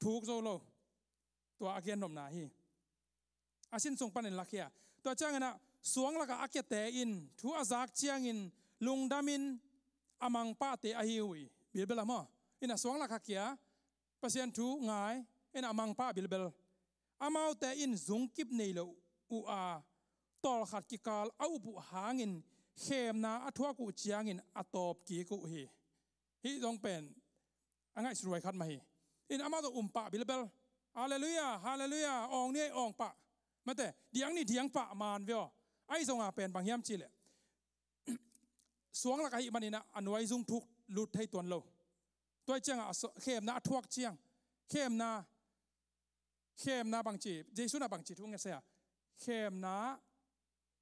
ทุกโซโลตัวอาเกียนนมนาฮีอาชินส่งปันในลักเฮียตัวจ้างนะสวงลักอาเกียเตอินทูอาซักเจียงอินลุงดามินอามังปาเตอาฮิวิบิลเบลามออินะสวงลักเกียปัสยันทูง่ายอินะอามังปาบิลเบลอามาเตอินซุงกิบเนลอูอาตอลขัดกิกาลเอาบุหางินเข้มนาอัทวกุเจียงอินอัตอบกีกุฮีต้องเป็นอังไงสวยขัดมาฮีอินอามาตัวปาบิลเบลฮาเลลูยาฮาเลลูยาอองเนี่ยอองปะมาแต่เดียงนี่เดียงปะมานเวอไอ้ทรงอาเป็นบางยามจีเลยสวงละไอ้มันนี่นะอันไว้ซุงทุกลุดให้ตัวเราตัวเจียงอ่ะเข้มนาทวกเจียงเข้มนาบางจีเจสุนาบางจีทุกเงี้ยเสียเข้มนา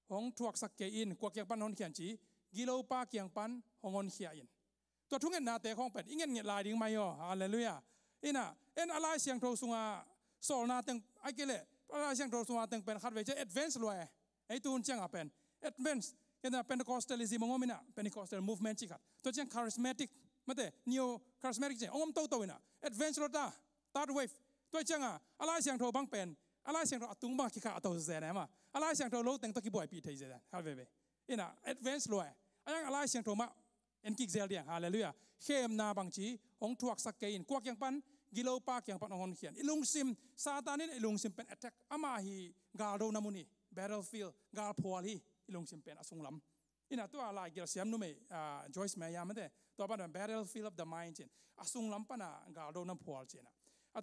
ของทวกสักเกอินกว่าเกียงปันหอนเขียนจีกิโลปาเกียงปันหอนเขียอินตัวทุกเงี้ยนาเตะของเป็ดอีเงี้ยลายดิ้งไม่ย่อฮาเลลูยาอินะเอ็นอะไรเสียงโทรสุงาโซลนาตึงไอ้เกล่อะไรเสียงโทรสุงาตึงเป็นขัดเวจเอ็ดเวนส์รวยไอ้ตูนเชียงอ่ะเป็นเอ็ดเวนส์ยันน่ะเป็นคอสเตลิซิมงอมินะเป็นคอสเตลมูฟเมนต์ชิคัดตัวเชียงคาริสเมติกมาเตะนิวคาริสเมติกเชียงองค์โตๆนะเอ็ดเวนส์รถตาตาร์ดเวฟตัวเชียงอ่ะอะไรเสียงโทรบังเป็นอะไรเสียงโทรตุงบังคิกาตัวเสียนะมาอะไรเสียงโทรโลตึงตะกี้บ่อยปีเทยเสียขัดเวฟอินะเอ็ดเวนส์รวยไอ้ยังอะไรเสียงโทรมาเอ็นกิกเซลเดียงฮาเลลูยาเข้มนาบางจีของทวกสักเกอินกวกยังปันกิโลปาเกียงปันองค์เขียนอิลุงซิมซาตานี่อิลุงซิมเป็นแอตแทกอามาฮีกาโรนามุนีแบทเทิลฟิลด์กาลพัวลีอิลุงซิมเป็นอสุงลำอินะตัวอะไรเกี่ยวกับเสียมนุ่มจอยส์เมียมันเด้ตัวปันเป็น battlefield of the mind เจนอสุงลำปันกาโรนาพัวเจนะ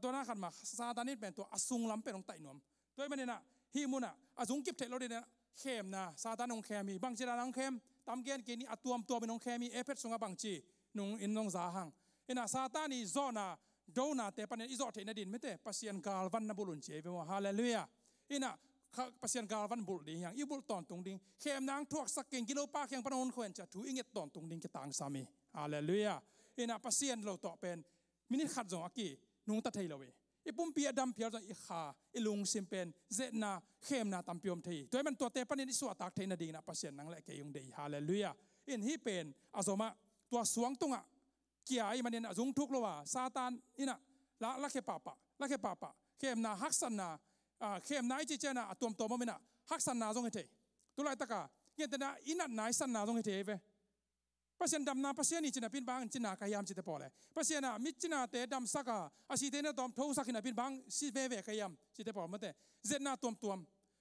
ตัวนั้นขัดมาซาตานี่เป็นตัวอสุงลำเป็นองค์ไต่หนวมตัวมันเนี่ยนะฮีมุนะอสุงกิบเทโลเดนะเข้มนะซาตานองค์เข้มีบางจีราองค์เข้มตามเกณฑ์เกณฑ์นี้ตัวเป็นองค์เข้มีเอฟเฟกต์สงบางจีนุ่งอินนงซาหังอินะซาตานี่โซนาโดนาแต่ปัญญาอิจฉาเทนดินไม่แต่ปัสยันกาลวันนับบุรุษเจ็บว่าฮาเลลูยาอินะปัสยันกาลวันบุรุษดีอย่างอีบุรุษตอนตรงดิ่งเข้มนางทวกสักเก่งกิโลปาเก่งปนนควรจะถูอิงเงตตอนตรงดิ่งกระต่างสามีฮาเลลูยาอินะปัสยันเราต่อเป็นมินิขัดจงอากีนุ่งตัดไทยเราเวอีปุ่มเปียดำเพียรจงอีขาอีลุงซิมเป็นเจนาเข้มนาตามพิมพ์ไทยตัวมันตัวเตปัญญาอิสวาตักไทยนาดีนะปัสยันนังเล็กเกยงดีฮาเลลูยาอินฮีเป็นอาสมะตัวสวงตรงอ่ะเกี่ยไอ้มันเนี่ยจุงทุกโลวะซาตานอินะละเคปาปะเข้มนาฮักสันนาเข้มนาไอจีเจนาตัวมันนะฮักสันนาตรงเฮติตุลาตะกาเงี้ยแต่นะอินัดนายสันนาตรงเฮติเว้ปัสยันดำนาปัสยันนี่จีน่ะพินบางจีน่ะกายามจีเตปอเลยปัสยันน่ะมิจีน่ะเตดำสักอาชีเตน่ะตอมทูสักน่ะพินบางซีเวกายามจีเตปอมันเตเจน่ะตัว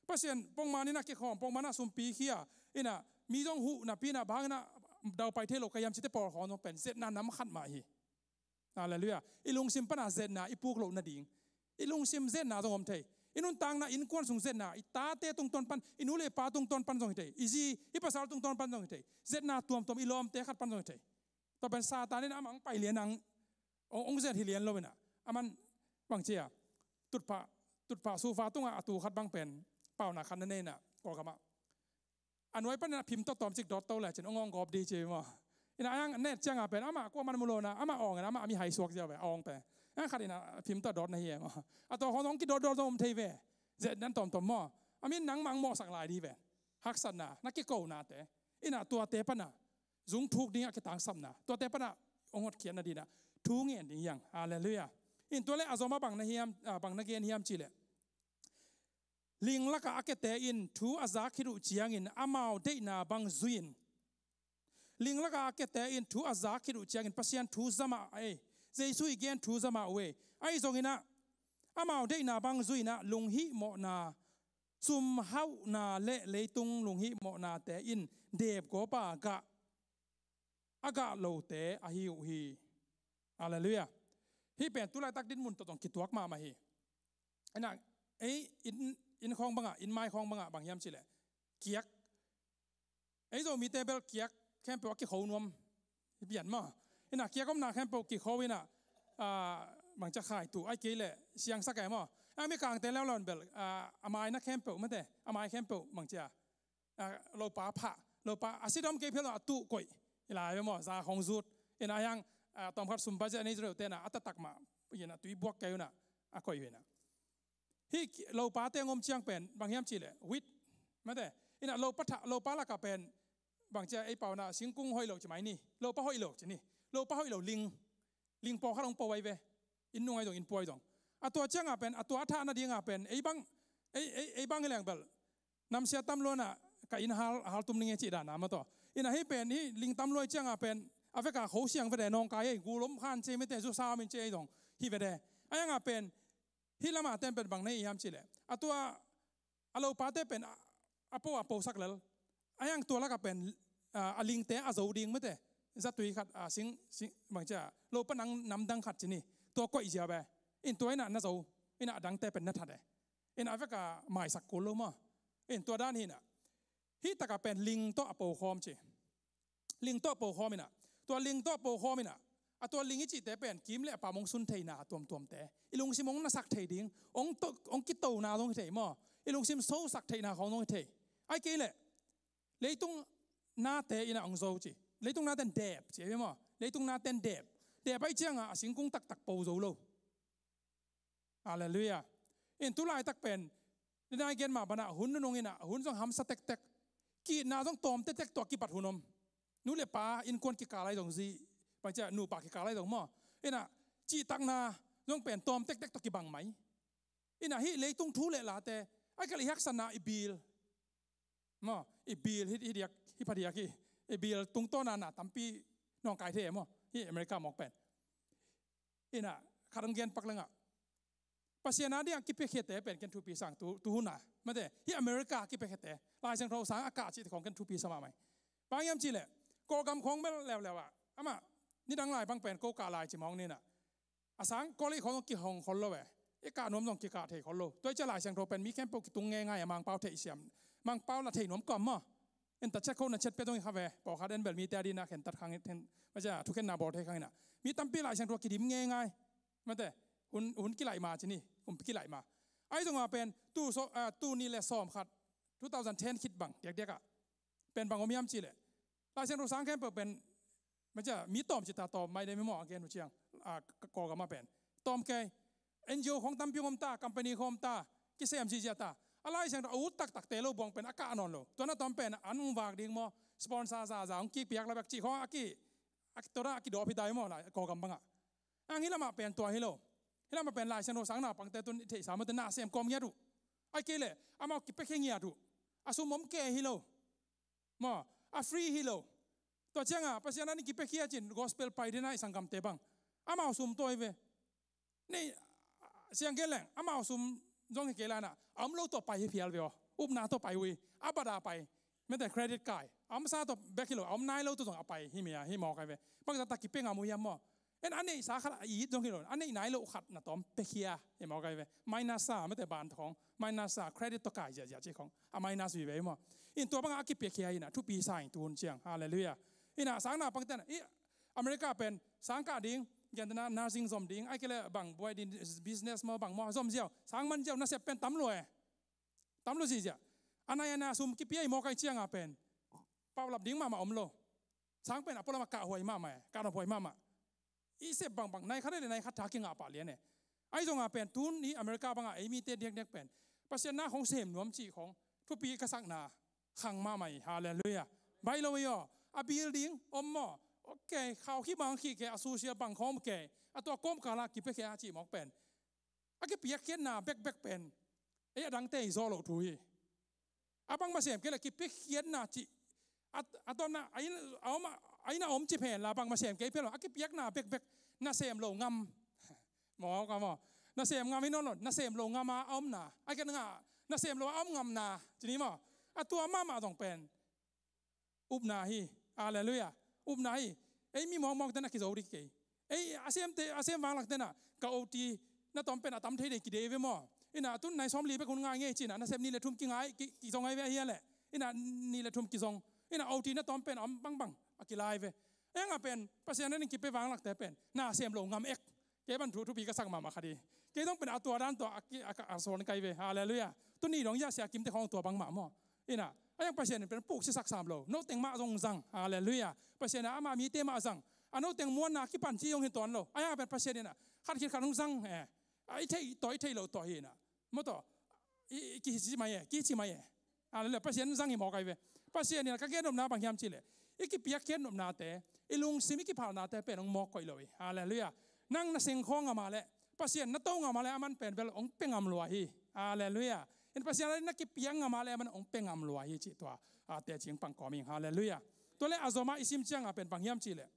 ปัสยันปงมานี่น่ะเกี่ยวปงมาน่ะสุมปีขี้อ่ะอิน่ะมีจงหูน่ะพี่น่ะบางน่ะดาวไปเทโลกายามจีเตปอของน้องเป็นเจน่ะน้ำขัดมาฮีฮาเลลูยาอีลุงซิมปนาเซนนาอีปูกโลนาดิ่งอีลุงซิมเซนนาตรงอมเทอีนุนตังนาอินควนสุงเซนนาอีตาเตตรงตอนปันอีนุเลปาตรงตอนปันตรงเทอีจีอีภาษาตรงตอนปันตรงเทเซนนาตัวมอีลอมเตขัดปันตรงเทต่อเป็นซาตานนี่นะมังไปเลียนนังองค์เซนที่เลียนโลเวนะอามันบางเจียตุดผาสูฟ้าตรงอาตูขัดบางเป็นเป่าหนักขันนั่นเองน่ะกอกมาอันไว้ปันพิมพ์ต่อตอมจิกดอตโตแหละจนองกอบดีเจมาอินะยังเน็ตจังอ่ะเป็นอามากูมันมุโลนะอามาอองนะอามามีไฮสวกเจ้าไปอองไปอ่ะขัดอินะพิมพ์ต่อดอทในเหี้ยมาอ่ะตัวของน้องกิดดอทตอมเทเวเจ็ดนั้นตอมหม้ออามีหนังมังหม้อสักหลายดีเวฮักสันนะนักกิโกนาเตอินะตัวเตปนะจุงทุกดิ้งอ่ะกิตังซ้ำนะตัวเตปนะองค์เขียนนะดีนะทุงเงี้ยดิ้งยังฮาเลลูยาอินตัวเล่อาซอมาบังนะเฮียมบังนักเกียนเฮียมจีเล่ลิงละกะอักเตอินทูอาซาคิรุจียงอินอามาวเดนาบังซุยนลิงละกาเกตเอินทูอาซาคิรุเชียงอินปัสยันทูซามาเจสุอีเกนทูซามาเวไอซงอินะอามาเดนาบังซุยนะลุงฮิโมนาซุมฮาวนาเลตุงลุงฮิโมนาเตอินเดบโกปากะอากาโลเตอฮิวฮีฮาเลลูยาฮีเป็นตุลาตักดินมุนต้องกิตวักมาฮีไอ้น่ะอินคองบังอ่ะอินไม้คองบังอ่ะบางยามสิแหละเกียกไอ้โซมีเตเบลเกียกแค่เปว่ากี่เขานวมเปลี่ยนมาไอ้น่ะเกียก็น่าแค่เปว่ากี่เขาวิน่ะบางจะขายตู่ไอ้กี่แหละเสียงสักแก่มาไม่กลางแต่แล้วเราเบลอามายนักแค่เปว่าไม่แต่อามายแค่เปว่าบางเจ้าเราป่าผ่าเราป่าอาศิดอมเกี่ยวกับตู่ก่อยอีหลายไปหมดซาของสุดไอ้น่ะยังตอนพัดสุมปัจจัยนี้จะเร็วเต้นน่ะอัตตักมาอย่างน่ะตุยบวกเกี่ยวน่ะ อะก็อยู่นะฮีเราป้าเตงอมเชียงเป็นบางยามจีเลยวิทไม่ได้อินะเราป้าละก็เป็นบางเจ้าไอ้เป่าน่ะสิงกุ้งห้อยเหลาจะไหมนี่เราป้าห้อยเหลาจะนี่เราป้าห้อยเหลาลิงปอข้าลงปอไว้เวอินนุ่งไอ้ตรงอินปอยตรงตัวเจ้าเป็นตัวท่านาดีงาเป็นไอ้บังอะไรอย่างเบลนำเสียตำรวจน่ะกับอินฮาลตุมนิงจีดานามาต่ออินะให้เป็นนี่ลิงตำรวจเจ้าเป็นอาเวกาเขาเสียงไปแต่น้องกายกูล้มขันเจไม่แต่สุสามินเจตรงฮีไปแต่ไอ้ยังเป็นฮีละมาเต็มเป็นบางในยามจีเลยตัวเราป้าเต้เป็นอาปูสักแล้วไอ้ยังตัวละก็เป็นลิงเตะอาโซดิงไม่แต่จัตุยขัดสิงบางเจ้าเราปนังนำดังขัดจีนี่ตัวก็อีเจียไปอินตัวน่ะน่าจะอินดังเตะเป็นนัดทัดเลยอินอาเวกาหมายสักกุลมาอินตัวด้านนี้น่ะฮีตะก็เป็นลิงตัวอาปูคอมจีลิงตัวอาปูคอมน่ะตัวลิงตัวอาปูคอมน่ะตัวลิงจีเตะเป็นกิมเละป่ามงสุนเทน่ะตัวเตะอีลุงซิมงน่ะสักเทดิ่งองกิโตน่ะตรงเทมั่วอีลุงซิมโซสักเทน่ะของตรงเทไอ้เกลี่ยเลยตรงหน้าเตะอินะองโซจีเลยตรงหน้าเต็นเดบเจ๋อมั้ยเลยตรงหน้าเต็นเดบไปเจียงสิงกุ้งตักปูโซโลอาเลลูยาอินตุลายตักเป็นนายเกณฑ์มาบรรณาหุ่นนงอินะหุ่นต้องทำสเต็กกีน่าต้องตอมเต็กตัวกีปัดหุ่นนมนู่นเลยป้าอินควรกีกาอะไรตรงซีบางเจ้าหนูปากกีกาอะไรตรงมั่วอินะจีตักนาต้องเป็นตอมเต็กตัวกีบังไหมอินะฮิเลยตรงทุเละละแต่ไอ้กะลิฮักษณะอิบิลมั่วอิบิลฮิเดียกฮิพาเดียกีอิบิลตรงต้นน่ะตั้มปีน้องไก่เทมั่วฮิอเมริกาหมอกเป็นอินะคารังเกนปักเลงอ่ะภาษาหน้าเดียงกิเปเขตเป็นกันทุปีสังตูหุ่นน่ะไม่ได้ที่อเมริกากิเปเขตลายเชิงเราสังอากาศจิตของกันทุปีสมาไหมบางยามจีเลยโกกำของไม่แล้วอ่ะอามานี่ดังหลายบางเป็นโกกาลายจีมองนี่น่ะอาสังโกลีของกิหงคนละเว้ยไอ้กาหนุ่มต้องกิกาเทคนละตัวจะหลายเชิงเราเป็นมีแค่ปกตุงง่ายๆมังเป้าเทเสียมมังเป้าละเทหนุ่มก่อมมั้งเอ็นตัดเช็คคนน่ะเช็ดไปตรงนี้ครับเว้ยบอกเขาเดินแบบมีแต่ดีนะเห็นตัดครั้งเห็นไม่ใช่ทุกเห็นหน้าบอดเทครั้งน่ะมีตั้มปีหลายเชิงเรากิดิมง่ายๆไม่ได้หุ่นกี่ไหลมาจีนี่ผมกี่ไหลมาไอ้ตรงมาเป็นตู้นี่แหละซ้อมขัด2010คิดบังเด็กๆอ่ะเป็นบางอมยามจีเลยลายเส้นรูสังแค่เป็นมันจะมีตอมจิตตาตอมไม่ได้ไม่เหมาะแกนเชียงก่อกันมาเป็นตอมแกเอ็นจีโอของตั้มพิมพ์ตาคัมพานีของตากิเซมจีเจตาอะไรเส้นเราตักเตลูบองเป็นอากาศนอนโลตัวนั้นตอมเป็นอันวากดิ่งมั้งสปอนเซอร์ซาองกี้เปียกแล้วแบบจีของอากี้ตัวนั้นอากี้ดอพิดายมั้งล่ะก่อกันบังอ่ะอันนี้เรามาเป็นตัวให้โลที่เรามาเป็นลายเส้นรูสังหน้าปังแต่ตัวที่สามารถน่าเสียมกอมเงี้ยดูไอ้เกลี่ยอามากิเปแค่เงี้ยดูอาสุมมเกฮิโลมาอาฟรีฮิโลตัวเจ้าอ่ะภาษาหน้านี่กิเปขี้จินกอสเปลไปได้ไหนสังกัมเตบังอามาสุมตัวเวนี่เสียงเกล่งอามาสุมจงเกล่าน่ะอามโลตัวไปให้เพียลเวออุบนาตัวไปวิอาบดาไปไม่แต่เครดิตกายอามซาตัวแบกฮิโลอามนายโลตัวจงเอาไปฮิเมียฮิมอกันเวบางตะกิเปงอามุยามมอเอ็นอันนี้สาขาอีจงฮิโลอันนี้นายโลขัดน่ะตอมเปขี้ฮิมอกันเวไมนัสซาไม่แต่บานของไมนัสซาเครดิตตัวกายจะเจ้าของอาไมนัสวิเวมออินตัวบางอากิเปขี้อินะทุกปีสายตูนเชียงฮาเลลูยาอินะสังนาปังเตนอเมริกาเป็นสังกัดดิ่งยันตนานาซิงสมดิ่งไอ้เกล่บางบวยดินบิสเนสมาบางมอสมเจียวสังมันเจียวน่าเสพเป็นตำรวจสิจ้ะอันนั้นน่าซุมกิเปียมอไกเชียงอ่ะเป็นเป่าหลับดิ่งมาอมโลสังเป็นอพอลมากะหวยมาไหมกะหวยมาอีเสพบางในขั้นในขั้นทากิงอ่ะป่าเลี้ยเนี่ยไอ้จงอ่ะเป็นทุนนี้อเมริกาบางอ่ะไอ้มีเตเด็กเป็นเปอร์เซ็นต์หน้าของเสมหนวมจีของทุกปีกระสักนาขังมาใหม่ฮาเลลูยาใบเราไม่ย่ออาบิลดิ้งอมมอโอเคข่าวขี้บางขี้แกอสูเชียบังของแกตัวก้มกาลากิเปแกอาจีมอกเป็นอากิเปียกเขียนนาแบกเป็นไอ้ดังเตยโซโลทุยอาบังมาเสียมแกเลยกิเปียกเขียนนาจีตัวน่ะไอ้น่ะอมจีเพนลาบังมาเสียมแกเพื่อนอากิเปียกนาแบกน่าเสียมโลงำหมอกันหมอน่าเสียมงามไม่นอนหลดน่าเสียมโลงำมาอมนาไอ้กันน่ะน่าเสียมโลอมงำนาจีนี้หมอตัวมาต้องเป็นอุบนาฮีอาเลลูยาอุบนาฮีไอ้มีมองแต่นักกิจโอริกไอ้อาเซียมวางหลักแต่น่ะกะโอทีน่ะต้องเป็นอะตั้มเทเดกิเดเวมอไอ้น่ะตุ้นในซ้อมลีเป็นคนง่ายเงี้ยจีน่ะน่ะเซมนี่แหละทุ่มกี่ง่ายกี่ซองไอ้เวเฮียแหละไอ้น่ะนี่แหละทุ่มกี่ซองไอ้น่ะโอทีน่ะต้องเป็นบังอะกิไลเวไอ้งะเป็นภาษานั้นกิไปวางหลักแต่เป็นน่ะเซียมโลงามเอ็กเก็บบันทุปีก็สั่งมาคดีเก็ต้องเป็นตัวด้านตัวอาโซนไกเวฮาเลลูยาตุ้นนี่น้องยาเสียกิมแต่ของตัวบังหมามอไอ้น่ะไอ้ยังภาษาเนี่ยเป็นปลูกสัก3 โลโนเต็งมาทรงจังฮาเลลูยาภาษาเนี่ยอามามีเตมาจังอันโนเต็งม้วนนาคิปันจียงเห็นตอนโลไอ้ยังเป็นภาษาเนี่ยน่ะขัดคิดขัดทงจัง ไอ้เท่ต่อยเท่เราต่อยน่ะไม่ต่อกี่สิมาเย่กี่สิมาเย่แล้วปัสเซียนสั่งให้หมอไกเวปัสเซียนเนี่ยก็แค่นมนาบางยามจิเลยอีกเปียกแค่นมนาแต่อีลุงซิมิกิผ่านนาแต่เป็นองหมอไกเลยฮาเลลูยานั่งน่ะเสียงคล้องมาแล้วปัสเซียนน่ะต้องมาแล้วมันเป็นองเป็งอำลวยฮาเลลูยาเห็นปัสเซียนนักกิเปียงมาแล้วมันองเป็งอำลวยจิตัวแต่จริงปังกอมิงฮาเลลูยาตัวเล่อาโซมาอิซิมจังเป็นบางยามจิเลย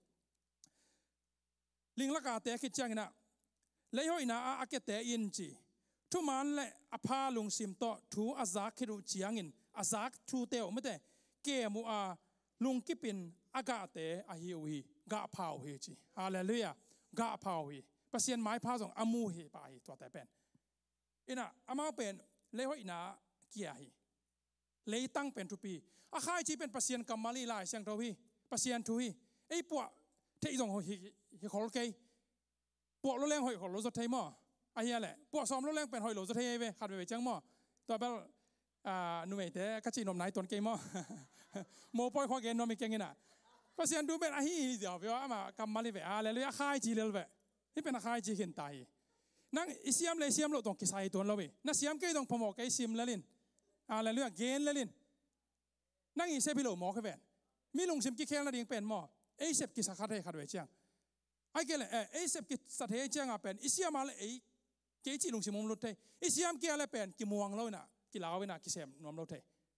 ลิงละกาแต่คิดจังนะเลยหอยนาอาเกตเตอินจีทุมันเละอพาลุงซิมโตทูอาซากคิรุจียงินอาซากทูเตอไม่ได้เกมูอาลุงกิปินอากาเตอฮิวฮีกาพาวฮีจีฮาเลลูยากาพาวฮีปัสเซียนไม้พาส่งอามูฮีไปตัวแต่เป็นอินะอามาเป็นเลยหอยนาเกียฮีเลยตั้งเป็นทุปีอาข้าจีเป็นปัสเซียนกัมมาลีลายเสียงตัวฮีปัสเซียนทุฮีไอ้พวกเที่ส่งฮีขอลเกยพวกรถแรงหอยขอรถสดไทยมั่วไอ้เหี้ยแหละพวกซ้อมรถแรงเป็นหอยรถสดไทยเว้ยขัดไปจังมั่วตัวแบบหนุ่มแต่กระชินมไหนตัวเกยมั่วโมปอยข้อเกยนนมไม่เก่งน่ะเพราะเสียนดูเป็นไอ้เหี้ยเดียวไปว่ามากำมาเลยเว้ยอะไรเลยข้าจีเลยเว้ยนี่เป็นข้าจีเห็นตายนั่งอิเซียมเลยเซียมเราต้องกิสายตัวเราเว้ยนั่งเซียมเกยต้องพมอกเกยซิมแล้วลินอะไรเรื่องเกณฑ์แล้วลินนั่งอิเซพิโลหมอแค่เว้ยมีลุงซิมกิแค่แล้วดิ้งเป็นหม้อไอ้เสพกิสักขัดให้ขัดไว้เชียงไอ้เกลไอ้เสพกิสัตย์ให้เชียงอ่ะเป็นอิเซียมาเลยไอ้เกจิลุงซิมมลุดเทอิเซียมเกลเลยเป็นกิมวงเราน่ะกิลาวน่ะกิเซมนวมเราเท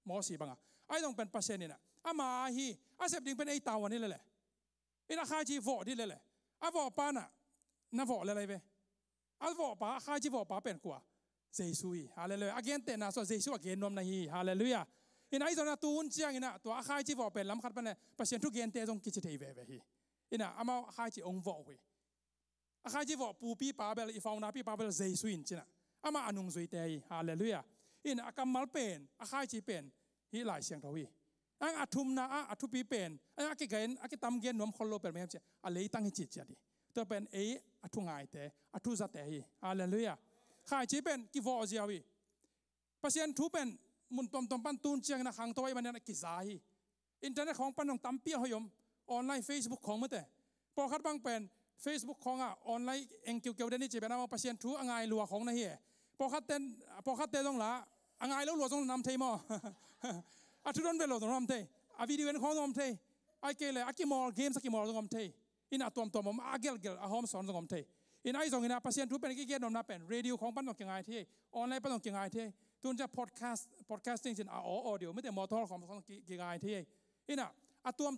หมอสีบังอ่ะไอ้ต้องเป็นเปอร์เซ็นต์นี่น่ะอามาฮีอาเสพดิ้งเป็นไอ้ตาวันนี้เลยแหละไอ้นักข้าจีโวที่เลยแหละอาวอป้าน่ะน่าโวอะไรเว้ยอาวอป้าข้าจีโวป้าเป็นกว่าเจสุยฮาเลลูยาอาเกนเตน่ะส่วนเจสุอาเกนนวมนะฮีฮาเลลูยาอินไอ้ตัวน่ะตูนเชียงอิน่ะตัวข้าจีโวเป็นล้ำคัดเป็นเลยเปอร์เซ็นต์ทุกเกนเตจงกิจเทเวเว้ยฮีอิน่ะอามาข้าจีองโวเว้ยอาข้าจีโวปูปีป้าเบลอีฟาวนาปีป้าเบลเจสุอินจิน่ะอามาอนุงซุยเตยฮาเลลูยาอินอากัมมัลเป็นอาข้าจีเป็นฮีหลายเสียงทวีอังอัทุมนาอัทุปีเป็นอังอักเกนอักตำเกนนวมคนโลเป็นไม่ใช่อะไรตั้งให้จิตใจดิตัวเป็นอัทุงไงเตอัทุจัตเตยฮาเลลูยาข้าจีเป็นกิวอเจียวีปัจจัยทุเป็นมุนตอมปันตูนเชียงนะขังตัวไอ้มันเนี่ยกิจายอินเทอร์เน็ตของปันของตั้มเปียหอยมออนไลน์เฟซบุ๊กของมันแต่พอคัดบังเป็นเฟซบุ๊กของออนไลน์เองเกี่ยวเดนี่จีเป็นเอาปัจจัยทุอังไงลัวของนะเฮียพอคัดเต้นต้องละอังไงแล้วลัวต้องนำเทมออาทุรนเวลล์ต้องนำเทอาวิดีโอของต้องนำเทไอเกลเลยอากิมอลเกมสักกิมอลต้องนำเทอินอาตัวผมอาเกลอาหอมสอนต้องนำเทอินไอส่งอินอาปัจจัยทุเป็นกี่เกมนำนับเป็นเรดิโอของปันต้องเกี่ยงไงเทออนไลน์ปันต้องเกี่ยงไงเทตุนจะพอดแคสติ้งจนออเดียวไม่แต่มอเตอร์ของเกี่ยงไงเทอินอาตัว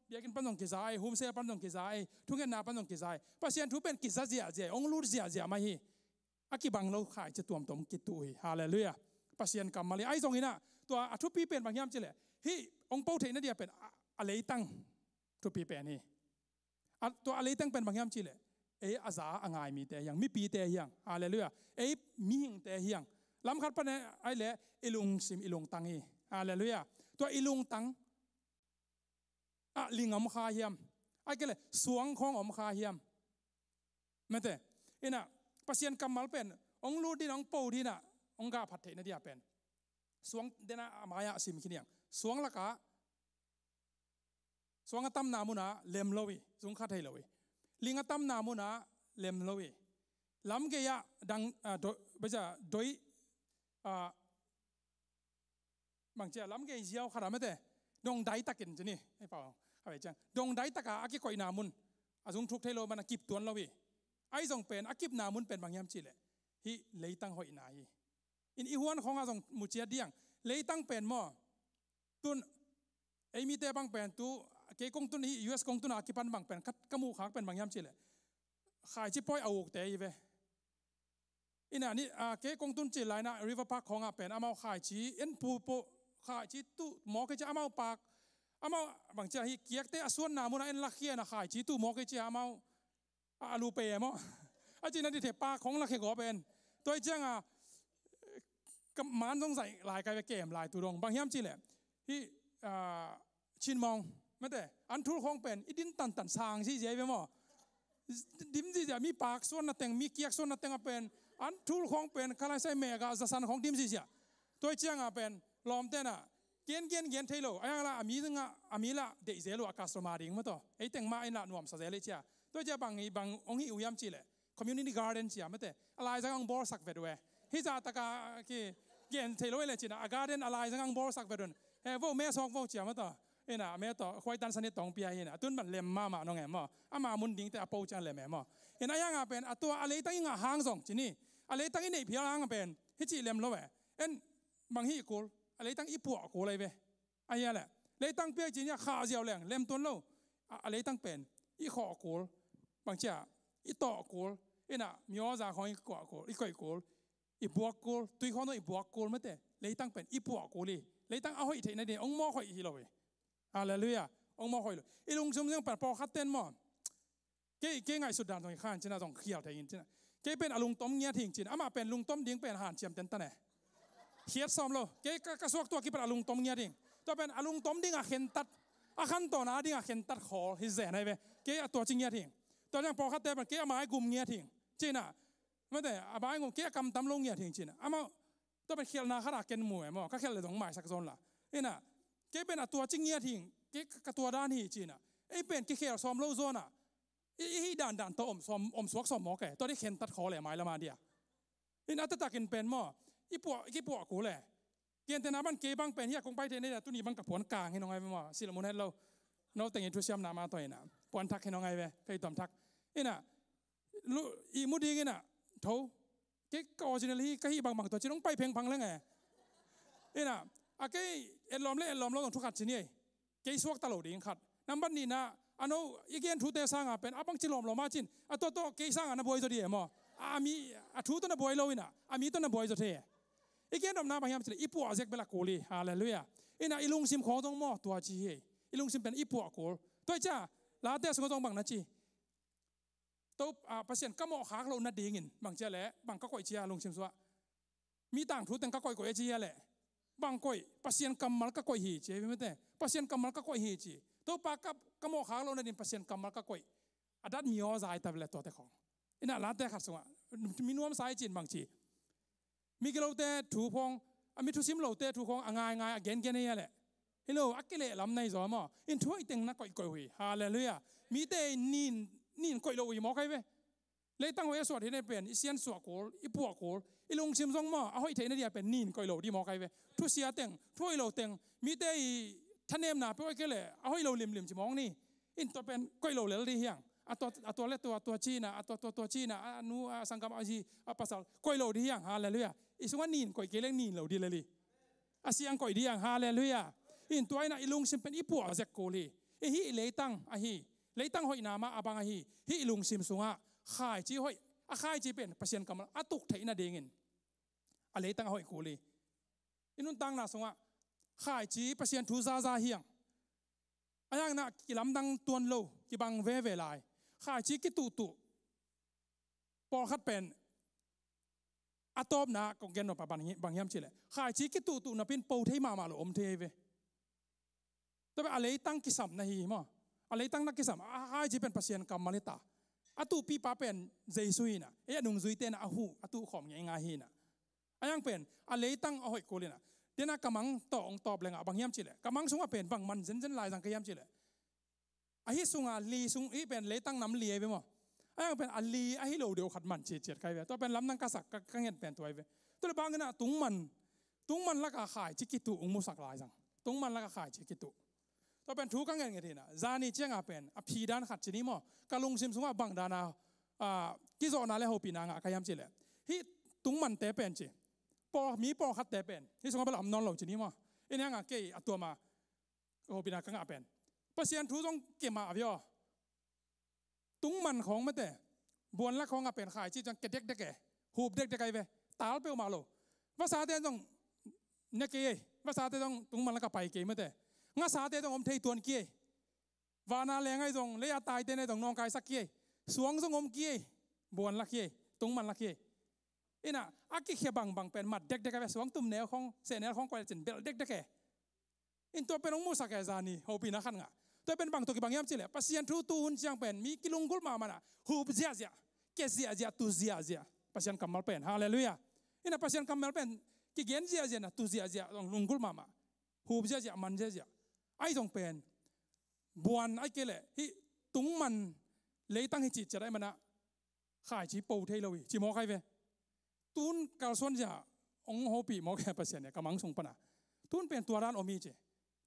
เบียกินปันต้องกี่ใจโฮมเซลปันต้องกี่ใจทุกอย่างนาปันต้องกี่ใจปัจจัยทุเป็นกี่ใจเจียองลูดเจียมาฮีอากิบังเราขายจะตัวกี่ตุยฮาเลลูยาปัจจัยกรรมมาเลยไอส่งอินตัวทุปีเป็นบางอย่างเจเลยฮีองเป้าเทนนั่นเดียเป็นอะไรตั้งทุปีเป็นนี่ตัวอะไรตั้งเป็นบางอย่างเจเลยอาซาอ่างไงมีแต่ยังมีปีแต่ยังฮาเลลูยามีหิงแต่ยังล้ำคัดปันไอเล่อิลุงซิมอิลุงตังฮีฮาเลลูยาตัวอิลุงตังลิงอมคาเฮียมไอ้ก็เลยสวงของอมคาเฮียมไม่แต่อินะปัจจัยกรรมมาเป็นองลูดีน้องปูที่น่ะองกาผัดเทนเดียเป็นสวงเดน่ามายาสิมขี้เนี่ยสวงละกะสวงตั้มนามุนาเลมโลวีสวงขัดให้โลวีลิงตั้มนามุนาเลมโลวีล้ำเกียดังไม่ใช่โดยบางเจ้าล้ำเกียเจียวขนาดไม่แต่ดงได้ตะกินจะนี่ให้เปล่าอะไรจังดงได้ตะกาอากิก่อยนามุนอาสงทุกเทโลมันอากิบตัวเราวีไอ้ส่งเป็นอากิบนามุนเป็นบางยามจีเลยฮิเลยตั้งหอยนาฮีอินอีหวนของอาส่งมุเจียเดียงเลยตั้งเป็นหม้อตุนมีแต่บางเป็นตัวเกกงตุนฮีUS กงตุนอากิปันบางเป็นคัดกมูขากเป็นบางยามจีเลยขายจิปอยเอาอกเตยเวอินนี่เกกงตุนจีไลนะริเวอร์พาร์คของอาเป็นอามาขายจีเอ็นปูขายจีตู้หมอเกจะอามาปากอามาบางเจ้าฮีเกียกเตะส่วนนามุนะเอ็นลักเขียนะขายจีตู้หมอเกจะอามาอาลูเปย์มั้งอาจีนั่นที่เทปากของลักเขียก็เป็นตัวเจ้ากับมันต้องใส่ลายกายไปเกมลายตัวดงบางยามจีแหละที่ชินมองไม่แต่อันทุกของเป็นอีดินตันสางสิเจ๊ไปมั้งดิมสิจะมีปากส่วนนั่นแต่งมีเกียกส่วนนั่นแต่งเป็นอันทุกของเป็นคลายใส่เมกาจะสันของดิมสิเจ้าตัวเจ้าเป็นลอมเต้น่ะเกียนเทโลไอ้ยังละอามีละเดเซโลอากาศมาดิ่งมั้งต่อไอ้แต่งมาไอ้ละหนุ่มสะเจเลยเจ้าตัวเจ้าบางองค์ฮิอุยามจีเลย community garden เจียไม่แต่อะไรสังบอลสักเวดเวฮิจาตะกากี่เกี่ยนเทโลเลยจีน่ะ garden อะไรสังบอลสักเวดนว่าแม่ซอกว่าเจียมาต่อน่ะแม่ต่อคอยตันสนิทตองเปียน่ะตุนมันเล็มมาน้องแง่มามามุนดิ้งแต่อาปูจันเล็มแม่มาน่ะยังเป็นตัวอะไรตั้งยังหางส่งจีนี่อะไรตั้งยังในพิจารณาเป็นฮิจิเล็มแล้วเว้บางฮีกูอะไรตั้งอีปัวกูเลยเว้ไอ้ยังแหละเลยตั้งเปียจีนี่ขาเจียวแรงเล็มต้นแล้วอะไรตั้งเป็นอีขอกูบางเจ้าอีต่อกูน่ะมีอ้อจ่าของอีกว่ากูอีก่อยกูอีบัวกูตุยเขาโน้อีบัวกูไม่แต่เลยตั้งเป็นอีปัวกูเลยตั้งเอาให้เทนเดียองมอคอยอีเลยฮาเลลูยาองมอคอยเลยอีลุงชมยังปัดปอคัดเต้นมั้งเก๋ไงสุดดานตรงข้างจีน่าตรงเขียวไทยจีน่าเก๋เป็นอลุงต้มเงี้ยทิ้งจีน่ามาเป็นลุงต้มดิ้งเป็นอาหารเจียมเต้นตั้งแต่เขียดซ้อมเลยเก๋กระสวกตัวกี่เป็นอลุงต้มเงี้ยทิ้งตัวเป็นอลุงต้มดิ้งอาเข็นตัดอาขันตัวน้าดิ้งอาเข็นตัดคอฮิเซนไอ้เว้เก๋ตัวจริงเงี้ยทิ้งตัวยังปอคัดเต้นเป็นเก๋เอาไม้กุมเงี้ยทิ้งจีน่าไม่แต่อาบ้านกูเก๋กำตำลงเงี้ยทิ้งจีน่าอามาตัวเป็นเขียดนาขนาดเกินหมวยมั้งก็แค่เลยต้องหมายสักโซนละน่ะเก๋เป็นตัวจริงเงี้ยทิ้งเก๋กับตัวด้านฮีจีน่ะไอ้เป็นเก๋เขียดซ้อมโลโซน่ะไอ้ด่านตัวอมสวกซ้อมหมอแก่ตัวที่เข็นตัดคอเลยไม้ละมาเดียน่ะแต่ตากินเป็นมั้งอีปัวกูเลยเกี่ยนแต่น้าบ้านเก๋บ้างเป็นเฮียคงไปเทนี่แหละตัวนี้บ้างกับผลกลางให้น้องไงมั้งสิละมุนให้เราแต่งตัวเชื่อมนามาตัวน่ะปอนทักให้น้องไงเว้เคยตอมทักน่ะอีมุดีน่ะเท่าเก๋ก็ออริจินัลฮีก็ฮีบางตัวจีน้องไปเพ่งพังแล้วไงน่ะเก๋เอ็ดลอมเราต้องทุกขัดสินี่เก๋สวกตลอดดิ้งขัดน้ำบ้านนี้นะอันนู้อีเกียนทูเตสร้างเป็นบังจิลอมเรามาจินตัวเก๋สร้างอันนั้นบอยตัวเดียมั้งมีทูตัวนั้นบอยเราน่ะมีตัวนั้นบอยตัวเท่อีเกียนดำน้ำพยายามจะอีปัวเซ็กเบลาโกลีฮาเลลูยาน่ะอีลุงซิมของต้องมั่วตัวจีอีลุงซิมเป็นอีปัวโกลตัวจ้าลาเตสก็ต้องบังนะจีตัวเปอร์เซ็นต์ก็มั่วขากเราหน้าดิ่งบางเจ้าแหละบางก็ก่อยเชียลุงซิมสัวมีต่างทูแต่งก็ก่อยเชียแหละบางก่อยเปอร์เซ็นต์กำมัลก็ก่อยหีเจ้ไม่แต่เปอร์เซ็นต์กำมัลก็ก่อยหีจีตัวปากก็มั่วขากเราหน้าดิ่งเปอร์เซ็นต์กำมัลก็ก่อยอดัดมีอ้อใจแต่เวลาตัวแต่ของน่ะลาเตขัดสัวมีนวมสายจีนบางจีมีกิโลเตถูพงมีทุสิมโลเตถูพงง่ายเกนนี่แหละฮัลโหลอักเกเลลำในจอมอ่ะอินช่วยเต็งนักก่อยหุยฮาเลลูยามีแต่นินก่อยโลยมอใครเว้เลยตั้งไว้สวดที่ได้เป็นอีเซียนสวดโกลอีปัวโกลอีลุงซิมซองมาเอาให้เทนนี่เป็นนินก่อยโลดีมอใครเว้ทุเสียเต็งช่วยโลเต็งมีแต่ท่านเนมนาไปไว้ก็เลยเอาให้โลลิมจิมองนี่อินตัวเป็นก่อยโลเลยดีเฮียงตัวเล็กตัวจีน่ะตัวจีน่ะนูสังกัดอาจีภาษาก่อยโลดีเฮียงฮาเลลูยาอีสวานินก่อยเกล้งนินโลดีเลยอาเซียงก่อยดีเฮียงฮาเลลูยาอินตัวไอ้น่ะอีลุงซิมเป็นอีปัวเซ็กโกลีฮีเลยตั้งเลยตั้งหอยนามาอาบังฮีลุงซิมสุงะขายจีหอยขายจีเป็นเปอร์เซ็นต์กำลังตุกไทยน่ะเด้งินเลยตั้งหอยโกลีอินุนตั้งน่ะสุงะขายจีเปอร์เซ็นต์ทูซาเฮียงอันนั้นน่ะกิลำดังตัวโลกิบังเวลายขายจีกิตุปอคัดเป็นอะตอมนะกงเกนนปะบางยามจีเลยขายจีกิตุนะเป็นปูเทมาโลอมเทเวแต่เป็นอะไรตั้งกิสัมนะฮีมั้งอะไรตั้งนักกิสัมขายจีเป็นเปอร์เซ็นต์กำมาลิตาอะตุปีป้าเป็นเจสุยนะนุ่งซุยเตนะอะหูอะตุขอมยังไงฮีนะอันยังเป็นอะไรตั้งเอาหอยโกลีนะเดี๋ยวนะกำมังต่อองตอบเลยบางยามจีเลยกำมังสุงะเป็นบางมันเส้นลายสังกยามจีเลยฮิสุงะลีสุงอีเป็นเลยตั้งน้ำเลียไปมั้งยังเป็นอัลลีฮิโลเดียวขัดมันเฉียดใครเว้ตัวเป็นลำนังกษักก็เห็นเป็นตัวเว้ตัวบางกันนะตุงมันละก็ขายจิกิตุองมุสักลายจังตุงมันละก็ขายจิกิตุตัวเป็นทุกข์กันเงี้ยทีน่ะจานี่เจ้าเป็นพีดานขัดจีนี่มั้งกะลุงซิมสุงะบังดานากิโซนาเลโฮปีนางะขยามจีเลยฮิตุงมันเตเป็นจีมีปอขัดเตเป็นฮิสุงะเป็นลำนอนเหล่าจีนี่มั้งอันนี้งะเกย์ตัวมาโฮปีนางะเป็นเปอร์เซ็นต์ทุกต้องเก็บมาอ่ะพี่อ๋อตุงมันของมันแต่บวนละของเป็นขายที่จังเก็ดเด็กแก่หูบเด็กไงเว้ตาลเปรี้ยวมาโลภาษาเตต้องเนี่ยเกย์ภาษาเตต้องตุงมันละก็ไปเกย์มันแต่งาสาเตต้องอมเทยตัวเกย์วานาแรงไอ้ตรงเลยตายเตในตรงนองกายสักเกย์สวงสงอมเกย์บวนละเกย์ตุงมันละเกย์น่ะอากิเขียบังเป็นมัดเด็กไงสวงตุ่มแนวของเสแนวของกวาดจินเบลเด็กแก่ตัวเป็นองมุสักแก่จานี่โฮปีนักขันงะตัวเป็นบางตัวกี่บางยามจีเลยปัสยันทูตูนจังเป็นมีกิลุงกุลมามันอ่ะหูบเสียเกเสียตูเสียปัสยันกำมัลเป็นฮาเลลูยาน่ะปัสยันกำมัลเป็นกิเกนเสียนะตูเสียตรงลุงกุลมาหูบเสียมันเสียไอ้ตรงเป็นบวนไอ้เกล่ฮิตุงมันเลยตั้งให้จิตจะได้มันนะ khai chỉ bầu thay lâu chỉ mò khai về tuôn cao xuân giờ ông hô bị mò khai bác sĩ này cầm sung pana tuôn bên tua ran omi chứ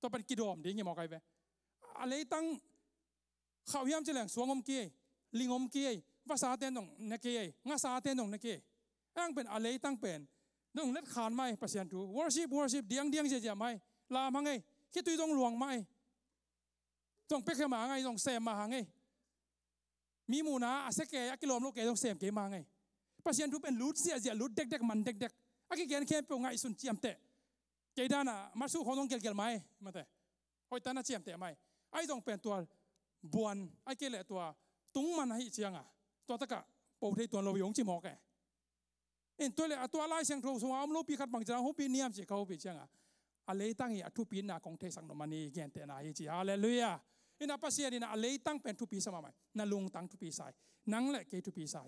ตัวเป็นกิโดมดีงี้มองไกลไปอะไรตั้งข่าวย้ำจะแหลงสวงอมเกยลิงอมเกยภาษาเต้นตรงนักเกยงาซาเต้นตรงนักเกยอ้างเป็นอะไรตั้งเป็นน้องเล็ดขานไม่ประเสริฐดู worship เดียงเจียไม่ลามังไงคิดตุยต้องหลวงไม่ต้องเป็กขึ้นมาไงต้องเสมมาหาไงมีหมูนาอาเซเกยกิโลมโลเกยต้องเสมเกยมาไงประเสริฐดูเป็นรูดเสียรูดเด็กมันเด็กอากิเกนแค่เป็นไงสุนเจียมเตะเจดานะมาสู้ของต้องเกลไหมมาแต่หอยตาหน้าเจียมเตะไหมไอ้ต้องเป็นตัวบวนไอ้เกลตัวตุ้งมันให้เชียงอ่ะตัวตะกะปูที่ตัวเราหยงจิมอกแกเอ็นตัวเลยตัวไล่เชียงทูสวามลูปีขัดบางจางหูปีเนียมจีเขาปีเชียงอ่ะอะไรตั้งอีทุปีน่ะของเทสังนมันนี่เกนเตน่ะจีฮาเลลูยาอินาปัสเซียนี่นะอะไรตั้งเป็นทุปีสมาไหมนั่นลุงตั้งทุปีใส่นั่งแหละเกทุปีใส่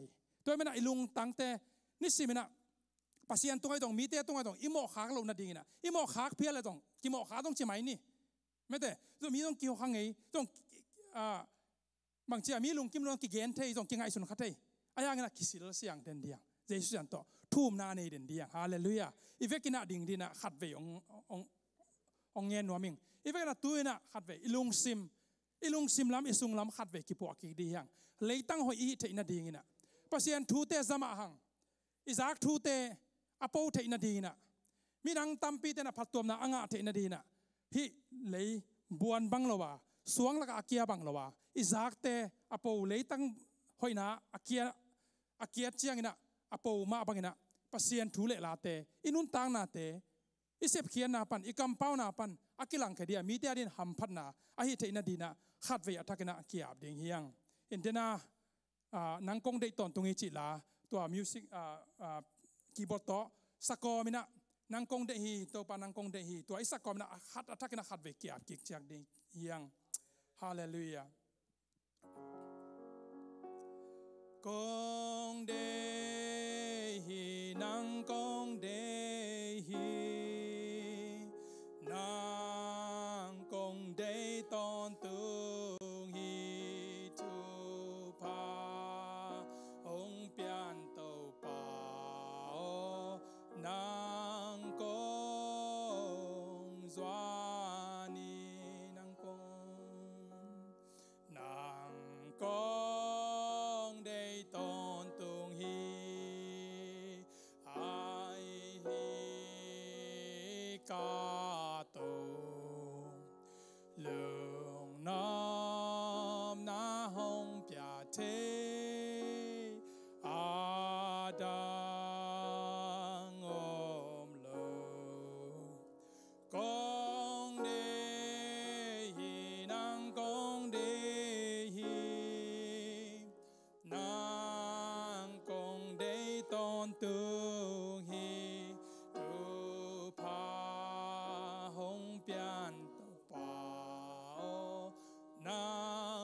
ตัวไม่น่ะไอ้ลุงตั้งแต่นี่สิไม่น่ะปัสเซียนตรงไอ้ตรงมีเตะตรงไอ้ตรงอิโมขากเราหน้าดิ่งนะอิโมขากเพี้ยอะไรตรงกิโมขาต้องเชื่อไหมนี่ไม่แต่ตัวมีต้องเกี่ยวข้างไงต้องบางทีมีลุงกิมลุงกิเกนเทยต้องกินไงสุนขัดเทยไอ้ยังน่ะกิสิลเสียงเด่นเดียงเจสุยันโตทุ่มนาในเด่นเดียงฮาเลลูยาอีเวกิน่ะดิ่งดีน่ะขัดเวองเงินนัวมิงอีเวกิน่ะตัวน่ะขัดเวอีลุงซิมล้ำอีซุงล้ำขัดเวกิปวกกิดียังเลยตั้งหอยอีเทยน่ะดิ่งน่ะปัสเซียนทูเตซามาหังอิซักทูเตอโปเทน่ะดิ่งน่ะมีนังตัมปีเตน่ะพัดตัวน่ะอ่างเทน่ะดิ่งน่ะฮิเลยบวนบังละวะสวงละกอาเกียบังละวะอิซักเตอโปเลยตั้งหอยน่ะอาเกียเจียงน่ะอโปมาบังน่ะปัสเซียนทูเลลาเตอินุนตังนาเตอิเซปเขียนนาปันอิกัมเป้านาปันอากิลังแค่เดียมีเดียดินหัมพัดนาอาฮิเทน่ะดีน่ะขัดเวียทักน่ะเกียบดิ่งเฮียงอินเดน่ะนังกงได้ตอนตรงนี้จิลาตัวมิวสิกคีย์บอร์ดโตสกอมินะนังกงได้ฮีตัวปานังกงได้ฮีตัวไอ้สกอมินะขัดทักน่ะขัดเวียเกียบกิกจากดิ่งเฮียงฮาเลลูยากงเดฮีนังกงเดฮีนังกงเดตอนตุงฮีทุพาองเปียนโตปานังกงสวานีนังกงได้ตอนตุงฮีไอฮีกาโตลงน้ำนาหงเปียเทอาดังอมโลกงเดฮีนังกงเดฮีนังกงได้ตอนตุงฮีตุพาหงเปียนตปานั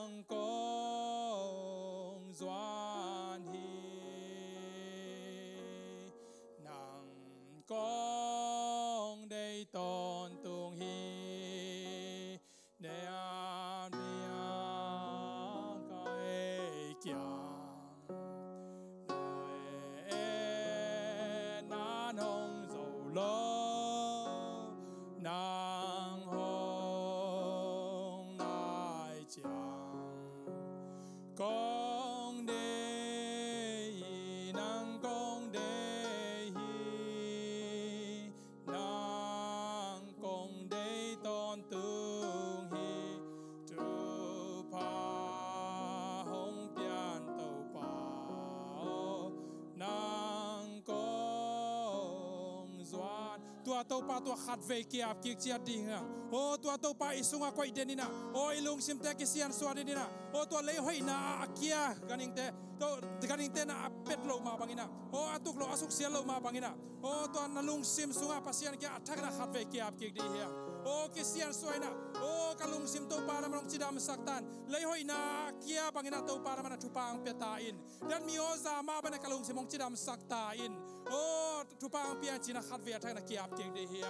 งกงสวานฮีนังกงได้ตอนตุงฮีเดียเดียกายเกียนานหงโซโลนางหงนายเจียงกงเดฮีนางกงเดฮีนางกงเดตอนตุงฮีจุพาหงเปียนโตปานางกงสวานตัวโตปาตัวขัดเวกียบกิกเจียดิ่งโอ้ตัวโตปาอิสุงะก้อยเดนินะโอ้อิลุงซิมเตกิเซียนสวาเดนินะโอ้ตัวเลหอยนาอาเกียกันิงเตตัวกันิงเตนะเป็ดโลมาบังอินะโอ้อาตุกโลอาสุกเสียโลมาบังอินะโอ้ตัวนาลุงซิมสุงะปัสเซียนเกียทักนะขัดเวกียบกิกดีเฮียโอ้กิเซียนสวยนะโอ้กะลุงซิมโตปานะมันจิดามสักตันเลหอยนาเกียบังอินะโตปานะมันทุปังเปตาอินดันมีโอซามาบันกะลุงซิมงจิดามสักตาอินโอ้ทุปังเปียนจินะขัดเวทักนะเกียบกิกดีเฮีย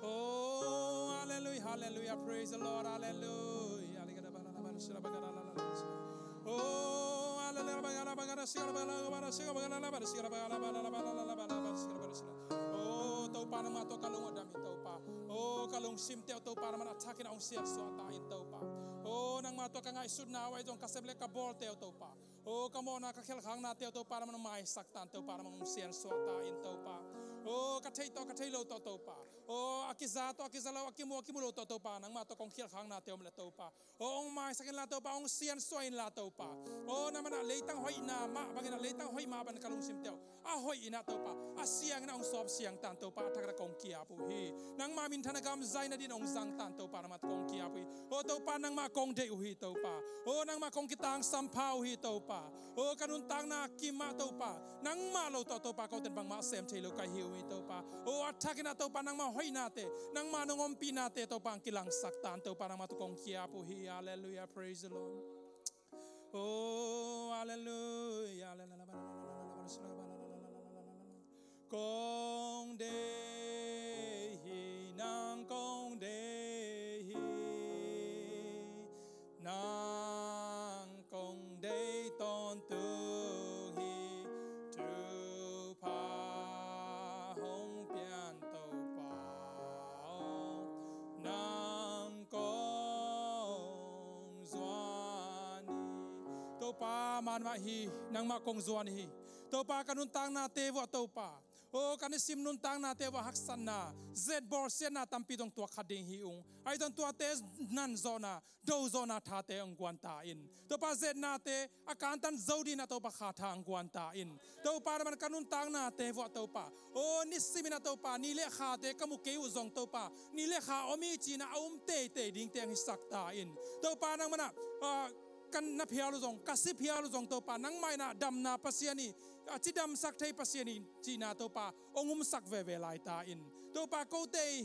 Oh, hallelujah, hallelujah, praise the Lord, hallelujah. Oh, hallelujah. Oh, tau pa nama to kalung adami tau pa. Oh, kalung sim teu tau pa nama atakin ang siat suata in tau pa. Oh, nang ma to kangai sud na wai jong kaseble ka bol teu tau pa. Oh, kamo na ka khel khang na teu tau pa nama mai saktan teu pa nama sian suata in tau pa. Oh, ka thei lo tau pa. Oh, akiza to akizalo akimu lo tau pa nang ma to kong khel khang na teu mle tau pa. Oh, ong mai sakin la tau pa ong sian soin la tau pa. Oh, nama na leitang hoi na ma bagina leitang hoi ma ban kalung sim teu. A hoi ina tau pa. A siang na ong sob siang tan tau pa thakra kong kia pu hi. Nang ma min thanagam zai na din ong zang tan tau pa mat kong kia pu. Oh, tau pa nang ma kong de hi tau pa. Oh, nang ma kong kitang sampau hi tau pa. Oh, kanun tang na kima tau pa. Nang ma lo tau pa kau ten bang ma sem thelo kai hi hi tau pa. Oh, athakina tau pa nang ma hoi na te. Nang ma nongom pi na te tau pa kilang sak tan tau pa mat kong kia pu hi. Hallelujah, praise the Lord. Oh, hallelujah. Kong dehi nang kong dehi nang kong de ton tu hi tu pa hong pian tau pa nang kong zuani tau pa man ma hi nang ma kong zuani hi tau pa kanun tang na te wa tau pa. Oh, kan sim nun tang na te wa haksan na z bor sen na tampi dong tua khading hi ung ai don tua te nan zona do zona tha te ang kwanta in to pa z na te akantan zodi na to pa kha tha ang kwanta in to pa man kanun tang na te wa to pa oh ni simina to pa ni le kha te kamu ke u zong to pa ni le kha omi chi na te ding te ang sakta in to pa nang mana kan na phialu zong kasip phialu zong to pa nang mai na dam na pasiani chidam sak thai pasiani china to pa ongum sak ve lai ta in to pa ko te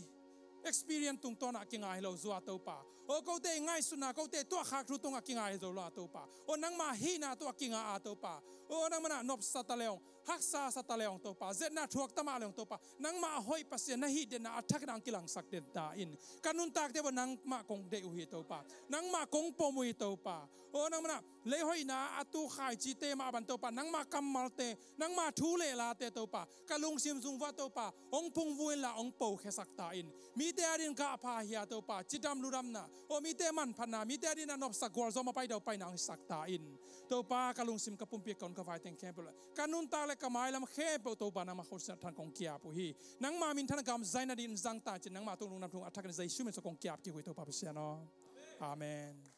experience tung to na kingai lo zua to pa o ko te ngai suna ko te to khak thu tung kingai zo la to pa o nang ma hi na to kinga a to pa o nang mana nop sataleong haksa sataleong to pa zet na thuak tama leong to pa nang ma hoi pasian na hi de na athak nang kilang sak den ta in kanun tak te nang ma kong de u hi to pa nang ma kong pomui to pa o nang mana le hoi na atu khai chi te ma ban to pa nang ma kamal te nang ma thu le la te to pa kalung sim sung wa to pa ong pung vuin la ong po khe sak ta in mi te arin ka pha hi to pa chidam luram na o mi te man phana mi te arin nop sak gor zo ma pai do pai nang sak ta in to pa kalung sim ka pumpi kon ka vai teng kempel kanun ta le ka mai lam khe po to pa na ma khos than kong kia pu hi nang ma min than gam zaina din zang ta chin nang ma tung lung nam thung athak zai sumen so kong kia ki hui to pa sia no amen.